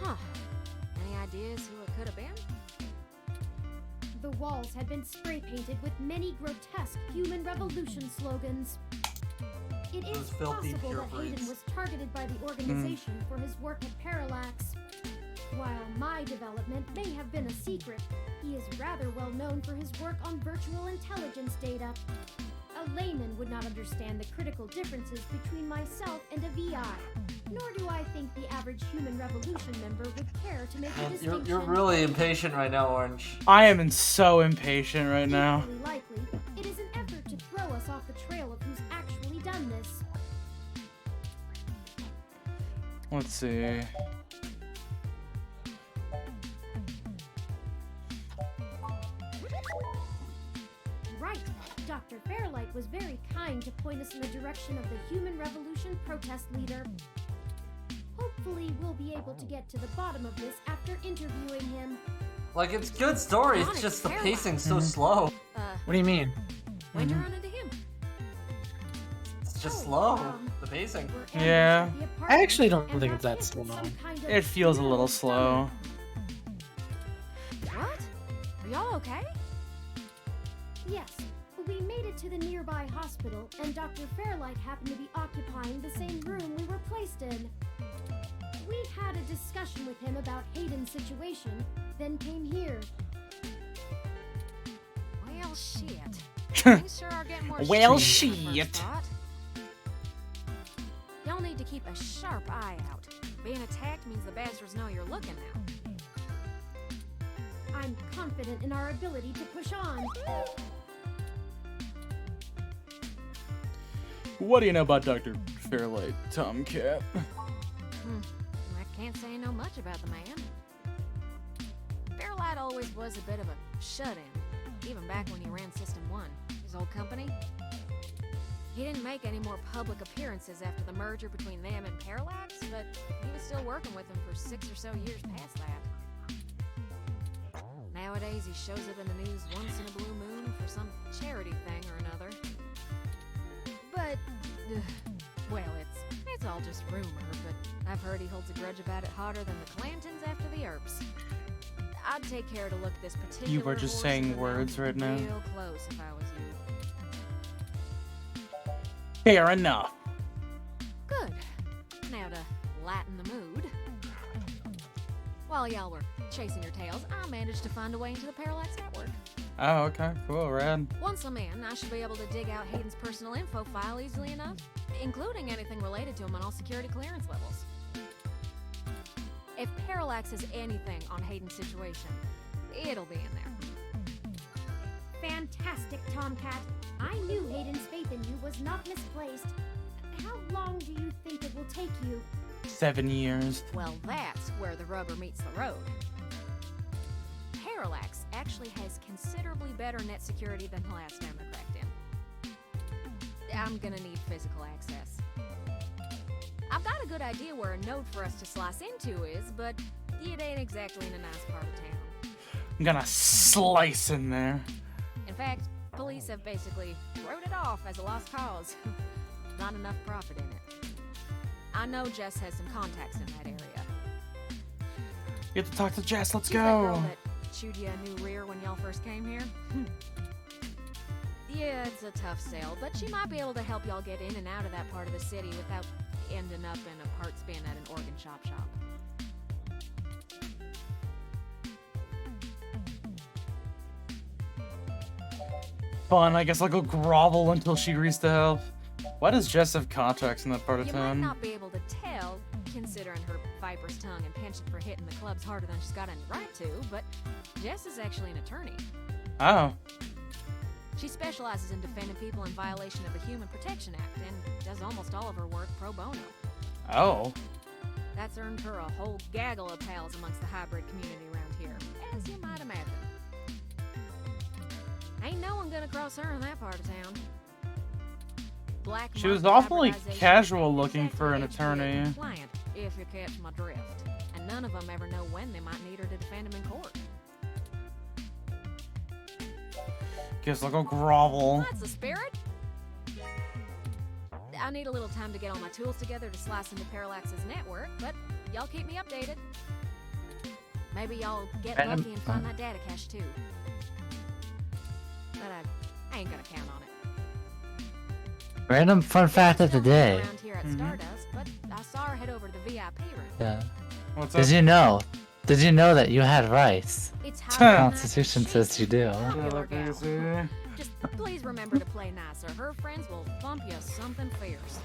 Huh. Any ideas who it could have been? The walls had been spray painted with many grotesque human revolution slogans. It is Those filthy possible that purebreds. Hayden was targeted by the organization for his work at Parallax. While my development may have been a secret, he is rather well known for his work on virtual intelligence data. A layman would not understand the critical differences between myself and a VI, nor do I think the average human revolution member would care to make a distinction. You're really impatient right now, Orange. I am so impatient right now. Equally likely, it is an effort to throw us off the trail of who's actually done this. Let's see. Right. Dr. Fairlight was very kind to point us in the direction of the Human Revolution protest leader. Hopefully, we'll be able to get to the bottom of this after interviewing him. Like, it's good story, it's just the pacing's so slow. What do you mean? When'd you run into him? It's just slow, the pacing. Yeah. I actually don't think it's that slow. It feels a little slow. What? Are y'all okay? Yes, we made it to the nearby hospital, and Dr. Fairlight happened to be occupying the same room we were placed in. We had a discussion with him about Hayden's situation, then came here. Well, shit. Things sure are getting more Well, strange than I shit. first thought. Y'all need to keep a sharp eye out. Being attacked means the bastards know you're looking now. I'm confident in our ability to push on. What do you know about Dr. Fairlight, Tomcat? I can't say I know much about the man. Fairlight always was a bit of a shut-in, even back when he ran System 1, his old company. He didn't make any more public appearances after the merger between them and Parallax, but he was still working with them for 6 or so years past that. Nowadays, he shows up in the news once in a blue moon for some charity thing or another. But, well, it's all just rumor, but I've heard he holds a grudge about it hotter than the Clantons after the Earps. I'd take care to look this particular You were just horse saying in the words mouth right now. real close if I was you. Fair enough. Good. Now to lighten the mood. While y'all were chasing your tails, I managed to find a way into the Parallax network. Oh, okay, cool, rad. Once I'm in, I should be able to dig out Hayden's personal info file easily enough, including anything related to him on all security clearance levels. If Parallax has anything on Hayden's situation, it'll be in there. Fantastic, Tomcat. I knew Hayden's faith in you was not misplaced. How long do you think it will take you? 7 years. Well, that's where the rubber meets the road. Parallax actually has considerably better net security than the last time I cracked in. I'm gonna need physical access. I've got a good idea where a node for us to slice into is, but it ain't exactly in a nice part of town. I'm gonna slice in there. In fact, police have basically wrote it off as a lost cause. Not enough profit in it. I know Jess has some contacts in that area. You have to talk to Jess. Let's She's that girl go. that chewed you a new rear when y'all first came here. Yeah, it's a tough sell, but she might be able to help y'all get in and out of that part of the city without ending up in a parts bin at an organ shop. Fun. I guess I'll go grovel until she agrees to help. Why does Jess have contacts in that part of You might town? not be able to tell, considering her viper's tongue and penchant for hitting the clubs harder than she's got any right to, but Jess is actually an attorney. Oh. She specializes in defending people in violation of the Human Protection Act and does almost all of her work pro bono. Oh. That's earned her a whole gaggle of pals amongst the hybrid community around here, as you might imagine. Ain't no one gonna cross her in that part of town. Black She was market awfully advertisation casual looking for an exactly attorney. compliant, if you catch my drift. And none of them ever know when they might need her to defend them in court. Guess I'll go grovel. That's the spirit. I need a little time to get all my tools together to slice into Parallax's network, but y'all keep me updated. Maybe y'all get Random- lucky and find that data cache too. But I ain't gonna count on it. Random fun fact of the day. Around here at Stardust, but I saw her head over to the VIP room. Yeah. What's Did you know? Did you know that you had rights? It's The how Constitution says you do. Just please remember to play nicer. Her friends will bump you something fierce.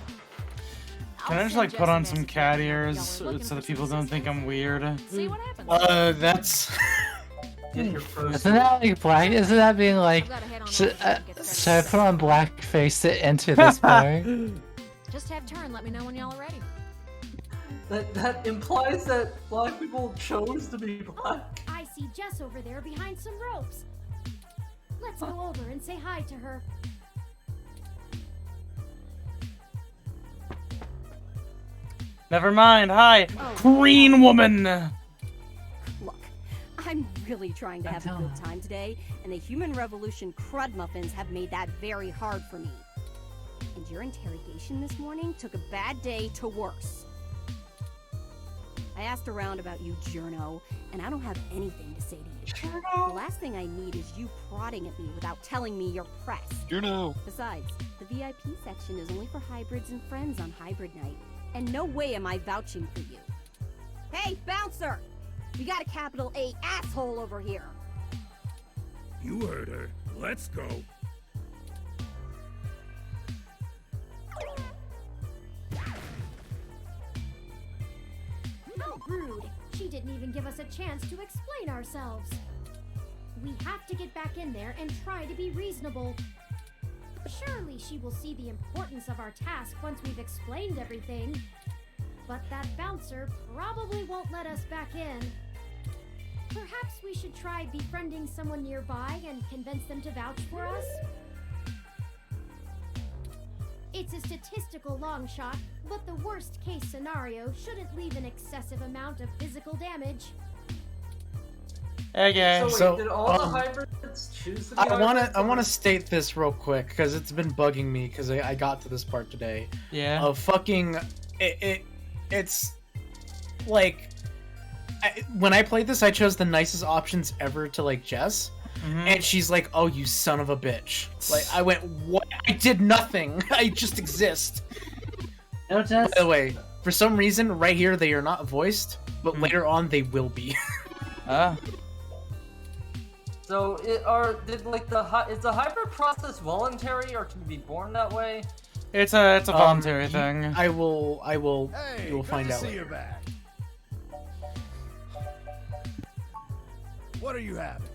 Can I just like put on some cat ears so that people don't think I'm weird? See what happens. That's. Isn't that like black? Isn't that being like? Should I put on blackface to enter this bar? Just have turn. Let me know when y'all are ready. That implies that black people chose to be black. I see Jess over there behind some ropes. Let's go over and say hi to her. Never mind. Hi, Oh. green woman. Look, I'm really trying to have a good time today, and the Human Revolution crud muffins have made that very hard for me. And your interrogation this morning took a bad day to worse. I asked around about you, Journo, and I don't have anything to say to you. The last thing I need is you prodding at me without telling me you're pressed. Journo. Besides, the VIP section is only for hybrids and friends on Hybrid Night, and no way am I vouching for you. Hey, bouncer! We got a capital A asshole over here. You heard her. Let's go. How rude! She didn't even give us a chance to explain ourselves. We have to get back in there and try to be reasonable. Surely she will see the importance of our task once we've explained everything. But that bouncer probably won't let us back in. Perhaps we should try befriending someone nearby and convince them to vouch for us? It's a statistical long shot, but the worst case scenario shouldn't leave an excessive amount of physical damage. Okay. So wait, did all the hybrids choose to be hybrids? I wanna state this real quick because it's been bugging me because I got to this part today. Yeah. Of fucking it's like when I played this, I chose the nicest options ever to like Jess. And she's like, "Oh, you son of a bitch!" Like I went, "What? I did nothing. I just exist." No, Jess. By the way, for some reason, right here they are not voiced, but later on they will be. Ah. So is the hybrid process voluntary or can you be born that way? It's a voluntary thing. I will. Hey, you will find good to out see later. you back. What are you having?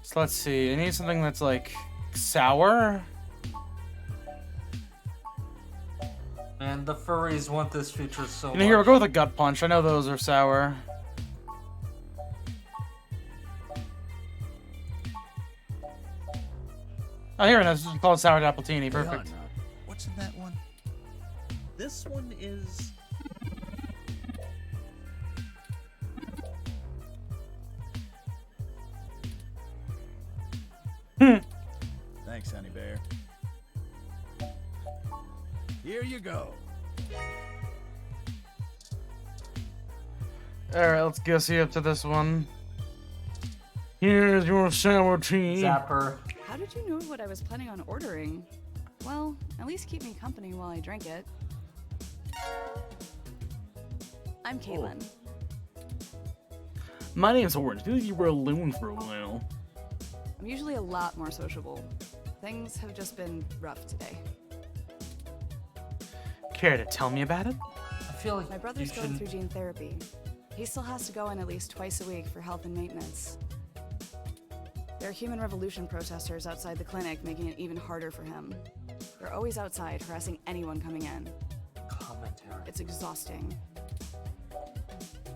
So let's see. I need something that's like sour. And the furries want this feature so You know, here we'll much. go with a gut punch. I know those are sour. Oh, here it is. It's called Sour Appletini. Perfect. Hang on now. What's in that one? This one is. Thanks, Honey Bear. Here you go. Alright, let's guess you up to this one. Here's your sour tea. Zapper. How did you know what I was planning on ordering? Well, at least keep me company while I drink it. I'm Caitlin. My name's Orange. I feel like you were alone for a while. I'm usually a lot more sociable. Things have just been rough today. Care to tell me about it? I feel like my brother's going through gene therapy. He still has to go in at least twice a week for health and maintenance. There are Human Revolution protesters outside the clinic, making it even harder for him. They're always outside, harassing anyone coming in. Commentary. It's exhausting.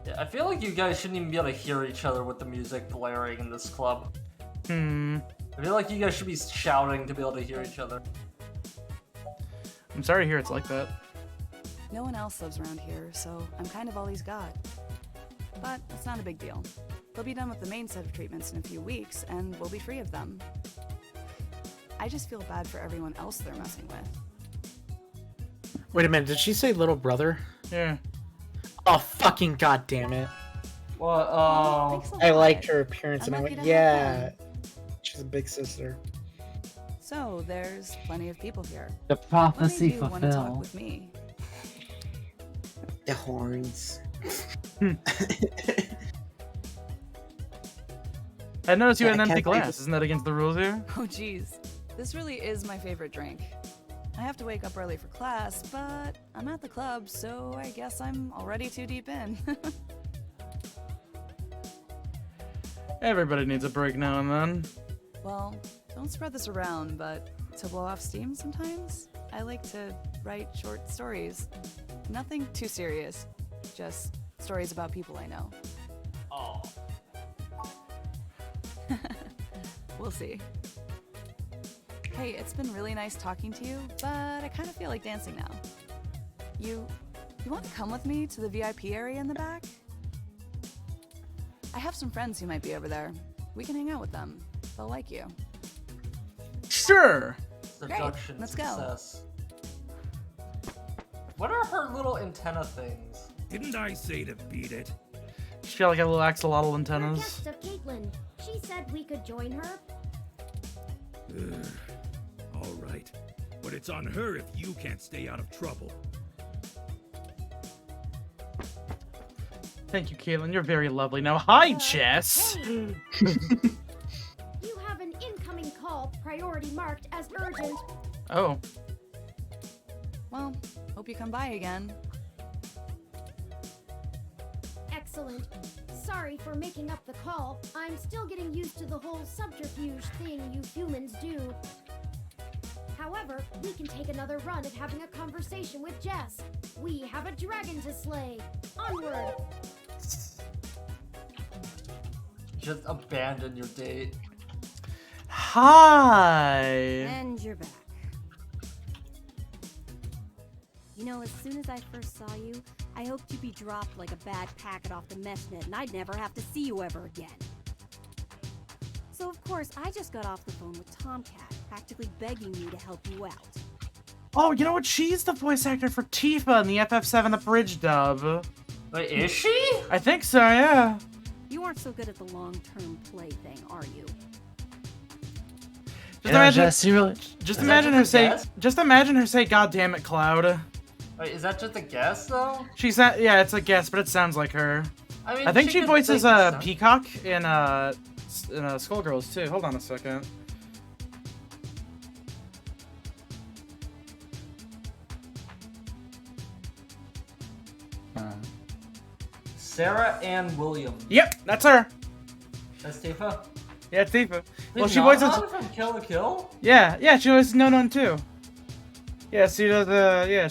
Yeah, I feel like you guys shouldn't even be able to hear each other with the music blaring in this club. I feel like you guys should be shouting to be able to hear each other. I'm sorry to hear it's like that. No one else lives around here, so I'm kind of all he's got. But it's not a big deal. He'll be done with the main set of treatments in a few weeks, and we'll be free of them. I just feel bad for everyone else they're messing with. Wait a minute, did she say little brother? Yeah. Oh, fucking goddamn it. What? I liked her appearance and I I'm went, lucky to have yeah. She's a big sister. So there's plenty of people here. The prophecy what made you want to talk fulfilled. with me? The horns. I noticed you Yeah, had an I empty can't believe glass. Isn't that against the rules here? Oh geez, this really is my favorite drink. I have to wake up early for class, but I'm at the club, so I guess I'm already too deep in. Everybody needs a break now and then. Well, don't spread this around, but to blow off steam sometimes, I like to write short stories. Nothing too serious, just stories about people I know. Oh. We'll see. Hey, it's been really nice talking to you, but I kind of feel like dancing now. You want to come with me to the VIP area in the back? I have some friends who might be over there. We can hang out with them. They'll like you. Sure. Seduction let's go. success. What are her little antenna things? Didn't I say to beat it? She got like a little axolotl antennas. Guest of Caitlin. She said we could join her. All right. But it's on her if you can't stay out of trouble. Thank you, Caitlin. You're very lovely. Now, hi, Jess. You have an incoming call, priority marked as urgent. Oh. Well, hope you come by again. Excellent. Sorry for making up the call. I'm still getting used to the whole subterfuge thing you humans do. However, we can take another run at having a conversation with Jess. We have a dragon to slay. Onward! Just abandon your date. Hi. And you're back. You know, as soon as I first saw you, I hoped you'd be dropped like a bad packet off the mesh net and I'd never have to see you ever again. So of course, I just got off the phone with Tomcat, practically begging me to help you out. Oh, you know what? She's the voice actor for Tifa in the FF7 Abridged dub. Wait, is she? I think so, yeah. You aren't so good at the long-term play thing, are you? Just imagine, Jess, you really... just Is imagine that her just a say, guess? just imagine her say, "God damn it, Cloud." Wait, is that just a guess though? She said, yeah, it's a guess, but it sounds like her. I mean, I think she could voices think so. Peacock in Skullgirls too. Hold on a second. Sarah Ann Williams. Yep, that's her. That's Tifa? Yeah, it's Tifa. Well, Did she voices. Nana from Kill la Kill? Yeah, she voices No too. Yeah, she does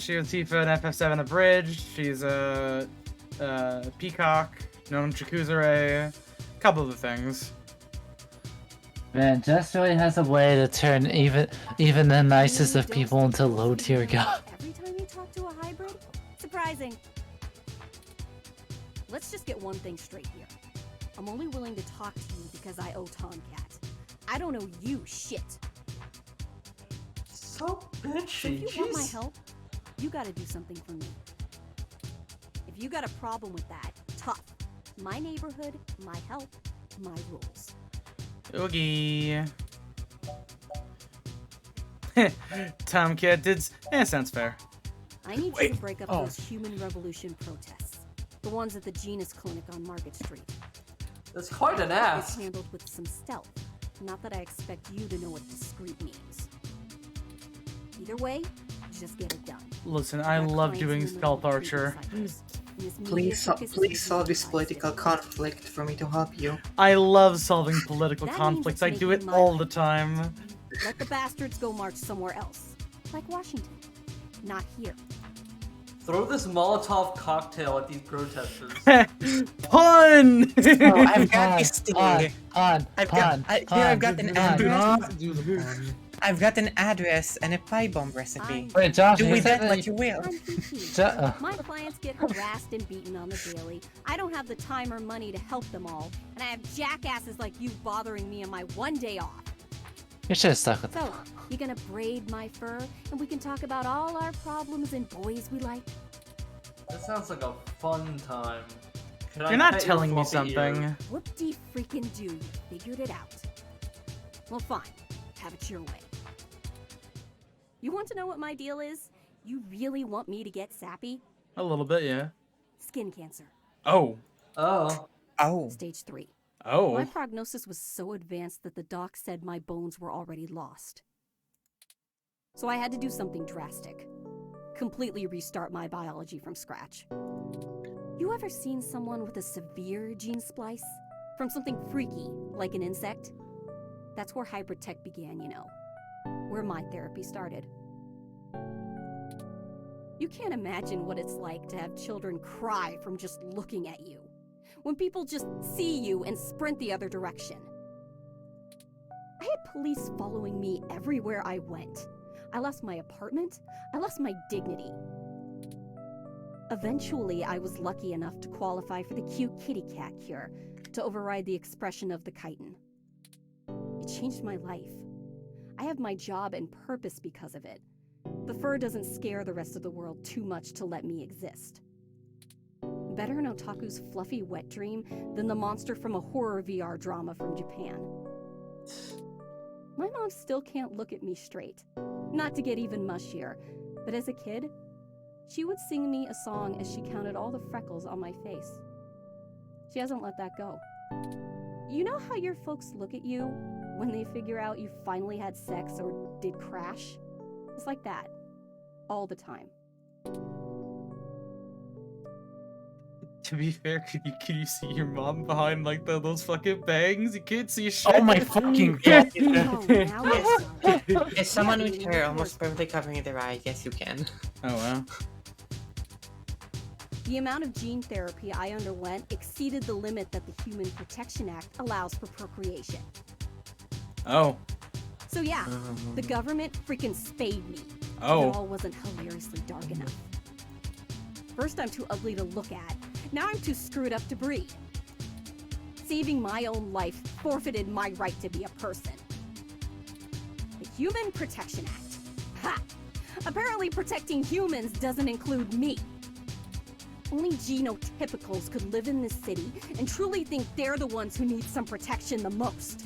she was Tifa in FF7 Abridged. She's Peacock, known Chikuzure, a couple of the things. Man, Jess really has a way to turn even the nicest of people into low tier god. Every time you talk to a hybrid? Surprising. Let's just get one thing straight here. I'm only willing to talk to you because I owe Tomcat. I don't owe you shit. So So bitchy. if you want my help, you gotta do something for me. If you got a problem with that, tough. My neighborhood, my help, my rules. Okay. Tomcat did. Sounds fair. I need you to break up those Human Revolution protests. The ones at the Genus Clinic on Market Street. That's quite an ass. It's handled with some stealth. Not that I expect you to know what discreet means. Either way, just get it done. Listen, I love doing stealth archer. Please solve this political conflict for me to help you. I love solving political That means conflicts. it's I do it making my all life the time. Let the bastards go march somewhere else. Like Washington. Not here. Throw this Molotov cocktail at these protesters. Pun! Oh, I've got this thing. Pun. I've got an address. I've got an address and a pie bomb recipe. Wait, Josh, do you with said that that what you will. My clients get harassed and beaten on the daily. I don't have the time or money to help them all. And I have jackasses like you bothering me on my one day off. You should have stuck with So, you gonna braid my fur and we can talk about all our problems and boys we like? That sounds like a fun time. Can I You're not pet your telling me fluffy something. ear? Whoop-de freaking do, you figured it out. Well, fine. Have it your way. You want to know what my deal is? You really want me to get sappy? A little bit, yeah. Skin cancer. Oh. Oh. Stage 3. Oh. My prognosis was so advanced that the doc said my bones were already lost. So I had to do something drastic. Completely restart my biology from scratch. You ever seen someone with a severe gene splice? From something freaky, like an insect? That's where hybrid tech began, you know. Where my therapy started. You can't imagine what it's like to have children cry from just looking at you. When people just see you and sprint the other direction. I had police following me everywhere I went. I lost my apartment. I lost my dignity. Eventually, I was lucky enough to qualify for the cute kitty cat cure to override the expression of the chitin. It changed my life. I have my job and purpose because of it. The fur doesn't scare the rest of the world too much to let me exist. Better an otaku's fluffy wet dream than the monster from a horror VR drama from Japan. My mom still can't look at me straight. Not to get even mushier, but as a kid, she would sing me a song as she counted all the freckles on my face. She hasn't let that go. You know how your folks look at you when they figure out you finally had sex or did crash? It's like that. All the time. To be fair, can you see your mom behind like those fucking bangs? You can't see shit. Oh my fucking god. Yes. Is someone with hair almost perfectly covering their eye? Yes, you can. Oh wow. The amount of gene therapy I underwent exceeded the limit that the Human Protection Act allows for procreation. Oh. So yeah, the government freaking spayed me. Oh. It all wasn't hilariously dark enough. First I'm too ugly to look at. Now I'm too screwed up to breed. Saving my own life forfeited my right to be a person. The Human Protection Act. Ha! Apparently protecting humans doesn't include me. Only genotypicals could live in this city and truly think they're the ones who need some protection the most.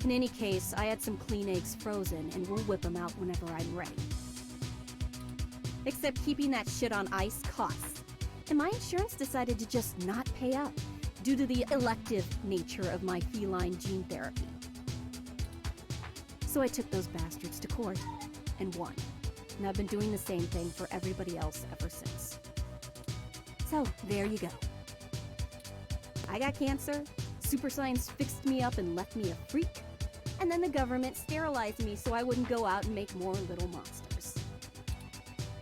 In any case, I had some clean eggs frozen and we'll whip them out whenever I'm ready. Except keeping that shit on ice costs. And my insurance decided to just not pay up due to the elective nature of my feline gene therapy. So I took those bastards to court and won. And I've been doing the same thing for everybody else ever since. So, there you go. I got cancer, super science fixed me up and left me a freak, and then the government sterilized me so I wouldn't go out and make more little monsters.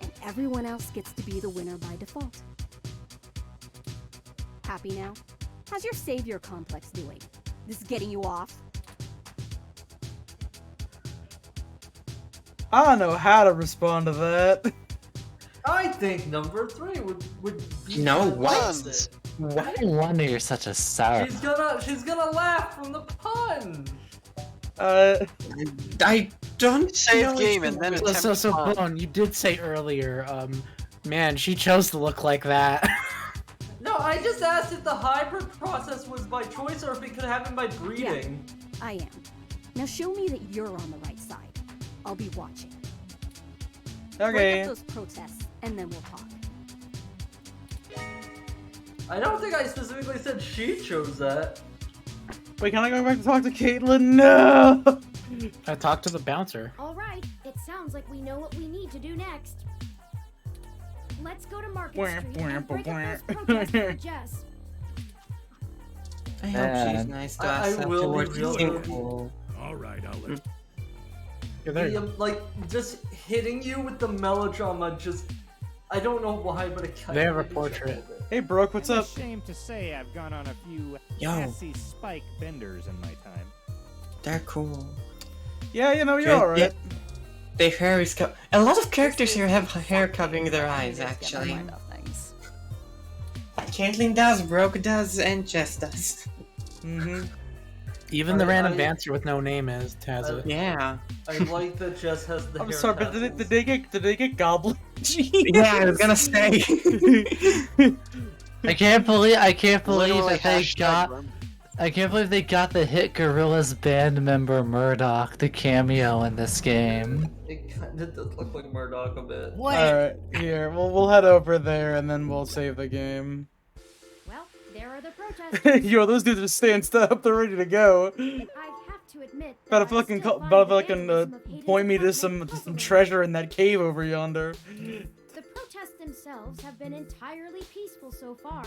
And everyone else gets to be the winner by default. Happy now? How's your savior complex doing? This is getting you off? I don't know how to respond to that. I think number 3 would be No, what? fantastic. Why no wonder you're such a sour. She's gonna laugh from the pun. I don't Save know game if- and then So Bone, you did say earlier, man, she chose to look like that. No, I just asked if the hybrid process was by choice or if it could happen by breeding. I am. Now show me that you're on the right side. I'll be watching. Okay. Break up those protests, and then we'll talk. I don't think I specifically said she chose that. Wait, can I go back to talk to Caitlin? No! I talked to the bouncer. All right, it sounds like we know what we need to do next. Let's go to Market Street and break up those protests for Jess. I hope she's nice to us I will be afterwards. real Think- cool. All right, I'll let. Like, just hitting you with the melodrama just... I don't know why, but it kind They of... have a portrait. Hey, Brooke, what's up? Shame to say I've gone on a few Yo. sassy spike benders in my time. They're cool. Yeah, you know, you're Yeah, alright. yeah. Their hair is a lot of characters here have hair covering their eyes, actually. Caitlyn does, Brooke does, and Jess does. Mm-hmm. Even the random bouncer with no name has it. Yeah. I like that Jess has the I'm hair sorry, but tassels. did they get goblin? Yeah, I was gonna say. I can't believe Literally that they hashtag got. rem- I can't believe they got the hit Gorillaz band member Murdoch the cameo in this game. It kind of does look like Murdoch a bit. Alright, here, we'll head over there and then we'll save the game. Well, there are the protests. Yo, those dudes are staying up, they're ready to go. I have to admit, Better fucking point me to some treasure in that cave over yonder. the protests themselves have been entirely peaceful so far.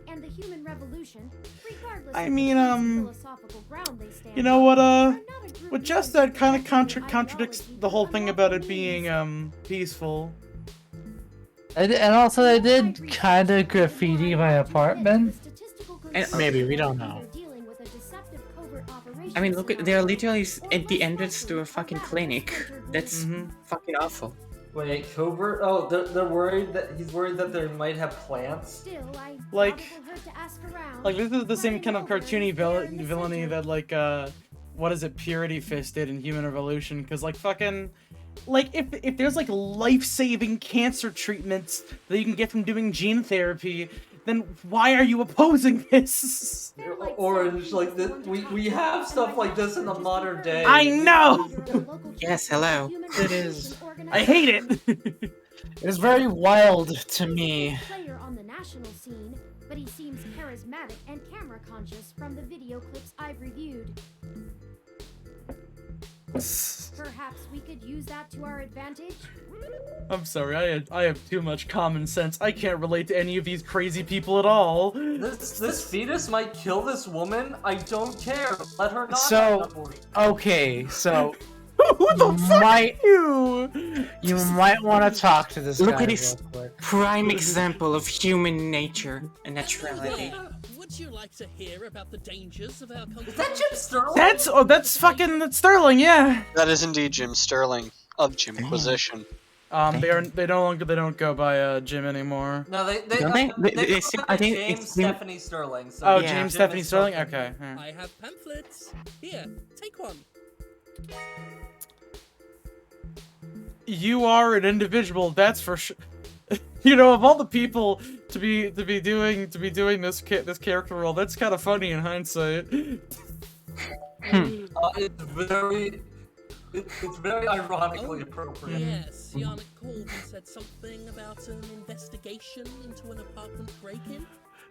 And the human revolution, regardless I of mean, the philosophical ground they stand You know on, what just that kind of contradicts the whole thing about it being peaceful. And also, they did kind of graffiti my apartment. And Maybe, we don't know. I mean, look, they're literally at the entrance to a fucking clinic. That's fucking awful. Wait, covert? Oh, they're worried that he's worried that they might have plants. Like this is the same kind of cartoony villainy that what is it, Purity Fist did in Human Revolution? Because if there's like life-saving cancer treatments that you can get from doing gene therapy, then why are you opposing this? Orange, we have stuff like this in the modern day. I know. Yes, hello. It is. I hate it. It is very wild to me. Player on the national scene, but he seems charismatic and camera conscious from the video clips I've reviewed. Perhaps we could use that to our advantage? I'm sorry, I have too much common sense. I can't relate to any of these crazy people at all. This fetus might kill this woman. I don't care. Let her not have So, an abortion. okay, so you might want to talk to this Look guy at this real quick. prime example of human nature and naturality. Would you like to hear about the dangers of our country? Is that Jim Sterling? That's Sterling, yeah. That is indeed Jim Sterling of Jimquisition. They don't go by Jim anymore. No, they Don't they? They I think James it's Stephanie Sterling. So Oh, yeah. James Jim Stephanie is Sterling? something. Okay. yeah. I have pamphlets. Here, take one. You are an individual, that's for sure. You know, of all the people to be doing this character role, that's kind of funny in hindsight. It's very ironically appropriate. Yes, Yannick called and said something about an investigation into an apartment break-in.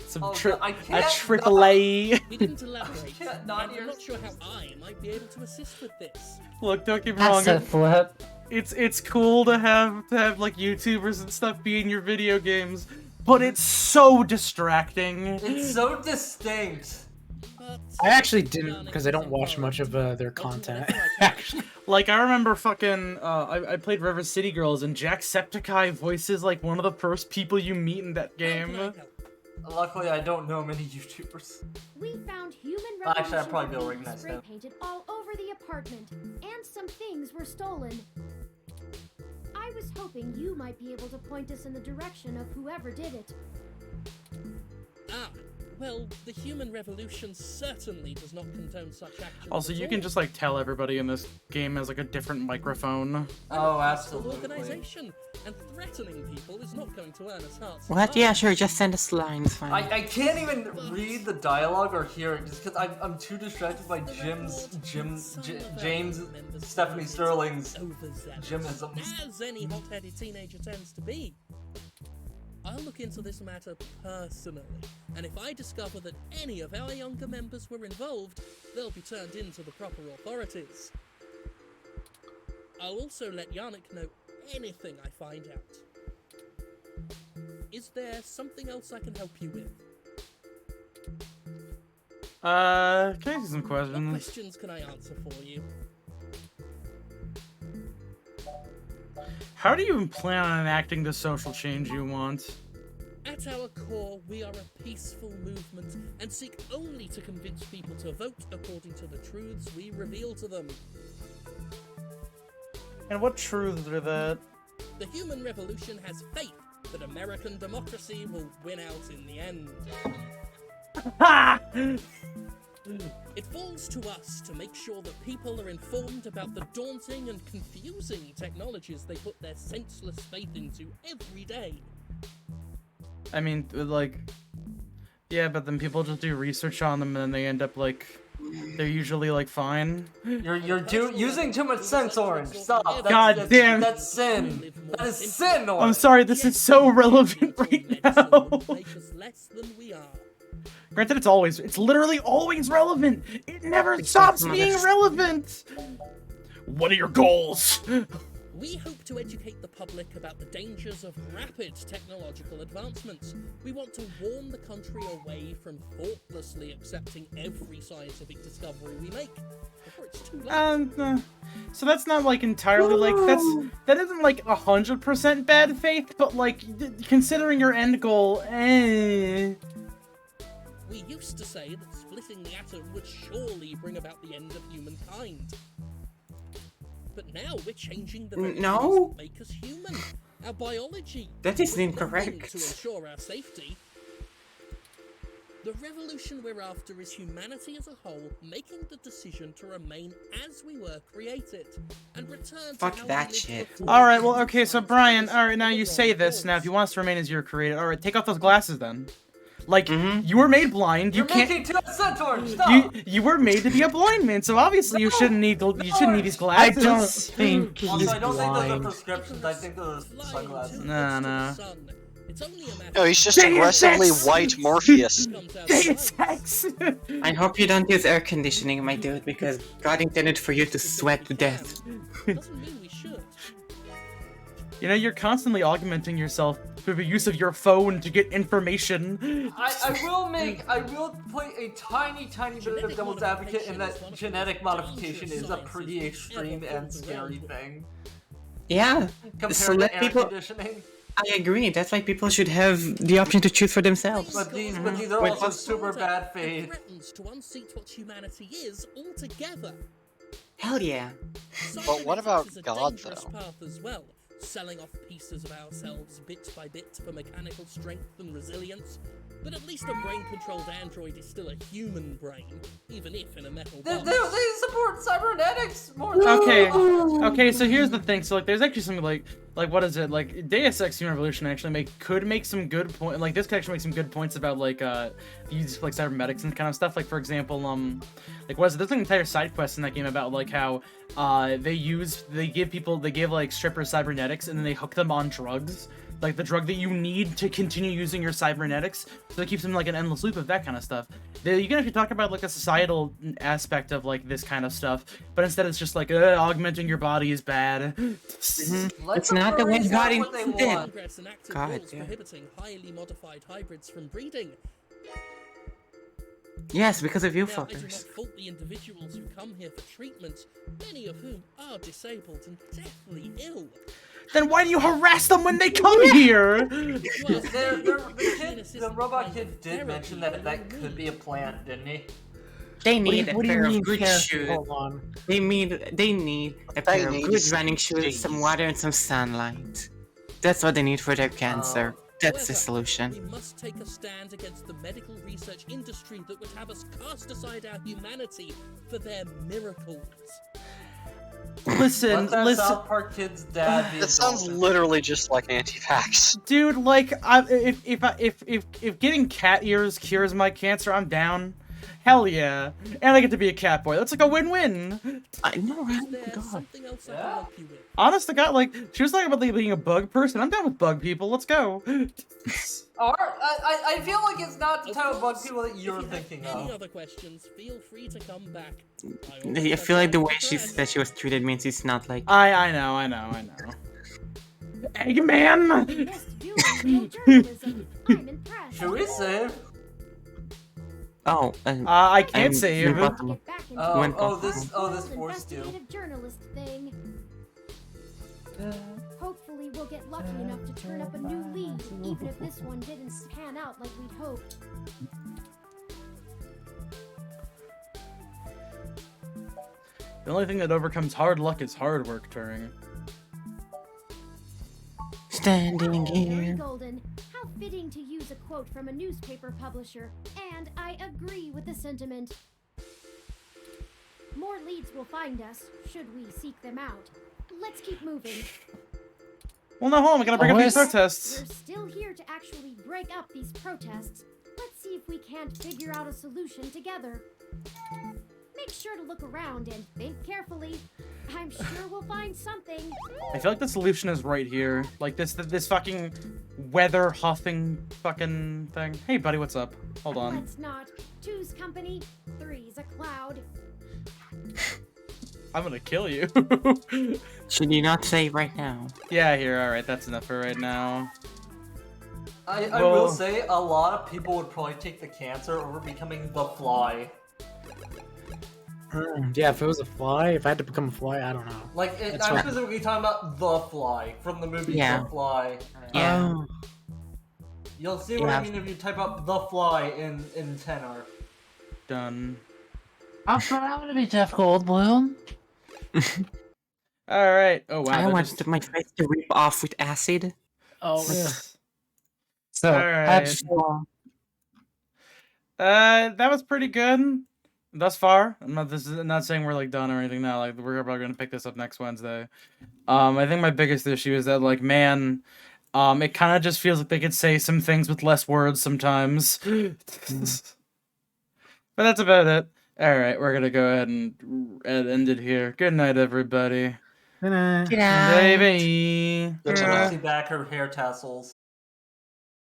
Some Oh, tri- I a can't triple A. He didn't elaborate, can't and not I'm hear- not sure how I might be able to assist with this. Look, don't get me wrong. That's a flip. It's cool to have like YouTubers and stuff be in your video games, but it's so distracting. It's so distinct. I actually didn't, because I don't watch much of their content. Actually, Like, I remember fucking, I played River City Girls, and Jacksepticeye voices, like, one of the first people you meet in that game. Luckily, I don't know many YouTubers. We found human Actually, I'd revolution probably be able to graffiti recognize spray him. painted all over the apartment apartment, and some things were stolen. I was hoping you might be able to point us in the direction of whoever did it. Ah, well, the human revolution certainly does not condone such actions. Also, at you all. can just like tell everybody in this game has like a different microphone. Oh, An absolutely. organization, and threatening people is not going to earn us hearts. What? Yeah, sure. Just send us lines. Fine. I can't even read the dialogue or hear it just because I'm too distracted by James Stephanie Sterling's Jimism. As any hot-headed teenager tends to be. I'll look into this matter personally, and if I discover that any of our younger members were involved, they'll be turned in to the proper authorities. I'll also let Yannick know anything I find out. Is there something else I can help you with? Can I ask you some What questions? questions can I answer for you? How do you plan on enacting the social change you want? At our core, we are a peaceful movement and seek only to convince people to vote according to the truths we reveal to them. And what truths are that? The human revolution has faith that American democracy will win out in the end. It falls to us to make sure that people are informed about the daunting and confusing technologies they put their senseless faith into every day. I mean, like, yeah, but then people just do research on them and then they end up like, they're usually like fine. You're using too much sense, Orange. Stop. God damn. That's sin. That is sin, Orange. I'm sorry, this is so relevant right now. Less than we are. Granted, it's literally always relevant. It never stops being relevant. What are your goals? We hope to educate the public about the dangers of rapid technological advancements. We want to warn the country away from thoughtlessly accepting every scientific discovery we make before it's too late. So that's not like entirely like that isn't like 100% bad faith, but like considering your end goal, We used to say that splitting the atom would surely bring about the end of humankind. But now we're changing the No. that make us human. Our biology. That is We're incorrect. living to ensure our safety. The revolution we're after is humanity as a whole making the decision to remain as we were created and return Fuck to how that we lived shit. before. all right, well, okay, so Brian, all right, now you say this. Now, if you want us to remain as you were created, all right, take off those glasses then. Like, you were made blind. You You're can't. making too much sense, Orange. Stop. You were made to be a blind man, so obviously you shouldn't need these glasses. I don't think he's Also, I don't think those are blind. prescriptions. I think those are sunglasses. Nah. No, he's just aggressively white Morpheus. Deus Ex. I hope you don't use air conditioning, my dude, because God intended for you to sweat to death. You know, you're constantly augmenting yourself through the use of your phone to get information. I will play a tiny bit of devil's advocate in that genetic modification is a pretty extreme and scary thing. Yeah. Compared So to let air people. conditioning. I agree. That's why people should have the option to choose for themselves. But these are Wait, also what? super bad faith. Threatens to unseat what humanity is altogether. Hell yeah. But what about Cybernetics is a God, dangerous though? path as well, selling off pieces of ourselves bit by bit for mechanical strength and resilience. But at least a brain-controlled android is still a human brain, even if in a metal box. They support cybernetics more. Okay, so here's the thing. So like, there's actually something like what is it? Like Deus Ex Human Revolution actually could make some good point. Like this could actually make some good points about like use like cybernetics and kind of stuff. Like for example, like what is it? There's an entire side quest in that game about like how they give like strippers cybernetics and then they hook them on drugs. Like the drug that you need to continue using your cybernetics, so it keeps them like an endless loop of that kind of stuff. You can actually talk about like a societal aspect of like this kind of stuff, but instead it's just like augmenting your body is bad. It's not the way God intended. Congress enacted God, laws yeah. prohibiting highly modified hybrids from breeding. Yes, because of you Now, I do not fuckers. fault the individuals who come here for treatment, many of whom are disabled and deathly ill. Then why do you harass them when they come here? The robot kid did mention that could be a plant, didn't he? They need what a do you pair mean of good careful? shoes. Hold on. They need a pair of need good is running shoes, some water, and some sunlight. That's what they need for their cancer. That's the However, solution. We must take a stand against the medical research industry that would have us cast aside our humanity for their miracles. Listen, Let that listen. South Park kid's dad be That sounds literally just like anti-vax. Dude, like, if getting cat ears cures my cancer, I'm down. Hell yeah. And I get to be a cat boy. That's like a win-win. I know, right? There's something else I can help you with. Honest to God, like, she was talking about like, being a bug person. I'm down with bug people. Let's go. I feel like it's not the type of bug people that you're If you have thinking any of. other questions, feel free to come back. I feel like the way she said she was treated means it's not like. I know. Eggman! Should we save? Oh, I can't save. This forced you. Investigative journalist thing. Hopefully we'll get lucky enough to turn up a new lead, even if this one didn't pan out like we'd hoped. The only thing that overcomes hard luck is hard work, Turing. Standing Very here. Golden. How fitting to use a quote from a newspaper publisher, and I agree with the sentiment. More leads will find us, should we seek them out. Let's keep moving. Well, no, hold on. We gotta break up these We're protests. still here to actually break up these protests. Let's see if we can't figure out a solution together. Make sure to look around and think carefully. I'm sure we'll find something. I feel like the solution is right here. Like this fucking weather huffing fucking thing. Hey, buddy, what's up? Hold on. Let's not. Two's company, three's a cloud. I'm gonna kill you. Should you not say right now? Yeah, here. All right, that's enough for right now. I Well- will say a lot of people would probably take the cancer over becoming the Fly. Yeah, if it was a fly, if I had to become a fly, I don't know. Like, That's I'm fine. specifically talking about the Fly from the movie Yeah. The Fly. Yeah. You'll see what I Yeah. mean if you type up The Fly in tenor. Done. I'm gonna be Jeff Goldblum. All right. Oh wow. I that want just- my face to rip off with acid. Oh, yeah. So, All right. That was pretty good thus far. This is not saying we're like done or anything now. Like we're probably gonna pick this up next Wednesday. I think my biggest issue is that like man, it kind of just feels like they could say some things with less words sometimes. But that's about it. All right, we're gonna go ahead and end it here. Good night, everybody. Good night. Baby. Good to see back her hair tassels.